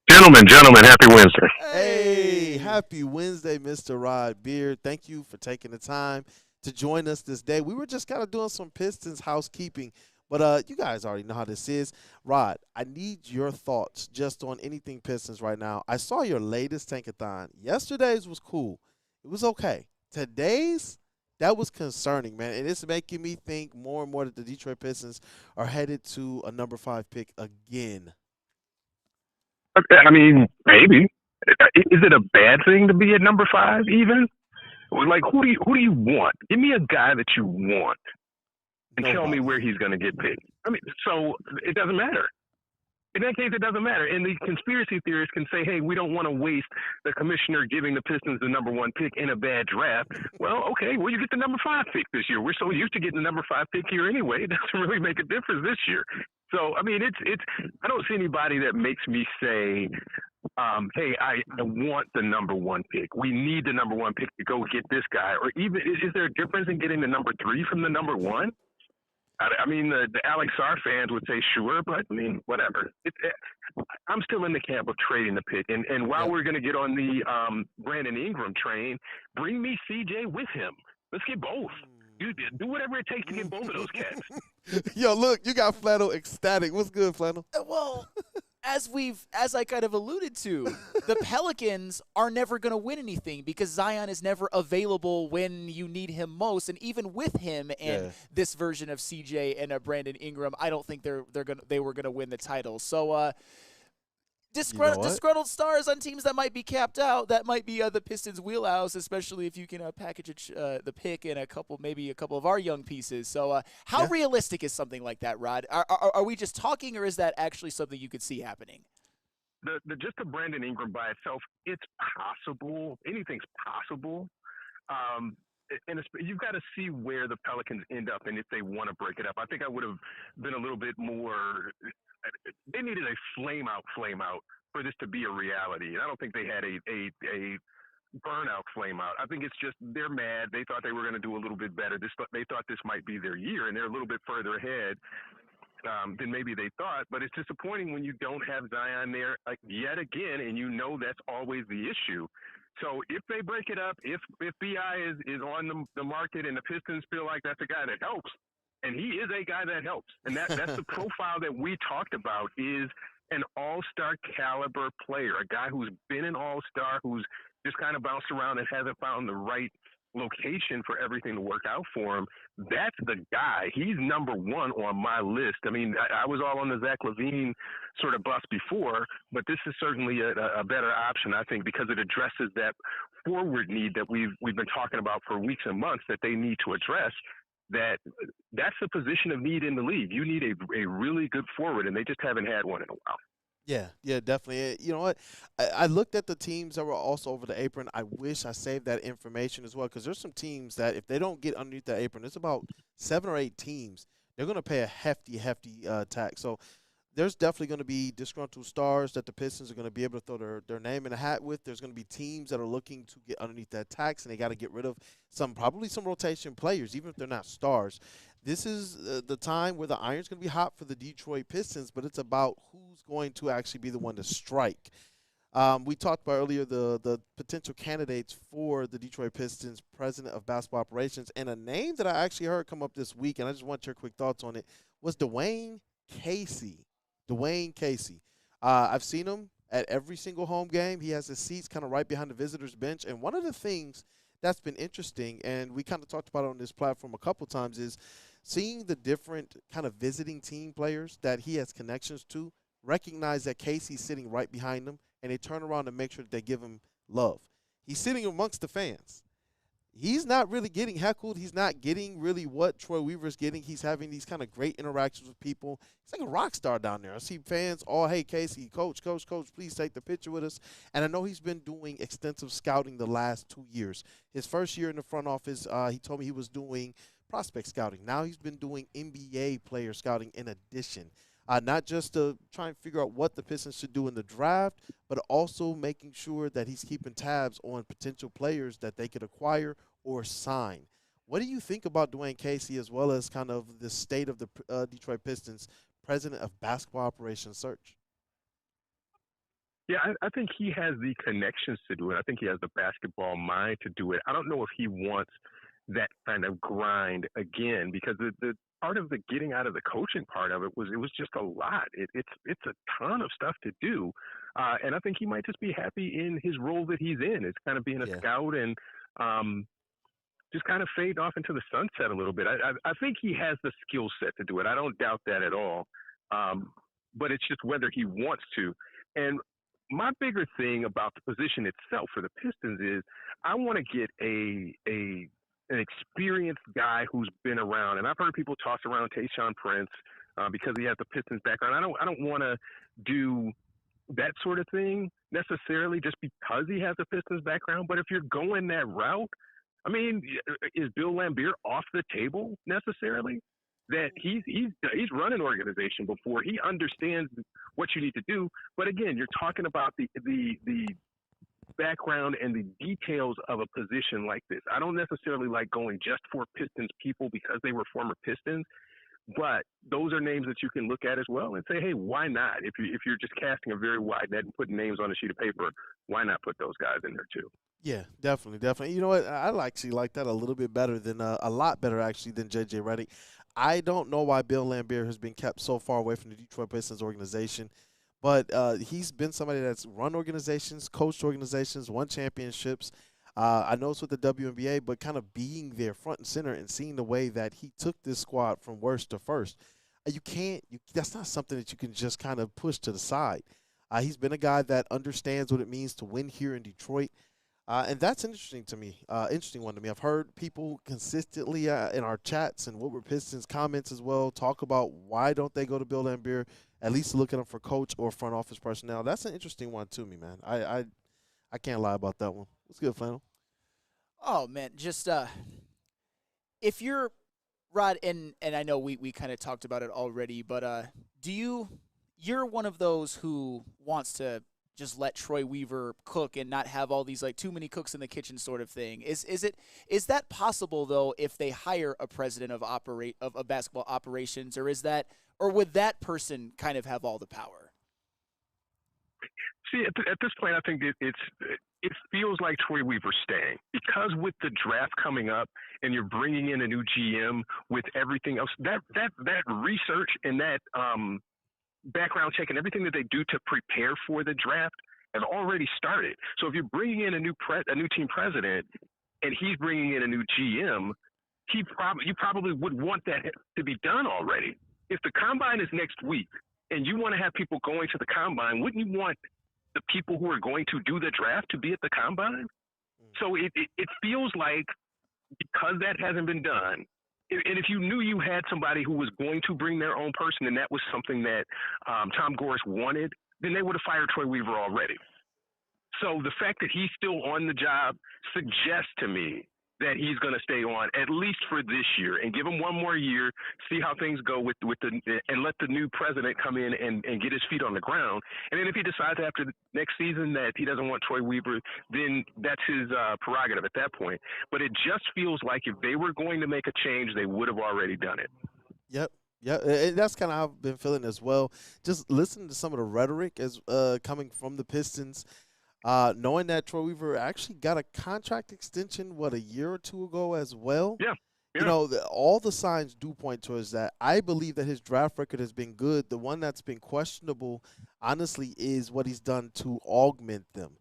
Gentlemen, happy Wednesday. Hey, happy Wednesday, Mr. Rod Beard. Thank you for taking the time to join us this day. We were just kind of doing some Pistons housekeeping. But you guys already know how this is. Rod, I need your thoughts just on anything Pistons right now. I saw your latest tankathon. Yesterday's was cool. It was okay. Today's, that was concerning, man. And it's making me think more and more that the Detroit Pistons are headed to a number 5 pick again. I mean, maybe. Is it a bad thing to be at number 5 even? Like, who do you want? Give me a guy that you want. And tell me where he's going to get picked. I mean, so it doesn't matter. In that case, it doesn't matter. And the conspiracy theorists can say, hey, we don't want to waste the commissioner giving the Pistons the number 1 pick in a bad draft. Well, okay, you get the number 5 pick this year. We're so used to getting the number 5 pick here anyway. It doesn't really make a difference this year. So, I mean, it's I don't see anybody that makes me say, hey, I want the number 1 pick. We need the number 1 pick to go get this guy. Or even, is there a difference in getting the number 3 from the number 1? I mean, the Alex Sarr fans would say sure, but I mean, whatever. I'm still in the camp of trading the pick. And while we're going to get on the Brandon Ingram train, bring me CJ with him. Let's get both. Do whatever it takes to get both of those cats. Yo, look, you got Flannel ecstatic. What's good, Flannel? Well, as I kind of alluded to, the Pelicans are never going to win anything because Zion is never available when you need him most. And even with him and this version of CJ and Brandon Ingram, I don't think they were going to win the title. So disgruntled stars on teams that might be capped out, that might be the Pistons' wheelhouse, especially if you can package the pick in a couple of our young pieces. So how realistic is something like that, Rod? Are we just talking, or is that actually something you could see happening? Just the Brandon Ingram by itself, it's possible. Anything's possible. And you've got to see where the Pelicans end up and if they want to break it up. I think I would have been a little bit more – they needed a flame out for this to be a reality. And I don't think they had a burnout flame out. I think it's just they're mad. They thought they were going to do a little bit better. They thought this might be their year, and they're a little bit further ahead. than maybe they thought. But it's disappointing when you don't have Zion there yet again, and you know that's always the issue. So if they break it up, if BI is on the market and the Pistons feel like that's a guy that helps, and he is a guy that helps, and that's the profile that we talked about, is an all-star caliber player, a guy who's been an all-star, who's just kind of bounced around and hasn't found the right location for everything to work out for him. That's the guy. He's number one on my list. I mean, I was all on the Zach LaVine sort of bus before, but this is certainly a better option, I think, because it addresses that forward need that we've been talking about for weeks and months that they need to address. That's a position of need in the league. You need a really good forward, and they just haven't had one in a while. Yeah, definitely. You know what? I looked at the teams that were also over the apron. I wish I saved that information as well, because there's some teams that if they don't get underneath the apron, it's about 7 or 8 teams. They're going to pay a hefty tax. So there's definitely going to be disgruntled stars that the Pistons are going to be able to throw their name in a hat with. There's going to be teams that are looking to get underneath that tax, and they got to get rid of probably some rotation players, even if they're not stars. This is the time where the iron's going to be hot for the Detroit Pistons, but it's about who's going to actually be the one to strike. We talked about earlier the potential candidates for the Detroit Pistons president of basketball operations, and a name that I actually heard come up this week, and I just want your quick thoughts on it, was Dwayne Casey. I've seen him at every single home game. He has his seats kind of right behind the visitors' bench, and one of the things that's been interesting, and we kind of talked about it on this platform a couple times, is seeing the different kind of visiting team players that he has connections to, recognize that Casey's sitting right behind them, and they turn around and make sure that they give him love. He's sitting amongst the fans. He's not really getting heckled. He's not getting really what Troy Weaver's getting. He's having these kind of great interactions with people. He's like a rock star down there. I see fans all, hey, Casey, coach, please take the picture with us. And I know he's been doing extensive scouting the last 2 years. His first year in the front office, he told me he was doing prospect scouting. Now he's been doing NBA player scouting in addition. Not just to try and figure out what the Pistons should do in the draft, but also making sure that he's keeping tabs on potential players that they could acquire or sign. What do you think about Dwayne Casey, as well as kind of the state of the Detroit Pistons president of basketball operations search? Yeah, I think he has the connections to do it. I think he has the basketball mind to do it. I don't know if he wants that kind of grind again, because the part of the getting out of the coaching part of it was just a lot. It's a ton of stuff to do, and I think he might just be happy in his role that he's in. It's kind of being a scout and just kind of fade off into the sunset a little bit. I think he has the skill set to do it. I don't doubt that at all, but it's just whether he wants to. And my bigger thing about the position itself for the Pistons is I want to get an experienced guy who's been around, and I've heard people toss around Tayshaun Prince because he has the Pistons background. I don't want to do that sort of thing necessarily just because he has a Pistons background. But if you're going that route, I mean, is Bill Laimbeer off the table necessarily? That he's run an organization before. He understands what you need to do. But again, you're talking about the background and the details of a position like this. I don't necessarily like going just for Pistons people because they were former Pistons, but those are names that you can look at as well and say, hey, why not? If you're just casting a very wide net and putting names on a sheet of paper, why not put those guys in there too? Yeah, definitely. You know what? I actually like that a little bit better than a lot better actually than JJ Redick. I don't know why Bill Laimbeer has been kept so far away from the Detroit Pistons organization. But he's been somebody that's run organizations, coached organizations, won championships. I know it's with the WNBA, but kind of being there front and center and seeing the way that he took this squad from worst to first. That's not something that you can just kind of push to the side. He's been a guy that understands what it means to win here in Detroit. And that's interesting one to me. I've heard people consistently in our chats and Woodward Pistons comments as well talk about why don't they go to Bill Laimbeer, at least look at him for coach or front office personnel. That's an interesting one to me, man. I can't lie about that one. What's good, Flannel? Oh, man, just if you're Rod, and I know we kind of talked about it already, but you're one of those who wants to just let Troy Weaver cook and not have all these like too many cooks in the kitchen sort of thing. Is that possible though if they hire a president of basketball operations, or would that person kind of have all the power? See, at this point, I think it feels like Troy Weaver's staying because with the draft coming up and you're bringing in a new GM with everything else, that research and that background check and everything that they do to prepare for the draft has already started. So if you're bringing in a new team president and he's bringing in a new GM, you probably would want that to be done already. If the combine is next week and you want to have people going to the combine, wouldn't you want the people who are going to do the draft to be at the combine? So it feels like because that hasn't been done, and if you knew you had somebody who was going to bring their own person and that was something that Tom Gores wanted, then they would have fired Troy Weaver already. So the fact that he's still on the job suggests to me that he's going to stay on at least for this year and give him one more year, see how things go and let the new president come in and get his feet on the ground. And then if he decides after the next season that he doesn't want Troy Weaver, then that's his prerogative at that point. But it just feels like if they were going to make a change, they would have already done it. Yep. Yeah, and that's kind of how I've been feeling as well. Just listening to some of the rhetoric as coming from the Pistons. Knowing that Troy Weaver actually got a contract extension, a year or two ago as well? Yeah. You know, all the signs do point towards that. I believe that his draft record has been good. The one that's been questionable, honestly, is what he's done to augment them.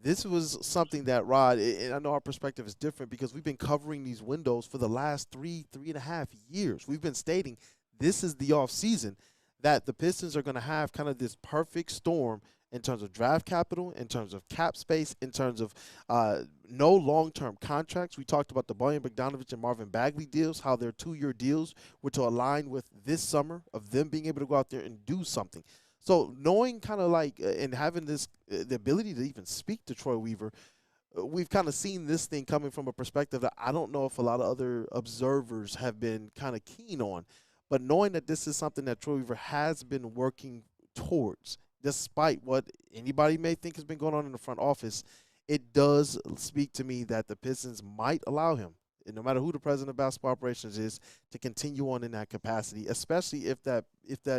This was something that, Rod, and I know our perspective is different because we've been covering these windows for the last three and a half years. We've been stating this is the offseason that the Pistons are going to have kind of this perfect storm in terms of draft capital, in terms of cap space, in terms of no long-term contracts. We talked about the Bojan Bogdanovic and Marvin Bagley deals, how their 2-year deals were to align with this summer of them being able to go out there and do something. So knowing kind of like and having this the ability to even speak to Troy Weaver, we've kind of seen this thing coming from a perspective that I don't know if a lot of other observers have been kind of keen on. But knowing that this is something that Troy Weaver has been working towards, despite what anybody may think has been going on in the front office, it does speak to me that the Pistons might allow him, and no matter who the president of basketball operations is, to continue on in that capacity, especially if that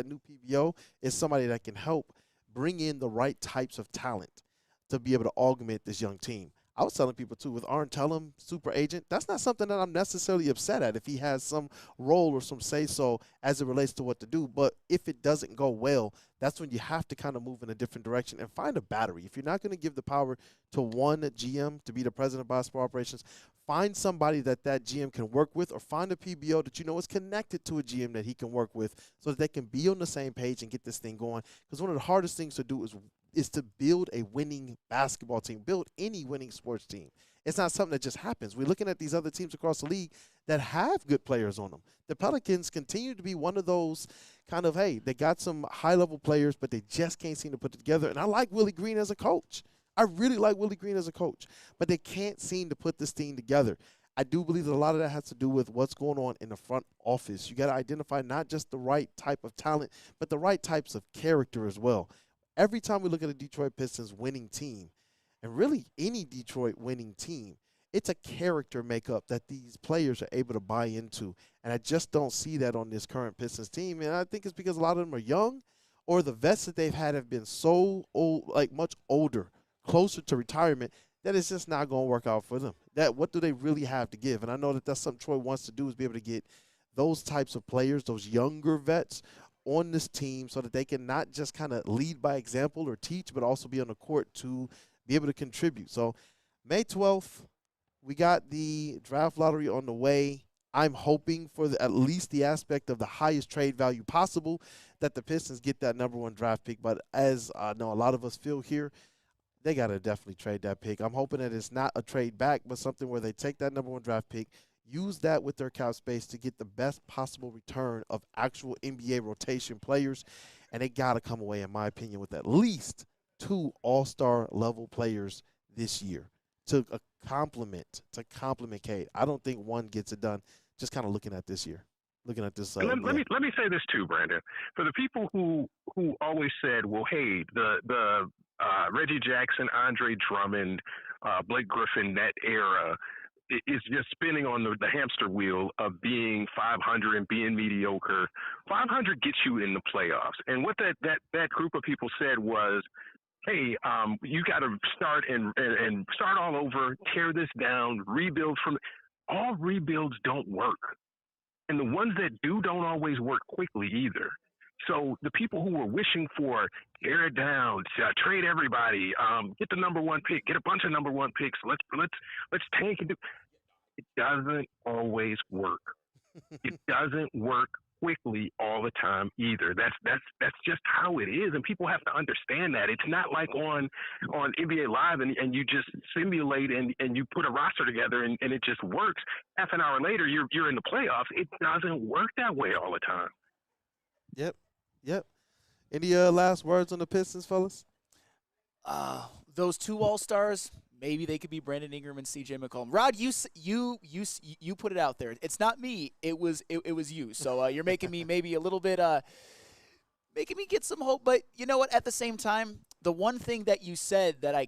new PBO is somebody that can help bring in the right types of talent to be able to augment this young team. I was telling people, too, with Arn Tellem, super agent, that's not something that I'm necessarily upset at if he has some role or some say-so as it relates to what to do. But if it doesn't go well, that's when you have to kind of move in a different direction and find a battery. If you're not going to give the power to one GM to be the president of basketball operations, find somebody that GM can work with, or find a PBO that you know is connected to a GM that he can work with so that they can be on the same page and get this thing going. Because one of the hardest things to do is to build a winning basketball team, build any winning sports team. It's not something that just happens. We're looking at these other teams across the league that have good players on them. The Pelicans continue to be one of those kind of, hey, they got some high-level players, but they just can't seem to put it together. And I like Willie Green as a coach. I really like Willie Green as a coach, but they can't seem to put this team together. I do believe that a lot of that has to do with what's going on in the front office. You got to identify not just the right type of talent, but the right types of character as well. Every time we look at a Detroit Pistons winning team, and really any Detroit winning team, it's a character makeup that these players are able to buy into. And I just don't see that on this current Pistons team. And I think it's because a lot of them are young, or the vets that they've had have been so old, like much older, closer to retirement, that it's just not going to work out for them. What do they really have to give? And I know that that's something Troy wants to do, is be able to get those types of players, those younger vets, on this team so that they can not just kind of lead by example or teach, but also be on the court to be able to contribute. So May 12th, we got the draft lottery on the way. I'm hoping for at least the aspect of the highest trade value possible, that the Pistons get that #1 draft pick. But as I know a lot of us feel here, they got to definitely trade that pick. I'm hoping that it's not a trade back, but something where they take that #1 draft pick, use that with their cap space to get the best possible return of actual NBA rotation players. And they got to come away, in my opinion, with at least 2 all-star level players this year to complement Cade. I don't think one gets it done, just kind of looking at this year. Looking at this. Let me say this too, Brandon. For the people who always said, well, hey, the Reggie Jackson, Andre Drummond, Blake Griffin, that era is just spinning on the hamster wheel of being 500 and being mediocre. 500 gets you in the playoffs. And what that group of people said was, hey, you got to start and start all over, tear this down, rebuild from – all rebuilds don't work. And the ones that do don't always work quickly either. So the people who were wishing for tear it down, trade everybody, get the number one pick, get a bunch of number one picks, let's tank and do – it doesn't always work. It doesn't work quickly all the time either. That's just how it is, and people have to understand that. It's not like on NBA Live and you just simulate and you put a roster together and it just works. Half an hour later, you're in the playoffs. It doesn't work that way all the time. Yep. Any last words on the Pistons, fellas? Those two All-Stars, maybe they could be Brandon Ingram and C.J. McCollum. Rod, you put it out there. It's not me. It was you. So you're making me maybe a little bit making me get some hope. But you know what? At the same time, the one thing that you said that I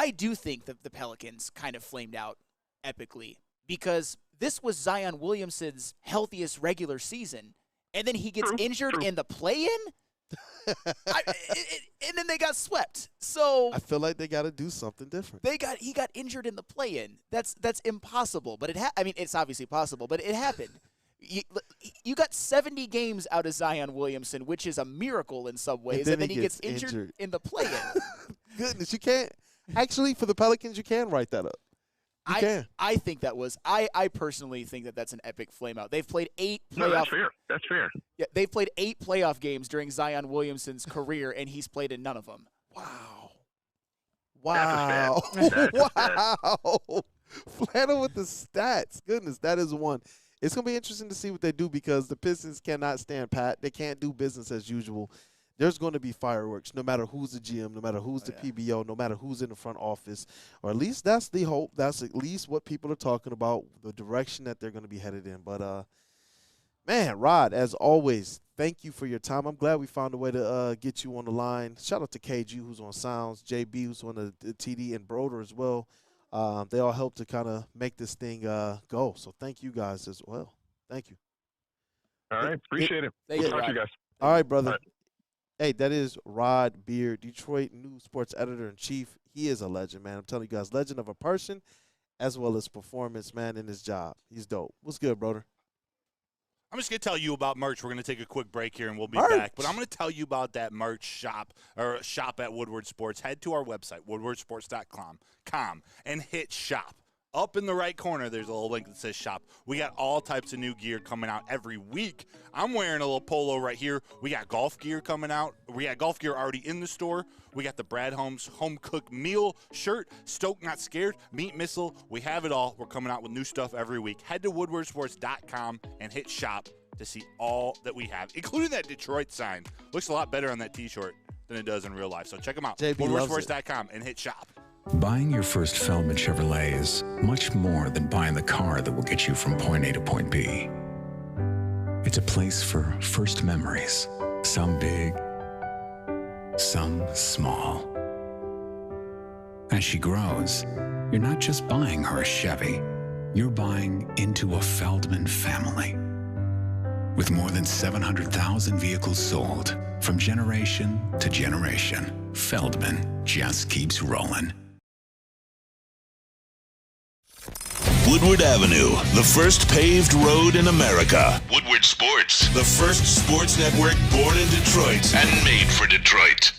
do think that the Pelicans kind of flamed out epically, because this was Zion Williamson's healthiest regular season, and then he gets injured in the play-in. And then they got swept. So I feel like they got to do something different. He got injured in the play-in. That's impossible. But it's obviously possible. But it happened. You got 70 games out of Zion Williamson, which is a miracle in some ways. And then he gets injured in the play-in. Goodness, you can't. Actually, for the Pelicans, you can write that up. You can. I think that was. I personally think that that's an epic flameout. They've played 8 playoff. No, that's fair. That's fair. Yeah, they've played 8 playoff games during Zion Williamson's career, and he's played in none of them. Wow. Flannel with the stats. Goodness, that is one. It's going to be interesting to see what they do, because the Pistons cannot stand pat. They can't do business as usual. There's going to be fireworks no matter who's the GM, no matter who's the PBO, no matter who's in the front office. Or at least that's the hope. That's at least what people are talking about, the direction that they're going to be headed in. But, man, Rod, as always, thank you for your time. I'm glad we found a way to get you on the line. Shout out to KG, who's on Sounds, JB, who's on the TD, and Broder as well. They all helped to kind of make this thing go. So thank you guys as well. Thank you. All right. Appreciate it. Thank We'll you, talk to you guys. All right, brother. All right. Hey, that is Rod Beard, Detroit News Sports Editor-in-Chief. He is a legend, man. I'm telling you guys, legend of a person as well as performance, man, in his job. He's dope. What's good, brother? I'm just going to tell you about merch. We're going to take a quick break here, and we'll be back. But I'm going to tell you about that merch shop at Woodward Sports. Head to our website, woodwardsports.com, and hit shop. Up in the right corner, there's a little link that says shop. We got all types of new gear coming out every week. I'm wearing a little polo right here. We got golf gear coming out. We got golf gear already in the store. We got the Brad Holmes home cooked meal shirt, Stoke Not Scared, Meat Missile. We have it all. We're coming out with new stuff every week. Head to woodwardsports.com and hit shop to see all that we have, including that Detroit sign. Looks a lot better on that T-shirt than it does in real life. So check them out. Woodwardsports.com and hit shop. Buying your first Feldman Chevrolet is much more than buying the car that will get you from point A to point B. It's a place for first memories, some big, some small. As she grows, you're not just buying her a Chevy, you're buying into a Feldman family. With more than 700,000 vehicles sold, from generation to generation, Feldman just keeps rolling. Woodward Avenue, the first paved road in America. Woodward Sports, the first sports network born in Detroit and made for Detroit.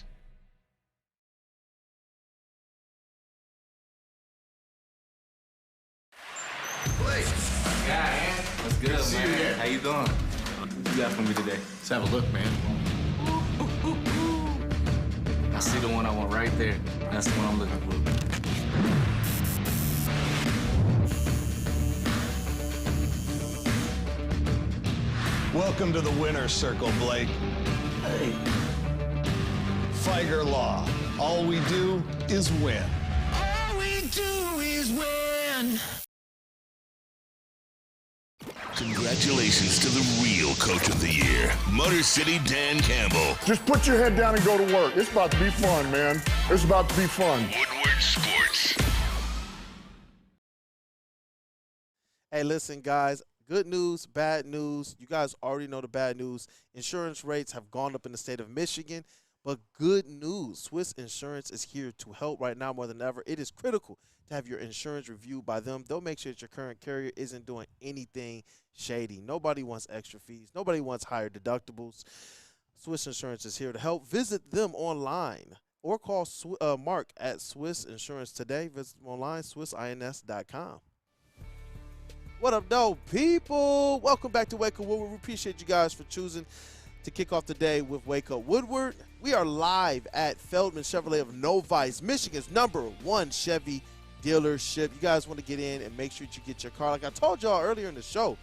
What's good, man? How you doing? What you got for me today? Let's have a look, man. I see the one I want right there. That's the one I'm looking for. Welcome to the winner's circle, Blake. Hey. Figer Law. All we do is win. All we do is win. Congratulations to the real Coach of the Year, Motor City Dan Campbell. Just put your head down and go to work. It's about to be fun, man. It's about to be fun. Woodward Sports. Hey, listen, guys. Good news, bad news. You guys already know the bad news. Insurance rates have gone up in the state of Michigan. But good news, Swiss Insurance is here to help right now more than ever. It is critical to have your insurance reviewed by them. They'll make sure that your current carrier isn't doing anything shady. Nobody wants extra fees. Nobody wants higher deductibles. Swiss Insurance is here to help. Visit them online or call Mark at Swiss Insurance today. Visit them online, swissins.com. What up, though, people? Welcome back to Wake Up Woodward. We appreciate you guys for choosing to kick off the day with Wake Up Woodward. We are live at Feldman Chevrolet of Novi, Michigan's #1 Chevy dealership. You guys want to get in and make sure that you get your car. Like I told y'all earlier in the show,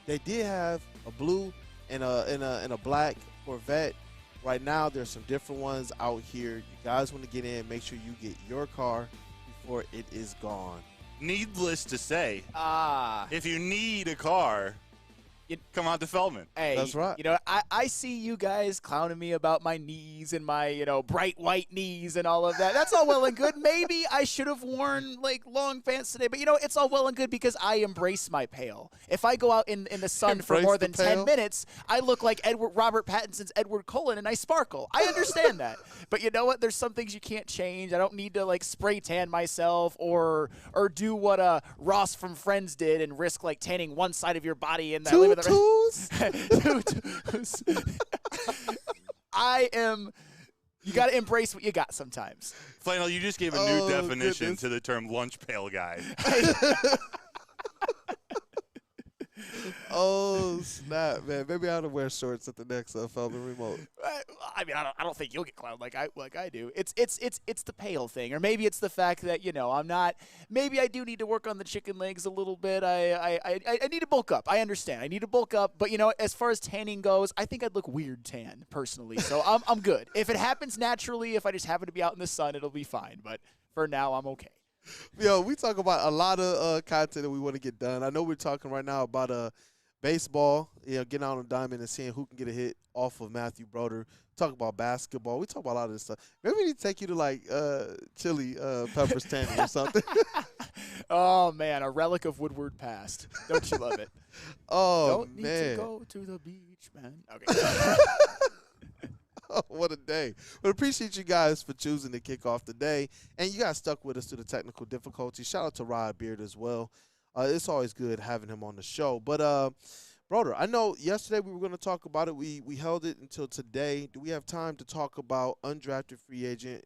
they did have a blue and a black Corvette. Right now, there's some different ones out here. You guys want to get in, make sure you get your car before it is gone. Needless to say, if you need a car, come out to Feldman. Hey, that's right. You know, I see you guys clowning me about my knees and my, bright white knees and all of that. That's all well and good. Maybe I should have worn, long pants today. But, it's all well and good because I embrace my pale. If I go out in the sun for more than 10 minutes, I look like Robert Pattinson's Edward Cullen and I sparkle. I understand that. But you know what? There's some things you can't change. I don't need to, spray tan myself or do what Ross from Friends did and risk, tanning one side of your body in that. Tutus. You got to embrace what you got sometimes. Flannel, you just gave a new definition to the term lunch pail guy. Oh, snap, man. Maybe I ought to wear shorts at the next Feldman remote. I mean, I don't think you'll get clowned like I do. It's the pale thing, or maybe it's the fact that I'm not. Maybe I do need to work on the chicken legs a little bit. I need to bulk up. I understand. I need to bulk up, but as far as tanning goes, I think I'd look weird tan personally. So I'm good. If it happens naturally, if I just happen to be out in the sun, it'll be fine. But for now, I'm okay. We talk about a lot of content that we want to get done. I know we're talking right now about baseball, getting out on a diamond and seeing who can get a hit off of Matthew Broder. Talk about basketball. We talk about a lot of this stuff. Maybe we need to take you to chili pepper standing or something. Oh man, a relic of Woodward past. Don't you love it? Oh Don't man, need to go to the beach, man. Okay. Oh, what a day. But appreciate you guys for choosing to kick off the day. And you guys stuck with us through the technical difficulties. Shout out to Rod Beard as well. It's always good having him on the show. But, Broder, I know yesterday we were going to talk about it. We held it until today. Do we have time to talk about undrafted free agent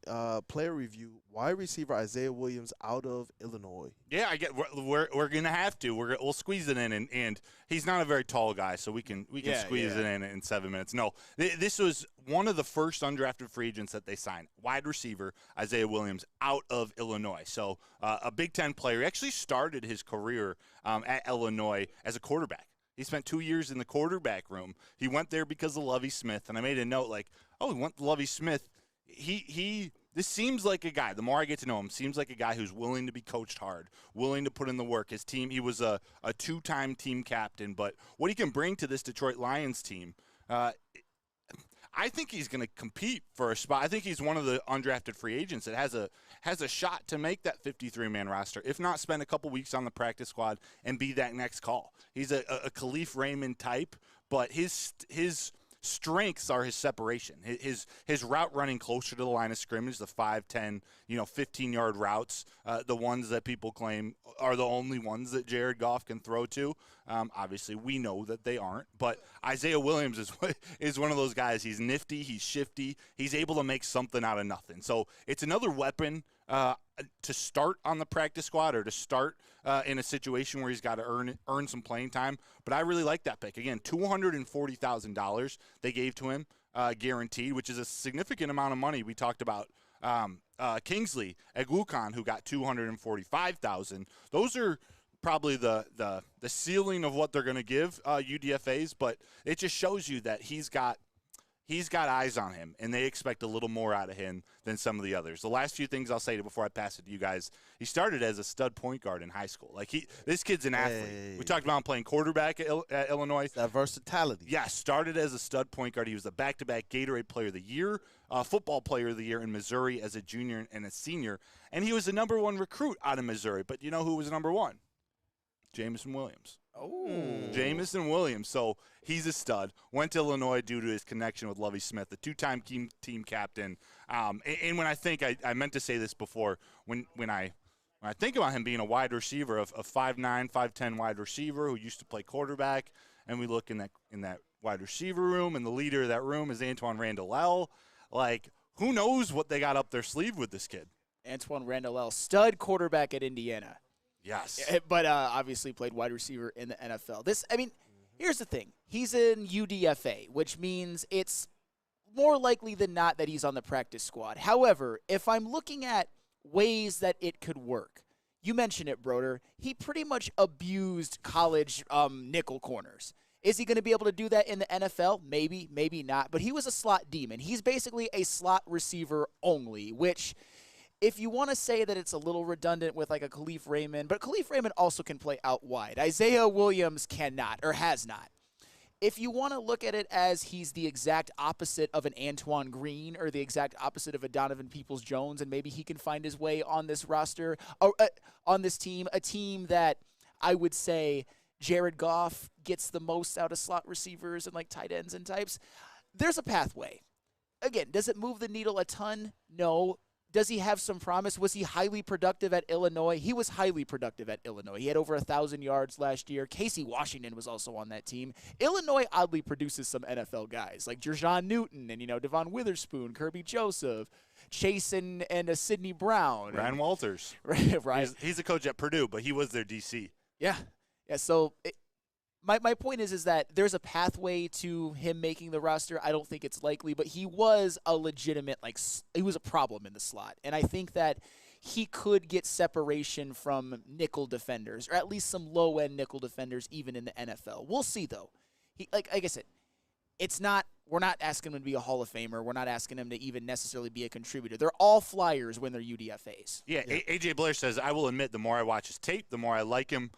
player review, wide receiver Isaiah Williams out of Illinois? Yeah, I get. We're going to have to. We'll squeeze it in, and he's not a very tall guy, so we can squeeze it in 7 minutes. No, this was one of the first undrafted free agents that they signed. Wide receiver Isaiah Williams out of Illinois. So a Big Ten player. He actually started his career at Illinois as a quarterback. He spent 2 years in the quarterback room. He went there because of Lovie Smith, and I made a note he went to Lovie Smith. This seems like a guy, the more I get to know him, seems like a guy who's willing to be coached hard, willing to put in the work. His team, he was a two-time team captain, but what he can bring to this Detroit Lions team, I think he's going to compete for a spot. I think he's one of the undrafted free agents that has a shot to make that 53-man roster, if not spend a couple weeks on the practice squad and be that next call. He's a Khalif Raymond type, but his strengths are his separation, his route running closer to the line of scrimmage, the 5, 10, 15-yard routes, the ones that people claim are the only ones that Jared Goff can throw to. Obviously, we know that they aren't, but Isaiah Williams is one of those guys. He's nifty, he's shifty, he's able to make something out of nothing. So it's another weapon to start on the practice squad or to start in a situation where he's got to earn some playing time. But I really like that pick. Again, $240,000 they gave to him guaranteed, which is a significant amount of money. We talked about Kingsley Egukan, who got $245,000. Those are probably the ceiling of what they're going to give UDFAs, but it just shows you that he's got he's got eyes on him, and they expect a little more out of him than some of the others. The last few things I'll say before I pass it to you guys, he started as a stud point guard in high school. Like, this kid's an athlete. We talked about him playing quarterback at Illinois. That versatility. Yeah, started as a stud point guard. He was the back-to-back Gatorade Player of the Year, Football Player of the Year in Missouri as a junior and a senior, and he was the #1 recruit out of Missouri. But you know who was #1? Jamison Williams. Oh. Jamison Williams. So he's a stud. Went to Illinois due to his connection with Lovie Smith, the 2-time team captain. And when I meant to say this before, when I think about him being a wide receiver, of 5'9", 5'10" wide receiver who used to play quarterback, and we look in that wide receiver room, and the leader of that room is Antoine Randall. Like, who knows what they got up their sleeve with this kid? Antoine Randall, stud quarterback at Indiana. Yes. But obviously played wide receiver in the NFL. Here's the thing. He's in UDFA, which means it's more likely than not that he's on the practice squad. However, if I'm looking at ways that it could work, you mentioned it, Broder, he pretty much abused college nickel corners. Is he going to be able to do that in the NFL? Maybe, maybe not. But he was a slot demon. He's basically a slot receiver only, which, if you want to say that it's a little redundant with like a Khalif Raymond, but Khalif Raymond also can play out wide. Isaiah Williams cannot, or has not. If you want to look at it as he's the exact opposite of an Antoine Green or the exact opposite of a Donovan Peoples-Jones, and maybe he can find his way on this roster, or on this team, a team that I would say Jared Goff gets the most out of slot receivers and like tight ends and types, there's a pathway. Again, does it move the needle a ton? No. Does he have some promise? Was he highly productive at Illinois? He was highly productive at Illinois. He had over 1,000 yards last year. Casey Washington was also on that team. Illinois oddly produces some NFL guys like Jerjon Newton and, Devon Witherspoon, Kirby Joseph, Chase and Sidney Brown. Ryan Walters. Right. He's a coach at Purdue, but he was their DC. Yeah. So my point is that there's a pathway to him making the roster. I don't think it's likely, but he was a legitimate, he was a problem in the slot. And I think that he could get separation from nickel defenders, or at least some low-end nickel defenders even in the NFL. We'll see, though. Like I said, we're not asking him to be a Hall of Famer. We're not asking him to even necessarily be a contributor. They're all flyers when they're UDFAs. Yeah. A.J. Blair says, I will admit, the more I watch his tape, the more I like him.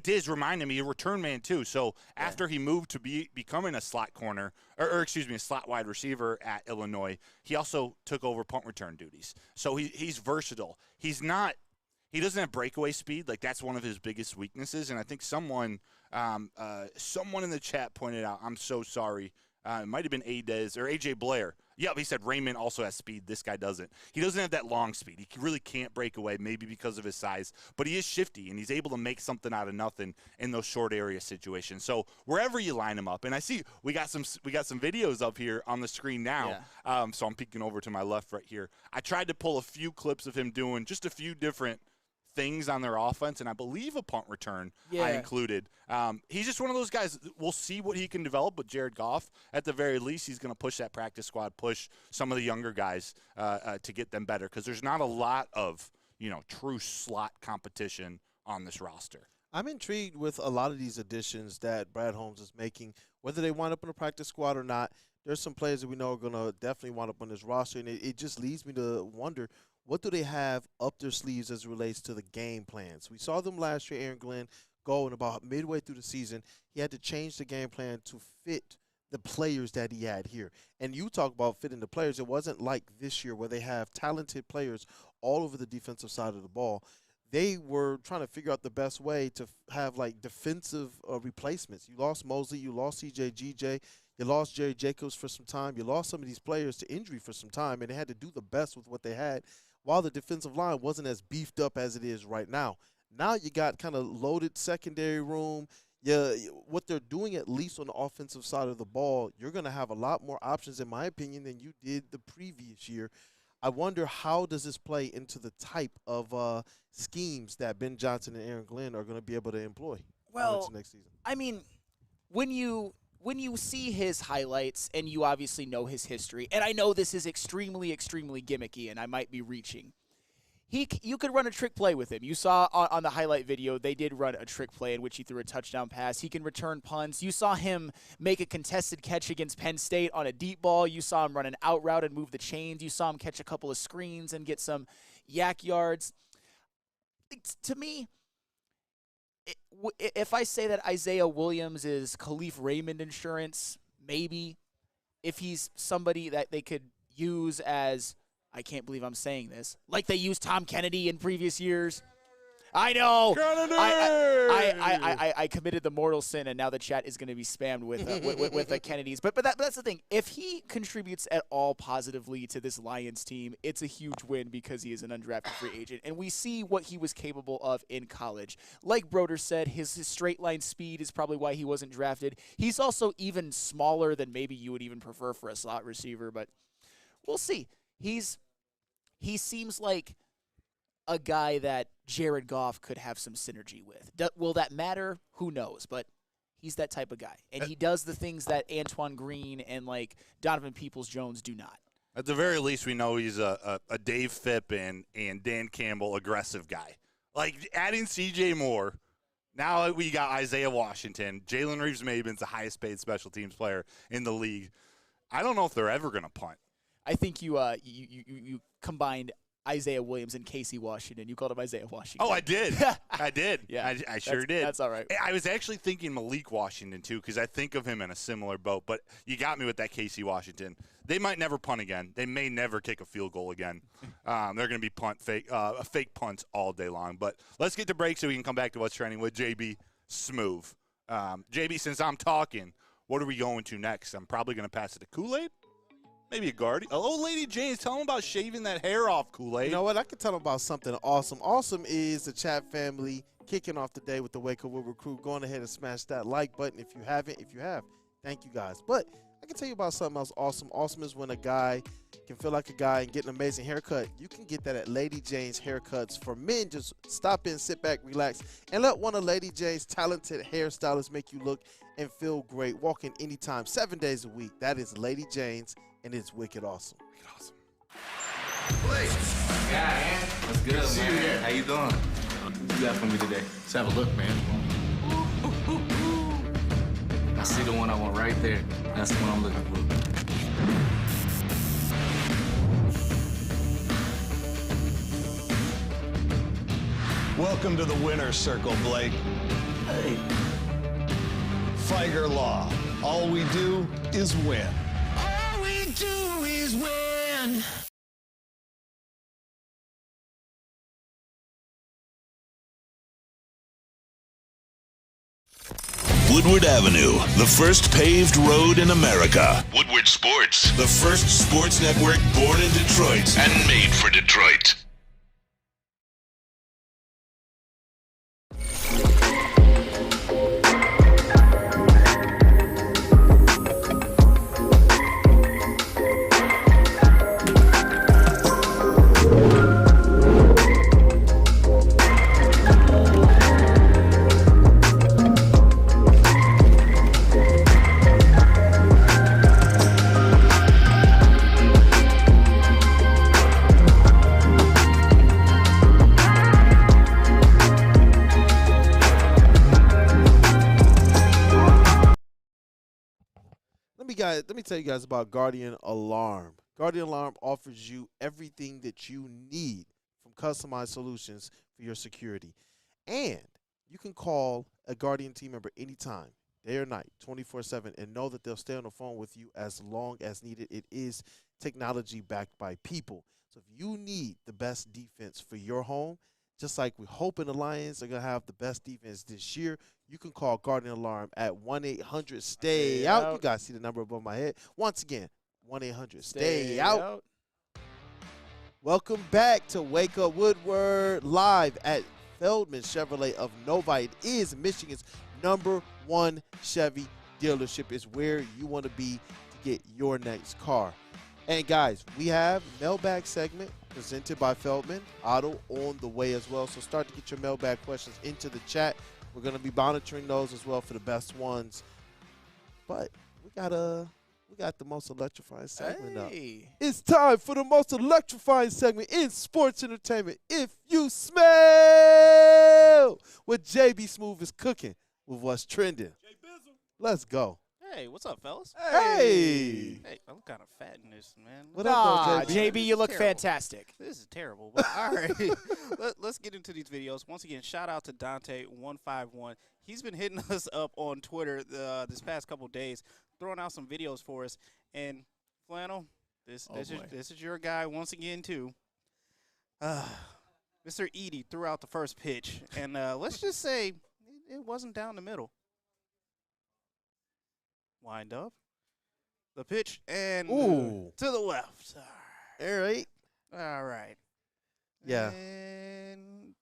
Diz reminded me, a return man too. So after he moved to becoming a slot corner, or a slot wide receiver at Illinois, he also took over punt return duties. So he's versatile. He doesn't have breakaway speed. Like, that's one of his biggest weaknesses. And I think someone in the chat pointed out, I'm so sorry. It might have been A-Diz or A.J. Blair. Yep, he said Raymond also has speed. This guy doesn't. He doesn't have that long speed. He really can't break away, maybe because of his size. But he is shifty, and he's able to make something out of nothing in those short area situations. So wherever you line him up, and I see we got some videos up here on the screen now. Yeah. So I'm peeking over to my left right here. I tried to pull a few clips of him doing just a few different things on their offense, and I believe a punt return I included. He's just one of those guys. We'll see what he can develop with Jared Goff. At the very least, he's going to push that practice squad, push some of the younger guys to get them better, because there's not a lot of true slot competition on this roster. I'm intrigued with a lot of these additions that Brad Holmes is making, whether they wind up in a practice squad or not. There's some players that we know are going to definitely wind up on this roster, and it just leads me to wonder, what do they have up their sleeves as it relates to the game plans? We saw them last year, Aaron Glenn, go, and about midway through the season, he had to change the game plan to fit the players that he had here. And you talk about fitting the players. It wasn't like this year where they have talented players all over the defensive side of the ball. They were trying to figure out the best way to have, defensive replacements. You lost Mosley. You lost C.J. G.J. You lost Jerry Jacobs for some time. You lost some of these players to injury for some time, and they had to do the best with what they had, while the defensive line wasn't as beefed up as it is right now. Now you got kind of loaded secondary room. What they're doing, at least on the offensive side of the ball, you're going to have a lot more options, in my opinion, than you did the previous year. I wonder, how does this play into the type of schemes that Ben Johnson and Aaron Glenn are going to be able to employ into next season? I mean, when you see his highlights, and you obviously know his history, and I know this is extremely, extremely gimmicky, and I might be reaching, You could run a trick play with him. You saw on the highlight video, they did run a trick play in which he threw a touchdown pass. He can return punts. You saw him make a contested catch against Penn State on a deep ball. You saw him run an out route and move the chains. You saw him catch a couple of screens and get some yak yards. To me, if I say that Isaiah Williams is Khalif Raymond insurance, maybe. If he's somebody that they could use as, I can't believe I'm saying this, like they used Tom Kennedy in previous years. I know. I committed the mortal sin, and now the chat is going to be spammed with the Kennedys. But that's the thing. If he contributes at all positively to this Lions team, it's a huge win because he is an undrafted free agent, and we see what he was capable of in college. Like Broder said, his straight line speed is probably why he wasn't drafted. He's also even smaller than maybe you would even prefer for a slot receiver, but we'll see. He seems like a guy that Jared Goff could have some synergy with. Will that matter? Who knows? But he's that type of guy. And he does the things that Antoine Green and, like, Donovan Peoples-Jones do not. At the very least, we know he's a Dave Phipp and Dan Campbell aggressive guy. Like, adding C.J. Moore, now we got Isaiah Washington. Jalen Reeves-Maybin's the highest-paid special teams player in the league. I don't know if they're ever going to punt. I think you combined Isaiah Williams and Casey Washington. You called him Isaiah Washington. Oh, I did. I did. Yeah, I sure did. That's all right. I was actually thinking Malik Washington, too, because I think of him in a similar boat. But you got me with that Casey Washington. They might never punt again. They may never kick a field goal again. They're going to be fake punts all day long. But let's get to break so we can come back to what's trending with JBSMOOOOOV. JB, since I'm talking, what are we going to next? I'm probably going to pass it to Kool-Aid. Maybe a guardian. Oh, Lady James, tell him about shaving that hair off, Kool-Aid. You know what? I can tell them about something awesome. Awesome is the chat family kicking off the day with the Wake Up Woodward crew. Going ahead and smash that like button if you haven't. If you have, thank you guys. But I can tell you about something else awesome. Awesome is when a guy can feel like a guy and get an amazing haircut. You can get that at Lady Jane's Haircuts. For men, just stop in, sit back, relax, and let one of Lady Jane's talented hairstylists make you look and feel great. Walk in anytime, 7 days a week. That is Lady Jane's, and it's wicked awesome. Wicked awesome. Yeah, man. What's good, man? How you doing? What you got for me today? Let's have a look, man. I see the one I want right there. That's the one I'm looking for. Welcome to the winner's circle, Blake. Hey. Figer Law. All we do is win. All we do is win. Woodward Avenue, the first paved road in America. Woodward Sports, the first sports network born in Detroit and made for Detroit. Let me tell you guys about Guardian Alarm. Guardian Alarm offers you everything that you need from customized solutions for your security. And you can call a Guardian team member anytime, day or night, 24/7, and know that they'll stay on the phone with you as long as needed. It is technology backed by people. So if you need the best defense for your home, just like we hope the Lions are going to have the best defense this year, you can call Guardian Alarm at 1-800-STAY-OUT. You guys see the number above my head. Once again, 1-800-STAY-OUT. Welcome back to Wake Up Woodward, live at Feldman Chevrolet of Novi. It is Michigan's #1 Chevy dealership. It's where you want to be to get your next car. And, guys, we have mailbag segment presented by Feldman Auto on the way as well. So start to get your mailbag questions into the chat. We're going to be monitoring those as well for the best ones. But we got a We got the most electrifying segment up. Hey. It's time for the most electrifying segment in sports entertainment. If you smell what JBSMOOOOOV is cooking with what's trending. Let's go. Hey, what's up, fellas? Hey. Hey, I'm kind of fat in this, man. What up, though, JB, you look terrible. fantastic. This is terrible. But all right, let's get into these videos. Once again, shout out to Dante151. He's been hitting us up on Twitter this past couple days, throwing out some videos for us. And Flannel, this is your guy once again too. Mr. Edie threw out the first pitch, and let's just say it wasn't down the middle. Wind up. The pitch and to the left. All right. All right. Yeah. And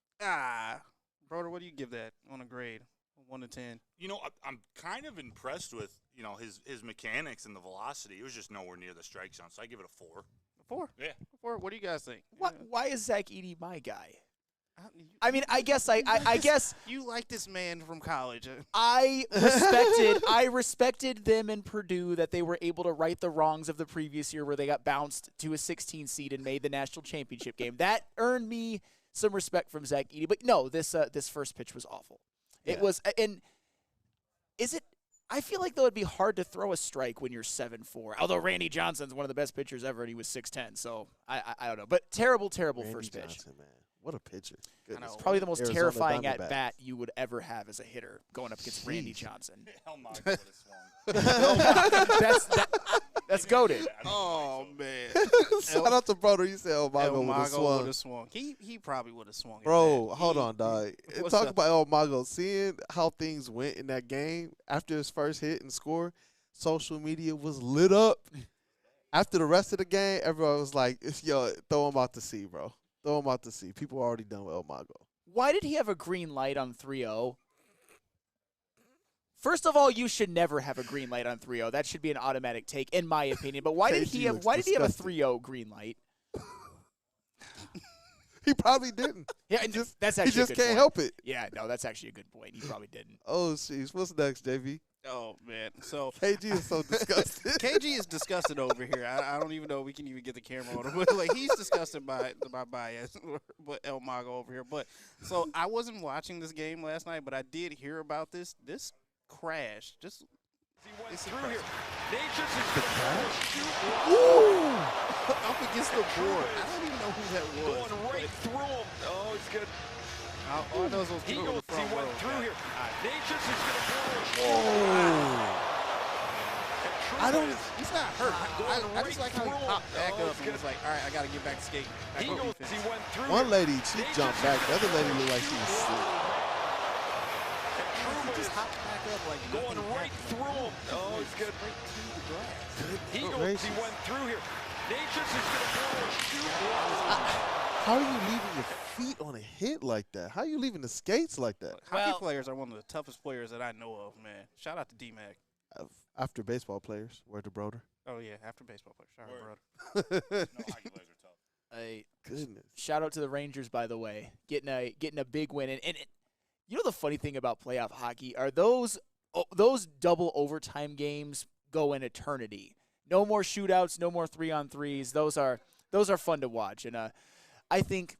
brother, what do you give that on a grade, 1 to 10? You know, I'm kind of impressed with his mechanics and the velocity. It was just nowhere near the strike zone, so I give it a 4. A 4? Yeah. A 4. What do you guys think? Why is Zach Edey my guy? I mean, I guess I guess you like this man from college. I respected them in Purdue that they were able to right the wrongs of the previous year where they got bounced to a 16 seed and made the national championship game. That earned me some respect from Zach Edey. But no, this first pitch was awful. Yeah. It was, and is it? I feel like though it'd be hard to throw a strike when you're 7'4". Although Randy Johnson's one of the best pitchers ever, and he was 6'10". So I don't know. But terrible Randy first pitch. Johnson, man. What a pitcher. Goodness. It's probably the most Arizona terrifying Diamondbacks. at-bat you would ever have as a hitter going up against Randy Johnson. That's goated. Oh, man. Shout out to brother. You said Elmago would have swung. would have swung. He probably would have swung. Bro, hold on, dog. What's Talk up? about Elmago. Seeing how things went in that game after his first hit and score, social media was lit up. After the rest of the game, everyone was like, yo, throw him out to sea, bro. Throw him out to sea. People are already done with Elmago. Why did he have a green light on 3-0? First of all, you should never have a green light on 3-0. That should be an automatic take, in my opinion. But why did he have a 3-0 green light? He probably didn't. Yeah, that's actually he just a good can't point. help it. Yeah, no, that's actually a good point. He probably didn't. Oh, jeez. What's next, JV? Oh, man. So KG is so disgusted. KG is disgusted over here. I don't even know if we can even get the camera on him. But like, he's disgusted by bias, but Elmago over here. But so I wasn't watching this game last night, but I did hear about this crash. Just it's through here. Ooh! Up against the board. I don't even know who that was. Going right through him. Oh, it's good. All I know is those He people in goes. the He front went row. through here. Nature's is going to blow. I don't. He's not hurt. I just like how he popped back up and was like, all right, I got to get back to skating. He goes. He went through. One lady, she jumped back. The other lady looked like she was asleep. He just hopped back up like going right through him. Oh, it's good. Straight to the grass. He goes. He went through here. Nature's is going to blow. How are you leaving your feet on a hit like that? How are you leaving the skates like that? Hockey players are one of the toughest players that I know of, man. Shout out to D-Mac. After baseball players, word to Broder. Oh, yeah, after baseball players. Shout out, brother. No, hockey players are tough. Goodness. Shout out to the Rangers, by the way, getting a big win. And you know the funny thing about playoff hockey are those double overtime games go in eternity. No more shootouts, no more 3-on-3s. Those are fun to watch. And I think,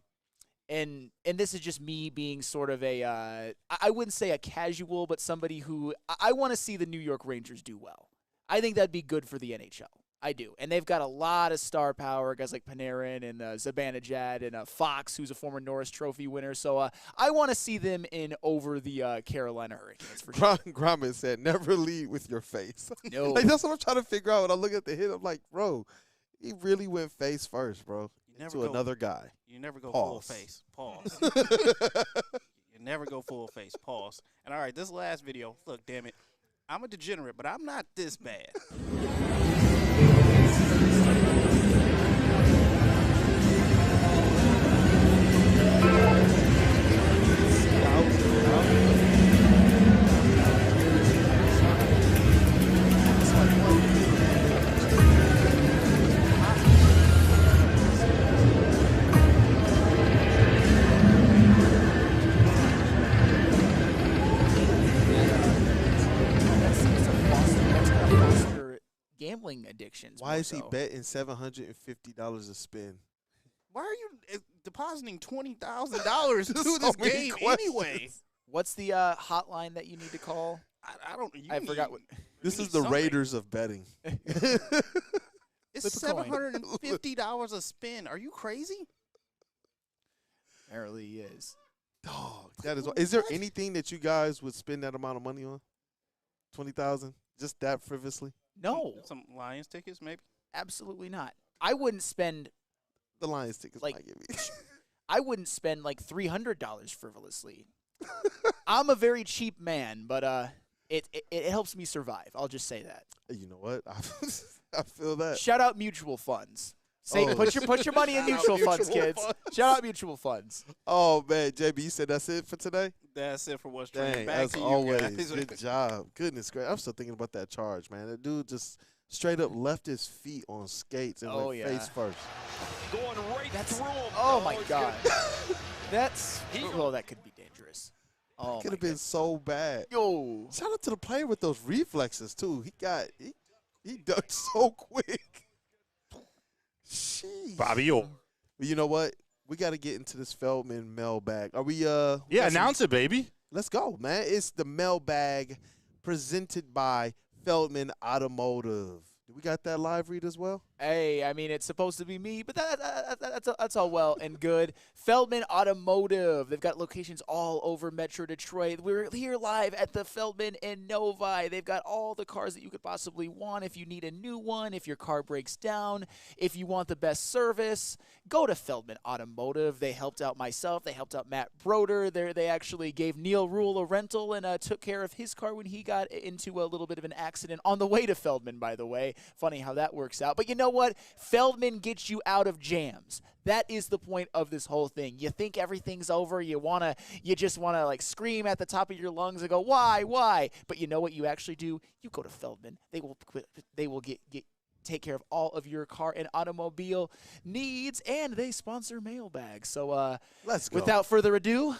and this is just me being sort of I wouldn't say a casual, but somebody who I want to see the New York Rangers do well. I think that'd be good for the NHL. I do. And they've got a lot of star power, guys like Panarin and Zibanejad and Fox, who's a former Norris Trophy winner. So I want to see them in over the Carolina Hurricanes for sure. Grumman said, never lead with your face. No. Like, that's what I'm trying to figure out when I look at the hit. I'm like, bro, he really went face first, bro, to another guy. You never go Pause. full face. Pause. You never go full face. Pause. And all right, this last video, look, damn it. I'm a degenerate, but I'm not this bad. gambling addictions. Why more is he so. betting $750 a spin? Why are you depositing $20,000 to So this many game questions. anyway? What's the hotline that you need to call? I don't. I forgot what. This is need the something. Raiders of betting. It's $750 a spin. Are you crazy? Apparently he is. Dog, that is. Is there anything that you guys would spend that amount of money on? 20,000, just that frivolously? No, Some Lions tickets, maybe. absolutely not. I wouldn't spend. The Lions tickets Like- might give me. I wouldn't spend like $300 frivolously. I'm a very cheap man, but it helps me survive. I'll just say that. You know what? I feel that. Shout out mutual funds. Say, Oh. put your money in Shout out mutual funds, mutual kids. funds. Shout out mutual funds. Oh man, JB, you said that's it for today? That's it for what's Dang, trending. Back as to you always, guys. good job. Goodness gracious, I'm still thinking about that charge, man. That dude just straight up left his feet on skates and Oh, went yeah. face first. Going right through him. Oh my it's God. good. That's well, that could be dangerous. Oh, Could my have been so bad. Yo. Shout out to the player with those reflexes too. He ducked so quick. Sheesh. Bobby, you. But you know what? We got to get into this Feldman mailbag. Are we? Yeah, announce it, baby. Let's go, man. It's the mailbag presented by Feldman Automotive. Do we got that live read as well? Hey, I mean, it's supposed to be me, but that's all well and good. Feldman Automotive. They've got locations all over Metro Detroit. We're here live at the Feldman in Novi. They've got all the cars that you could possibly want. If you need a new one, if your car breaks down, if you want the best service, go to Feldman Automotive. They helped out myself. They helped out Matt Broder. They actually gave Neil Rule a rental and took care of his car when he got into a little bit of an accident on the way to Feldman, by the way. Funny how that works out. But you know what? Feldman gets you out of jams. That is the point of this whole thing. You think everything's over. You just wanna like scream at the top of your lungs and go, why? But you know what you actually do? You go to Feldman. They will take care of all of your car and automobile needs, and they sponsor mailbags. So Let's go. without further ado,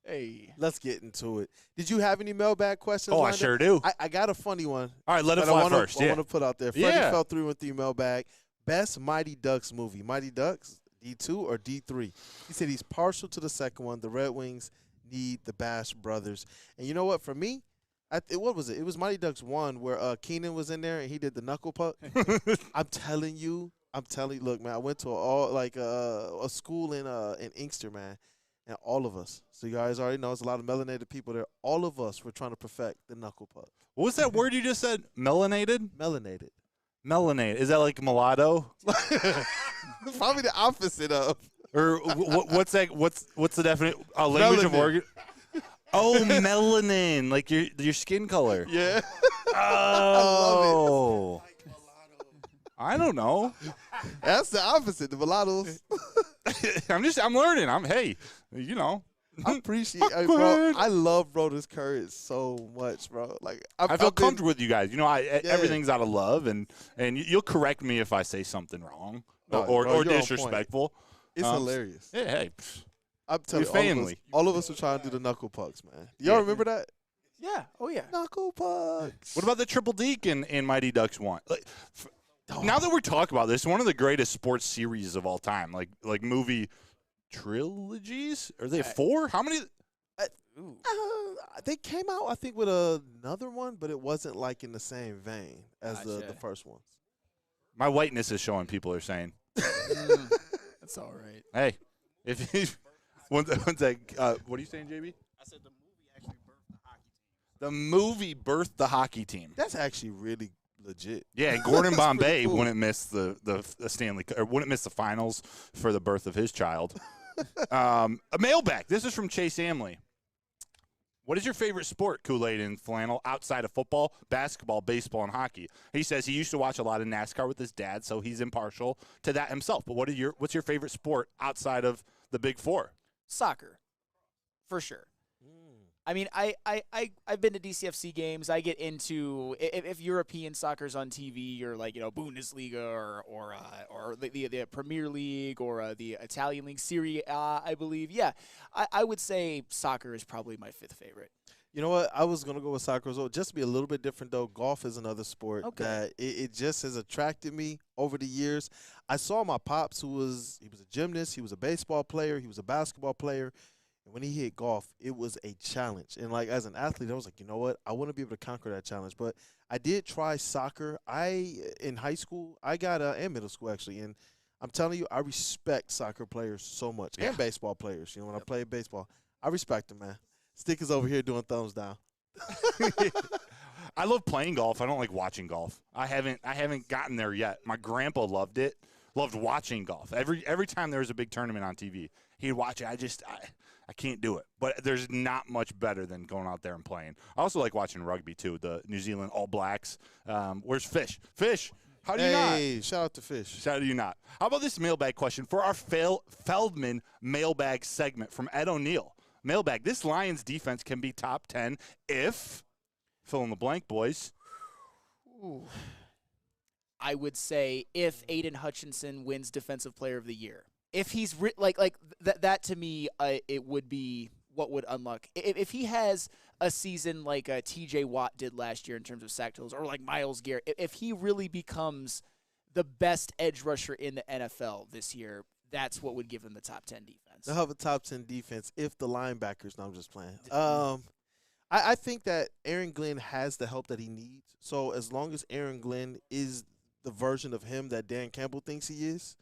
hey, let's get into it. Did you have any mailbag questions? Oh, I lined up? sure do. I got a funny one. All right, let it that fly first. I Yeah. want to put out there. Freddie Yeah. fell through with the mailbag. Best Mighty Ducks movie. Mighty Ducks, D2 or D3? He said he's partial to the second one. The Red Wings need the Bash Brothers. And you know what? For me, what was it? It was Mighty Ducks 1 where Keenan was in there and he did the knuckle puck. I'm telling you. Look, man, I went to a school in Inkster, man. And all of us, so you guys already know, there's a lot of melanated people there. All of us were trying to perfect the knuckle puck. What was that word you just said? Melanated? Melanated. Melanated. Is that like mulatto? Probably the opposite of. Or what's that? What's the definition? A language of Melanin. organ? Oh, melanin, like your skin color. Yeah. Oh. I don't know. That's the opposite. The mulattoes. I'm learning. Hey, you know. I appreciate it, bro. I love Broder's courage so much, bro. Like I feel comfortable with you guys. You know, everything's out of love, and you'll correct me if I say something wrong or you're on disrespectful. It's hilarious. Yeah, hey, I'm telling you're you, family. all of us were trying to do the knuckle pucks, man. Do y'all remember that? Yeah. Oh yeah. Knuckle pucks. What about the triple deke in Mighty Ducks 1? Now that we're talking about this, one of the greatest sports series of all time, like movie trilogies. Are they 4? How many? They came out, I think, with another one, but it wasn't like in the same vein as the first ones. My whiteness is showing. People are saying. That's all right. Hey, if one sec, what are you saying, JB? I said the movie actually birthed the hockey team. The movie birthed the hockey team. That's actually really legit. Yeah, Gordon Bombay cool. wouldn't miss the Stanley or wouldn't miss the finals for the birth of his child. A mailbag. This is from Chase Amley. What is your favorite sport, Kool-Aid and Flannel, outside of football, basketball, baseball, and hockey? He says he used to watch a lot of NASCAR with his dad, so he's impartial to that himself. But what's your favorite sport outside of the Big Four? Soccer, for sure. I mean, I've been to DCFC games. I get into if European soccer's on TV or like Bundesliga or the Premier League or the Italian League, Serie A, I believe. Yeah, I would say soccer is probably my 5th favorite. You know what? I was going to go with soccer as well. Just to be a little bit different, though, golf is another sport that it just has attracted me over the years. I saw my pops, he was a gymnast, he was a baseball player, he was a basketball player. And when he hit golf, it was a challenge. And, like, as an athlete, I was like, you know what? I want to be able to conquer that challenge. But I did try soccer. In high school, and middle school, actually. And I'm telling you, I respect soccer players so much. And baseball players. You know, when I played baseball, I respect them, man. Stickers over here doing thumbs down. I love playing golf. I don't like watching golf. I haven't gotten there yet. My grandpa loved it. Loved watching golf. Every time there was a big tournament on TV, he'd watch it. I can't do it. But there's not much better than going out there and playing. I also like watching rugby too. The New Zealand All Blacks. Where's Fish? Fish. How do you not? Hey, shout out to Fish. How do you not? How about this mailbag question for our Feldman mailbag segment from Ed O'Neill? Mailbag, this Lions defense can be top 10 if, fill in the blank, boys. Ooh. I would say if Aiden Hutchinson wins Defensive Player of the Year. If he's that to me, it would be what would unlock. If he has a season like T.J. Watt did last year in terms of sack totals, or like Myles Garrett, if he really becomes the best edge rusher in the NFL this year, that's what would give him the top 10 defense. They'll have a top 10 defense if the linebackers – no, I'm just playing. I think that Aaron Glenn has the help that he needs. So as long as Aaron Glenn is the version of him that Dan Campbell thinks he is,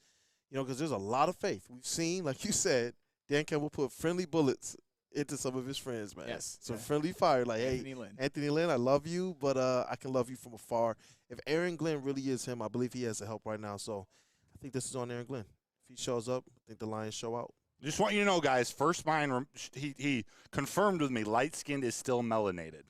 you know, because there's a lot of faith. We've seen, like you said, Dan Campbell put friendly bullets into some of his friends, man. Yes. Some friendly fire. Like, Anthony Lynn, I love you, but I can love you from afar. If Aaron Glenn really is him, I believe he has the help right now. So I think this is on Aaron Glenn. If he shows up, I think the Lions show out. Just want you to know, guys, first mine, he confirmed with me, light-skinned is still melanated.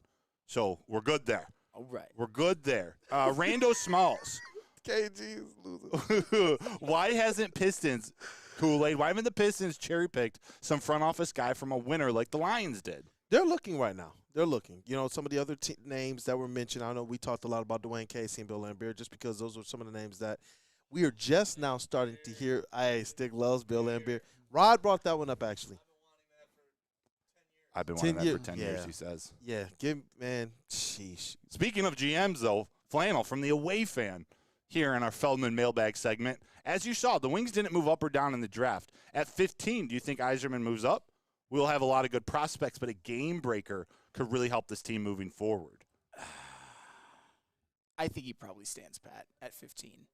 So we're good there. All right. We're good there. Rando Smalls. KG is losing. Why hasn't Pistons, Kool-Aid, why haven't the Pistons cherry-picked some front office guy from a winner like the Lions did? They're looking right now. They're looking. You know, some of the other names that were mentioned, I know we talked a lot about Dwayne Casey and Bill Laimbeer just because those were some of the names that we are just now starting to hear. Stick loves Bill Laimbeer. Rod brought that one up, actually. I've been wanting that for 10 years, he says. Yeah, sheesh. Speaking of GMs, though, Flannel from the Away Fan here in our Feldman mailbag segment. As you saw, the Wings didn't move up or down in the draft. At 15, do you think Yzerman moves up? We'll have a lot of good prospects, but a game breaker could really help this team moving forward. I think he probably stands pat at 15.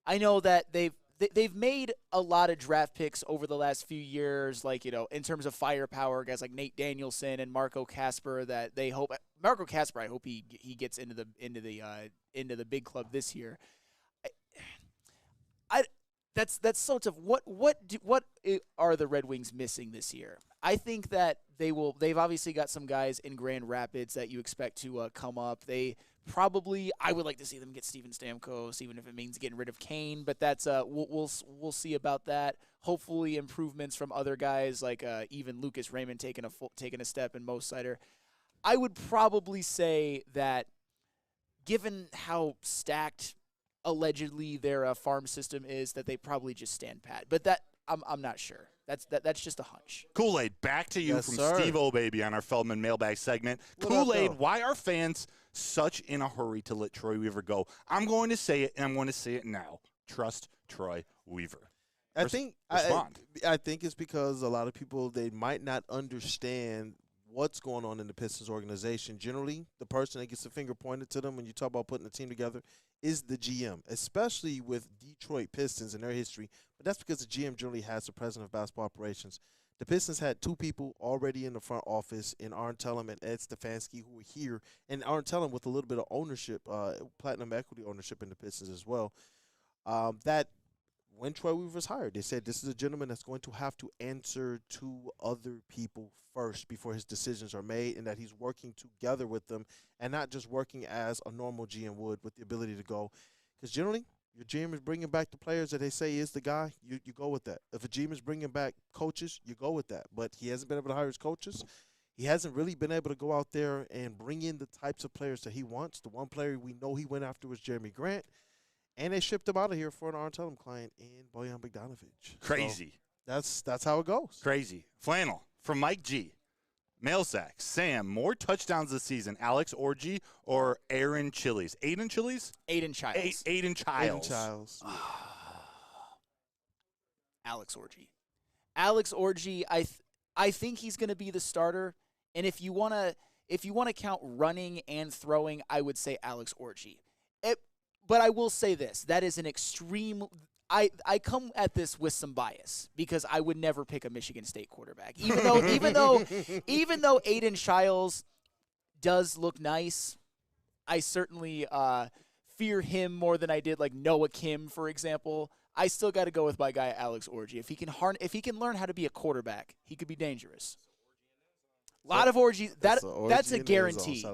I know that they've made a lot of draft picks over the last few years, like, you know, in terms of firepower, guys like Nate Danielson and Marco Casper that they hope – Marco Casper, I hope he gets into the big club this year. That's so tough. What are the Red Wings missing this year? I think that they've obviously got some guys in Grand Rapids that you expect to come up. I would like to see them get Steven Stamkos, even if it means getting rid of Kane. But that's we'll see about that. Hopefully, improvements from other guys like even Lucas Raymond taking a step, and Mo Sider. I would probably say that, given how stacked allegedly their farm system is, that they probably just stand pat. But that I'm not sure. That's just a hunch. Kool-Aid, back to you from Steve O'Baby on our Feldman mailbag segment. Kool-Aid, why are fans such in a hurry to let Troy Weaver go? I'm going to say it, and I'm going to say it now. Trust Troy Weaver. I think it's because a lot of people, they might not understand what's going on in the Pistons organization. Generally, the person that gets the finger pointed to them when you talk about putting a team together is the GM, especially with Detroit Pistons and their history. But that's because the GM generally has the president of basketball operations. The Pistons had two people already in the front office, in Arn Tellem and Ed Stefanski, who were here. And Arn Tellem with a little bit of ownership, platinum equity ownership in the Pistons as well. That when Troy Weaver was hired, they said this is a gentleman that's going to have to answer to other people first before his decisions are made, and that he's working together with them and not just working as a normal GM would with the ability to go. Because generally, your GM is bringing back the players that they say is the guy, you go with that. If a GM is bringing back coaches, you go with that. But he hasn't been able to hire his coaches. He hasn't really been able to go out there and bring in the types of players that he wants. The one player we know he went after was Jeremy Grant. And they shipped him out of here for an Arn Tellem client in Bojan Bogdanovic. Crazy. So that's how it goes. Crazy. Flannel from Mike G. Mail sack. Sam, more touchdowns this season, Alex Orji or Aaron Chili's? Aiden Chili's? Aiden Childs. Aiden Childs. Aiden Childs. Alex Orji. Alex Orji, I think he's going to be the starter. And if you want to count running and throwing, I would say Alex Orji. But I will say this, that is an extreme I come at this with some bias because I would never pick a Michigan State quarterback. Even though Aiden Childs does look nice, I certainly fear him more than I did like Noah Kim, for example. I still got to go with my guy Alex Orji. If he can learn how to be a quarterback, he could be dangerous. A lot of orgies. That's a guarantee.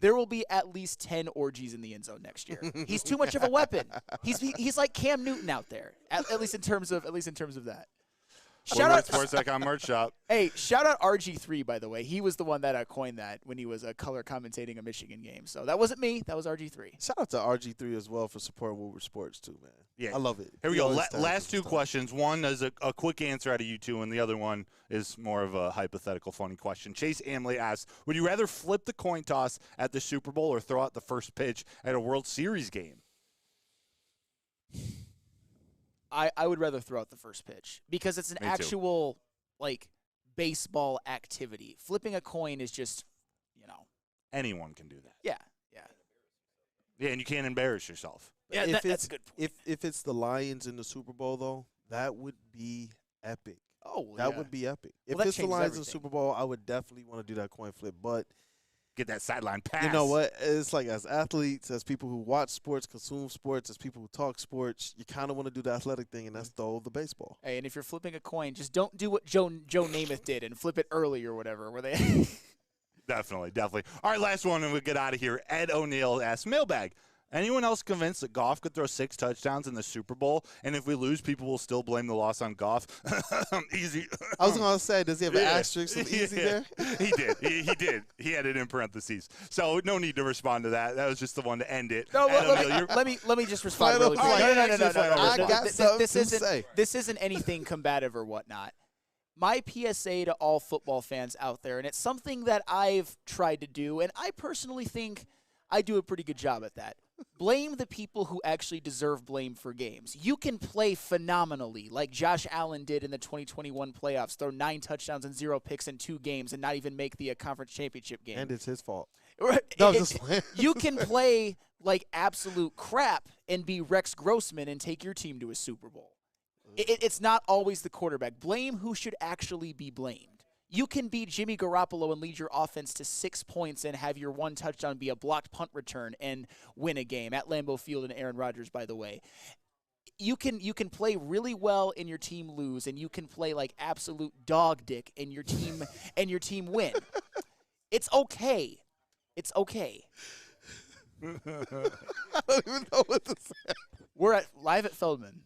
There will be at least 10 orgies in the end zone next year. He's too much of a weapon. He's like Cam Newton out there. At least in terms of that. Shout out Sports.com merch shop. Hey, shout out RG3, by the way. He was the one that coined that when he was color commentating a Michigan game. So that wasn't me. That was RG3. Shout out to RG3 as well for supporting Woodward Sports too, man. Yeah, I love it. Here we go. Last two questions. One is a quick answer out of you two, and the other one is more of a hypothetical, funny question. Chase Amley asks, would you rather flip the coin toss at the Super Bowl or throw out the first pitch at a World Series game? I would rather throw out the first pitch because it's an actual, like, baseball activity. Flipping a coin is just, Anyone can do that. Yeah. Yeah, and you can't embarrass yourself. Yeah, that's a good point. If it's the Lions in the Super Bowl, though, that would be epic. Oh, that would be epic. If it's the Lions in the Super Bowl, I would definitely want to do that coin flip, but get that sideline pass. You know what? It's like as athletes, as people who watch sports, consume sports, as people who talk sports, you kind of want to do the athletic thing, and that's throw the baseball. Hey, and if you're flipping a coin, just don't do what Joe Namath did and flip it early or whatever. Where they Definitely. All right, last one, and we'll get out of here. Ed O'Neill asks, mailbag. Anyone else convinced that Goff could throw 6 touchdowns in the Super Bowl, and if we lose, people will still blame the loss on Goff? Easy. I was going to say, does he have an asterisk with easy there? He did. He did. He had it in parentheses. So no need to respond to that. That was just the one to end it. No, let me just respond really quick. No. This isn't anything combative or whatnot. My PSA to all football fans out there, and it's something that I've tried to do, and I personally think I do a pretty good job at that. Blame the people who actually deserve blame for games. You can play phenomenally like Josh Allen did in the 2021 playoffs, throw 9 touchdowns and 0 picks in 2 games and not even make the conference championship game. And it's his fault. You can play like absolute crap and be Rex Grossman and take your team to a Super Bowl. It's not always the quarterback. Blame who should actually be blamed. You can beat Jimmy Garoppolo and lead your offense to 6 points and have your 1 touchdown be a blocked punt return and win a game at Lambeau Field and Aaron Rodgers, by the way. You can play really well and your team lose, and you can play like absolute dog dick and your team win. It's okay. It's okay. I don't even know what to say. We're live at Feldman.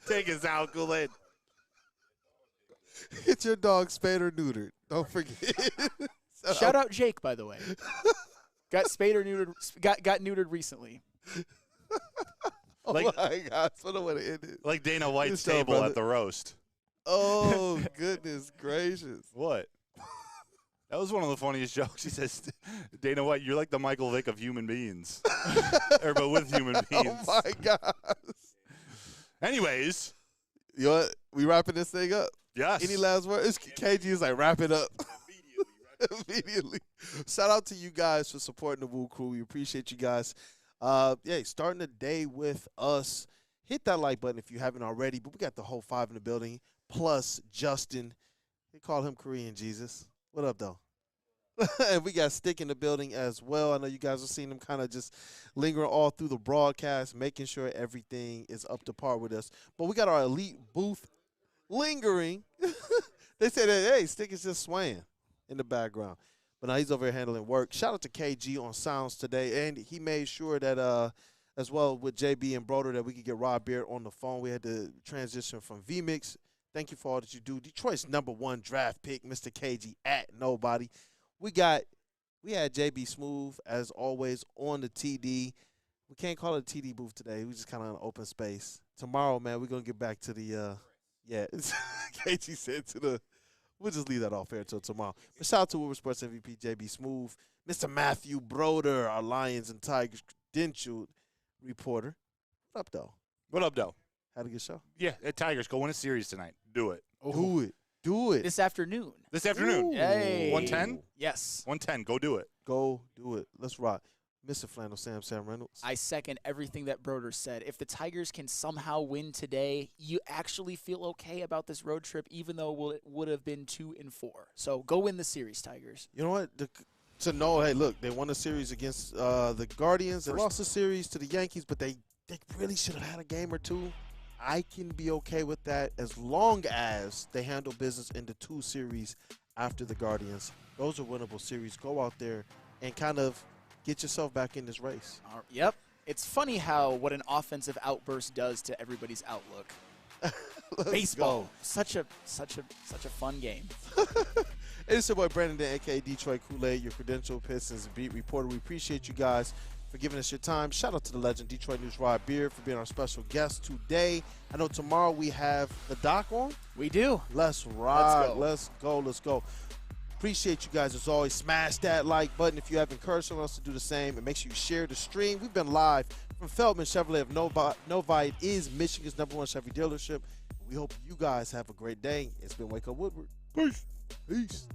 Take us out, Kool-Aid. Get your dog spayed or neutered. Don't forget. Shout out Jake, by the way. Got spayed or neutered. Got neutered recently. Oh my gosh! What a way to end it. Like Dana White's table at the roast. Oh goodness gracious! What? That was one of the funniest jokes. He says, Dana White, you're like the Michael Vick of human beings. But with human beings. Oh my gosh. Anyways. You know what? We wrapping this thing up? Yes. Any last words? KG is like, wrap it up. Immediately. Shout out to you guys for supporting the Woo Crew. We appreciate you guys. Starting the day with us. Hit that like button if you haven't already. But we got the whole 5 in the building. Plus Justin. They call him Korean Jesus. What up, though? And we got Stick in the building as well. I know you guys have seen him kind of just lingering all through the broadcast, making sure everything is up to par with us. But we got our elite booth lingering. They said that, hey, Stick is just swaying in the background. But now he's over here handling work. Shout out to KG on sounds today. And he made sure that, as well with JB and Broder, that we could get Rob Beard on the phone. We had to transition from VMix. Thank you for all that you do. Detroit's #1 draft pick, Mr. KG at Nobody. We had JBSMOOOOOV, as always, on the TD. We can't call it a TD booth today. We just kind of in an open space. Tomorrow, man, we're going to get back to the, KG said to the We'll just leave that off air until tomorrow. But shout out to Woodward Sports MVP JB Smooth, Mr. Matthew Broder, our Lions and Tigers credentialed reporter. What up, though? What up, though? Had a good show? Yeah, Tigers go win a series tonight. Do it. Do it. Do it. This afternoon. This afternoon. Hey. 110? Yes. 110. Go do it. Go do it. Let's rock. Mr. Flannel Sam Reynolds. I second everything that Broder said. If the Tigers can somehow win today, you actually feel okay about this road trip, even though it would have been 2-4. So go win the series, Tigers. You know what? To know, hey, look, they won a series against the Guardians. They lost a series to the Yankees, but they really should have had a game or two. I can be okay with that as long as they handle business in the 2 series after the Guardians. Those are winnable series. Go out there and kind of get yourself back in this race. Yep. It's funny how what an offensive outburst does to everybody's outlook. Baseball, go. such a fun game. It's your boy Brandon, a.k.a. Detroit Kool-Aid, your credentialed Pistons beat reporter. We appreciate you guys for giving us your time. Shout out to the legend Detroit News Rod Beard for being our special guest today. I know tomorrow we have the doc on. We do. Let's ride. Let's go. Appreciate you guys as always. Smash that like button if you have encouraged someone else to do the same, and make sure you share the stream. We've been live from Feldman Chevrolet of Novi. It is Michigan's #1 Chevy dealership. We hope you guys have a great day. It's been Wake Up Woodward. Peace.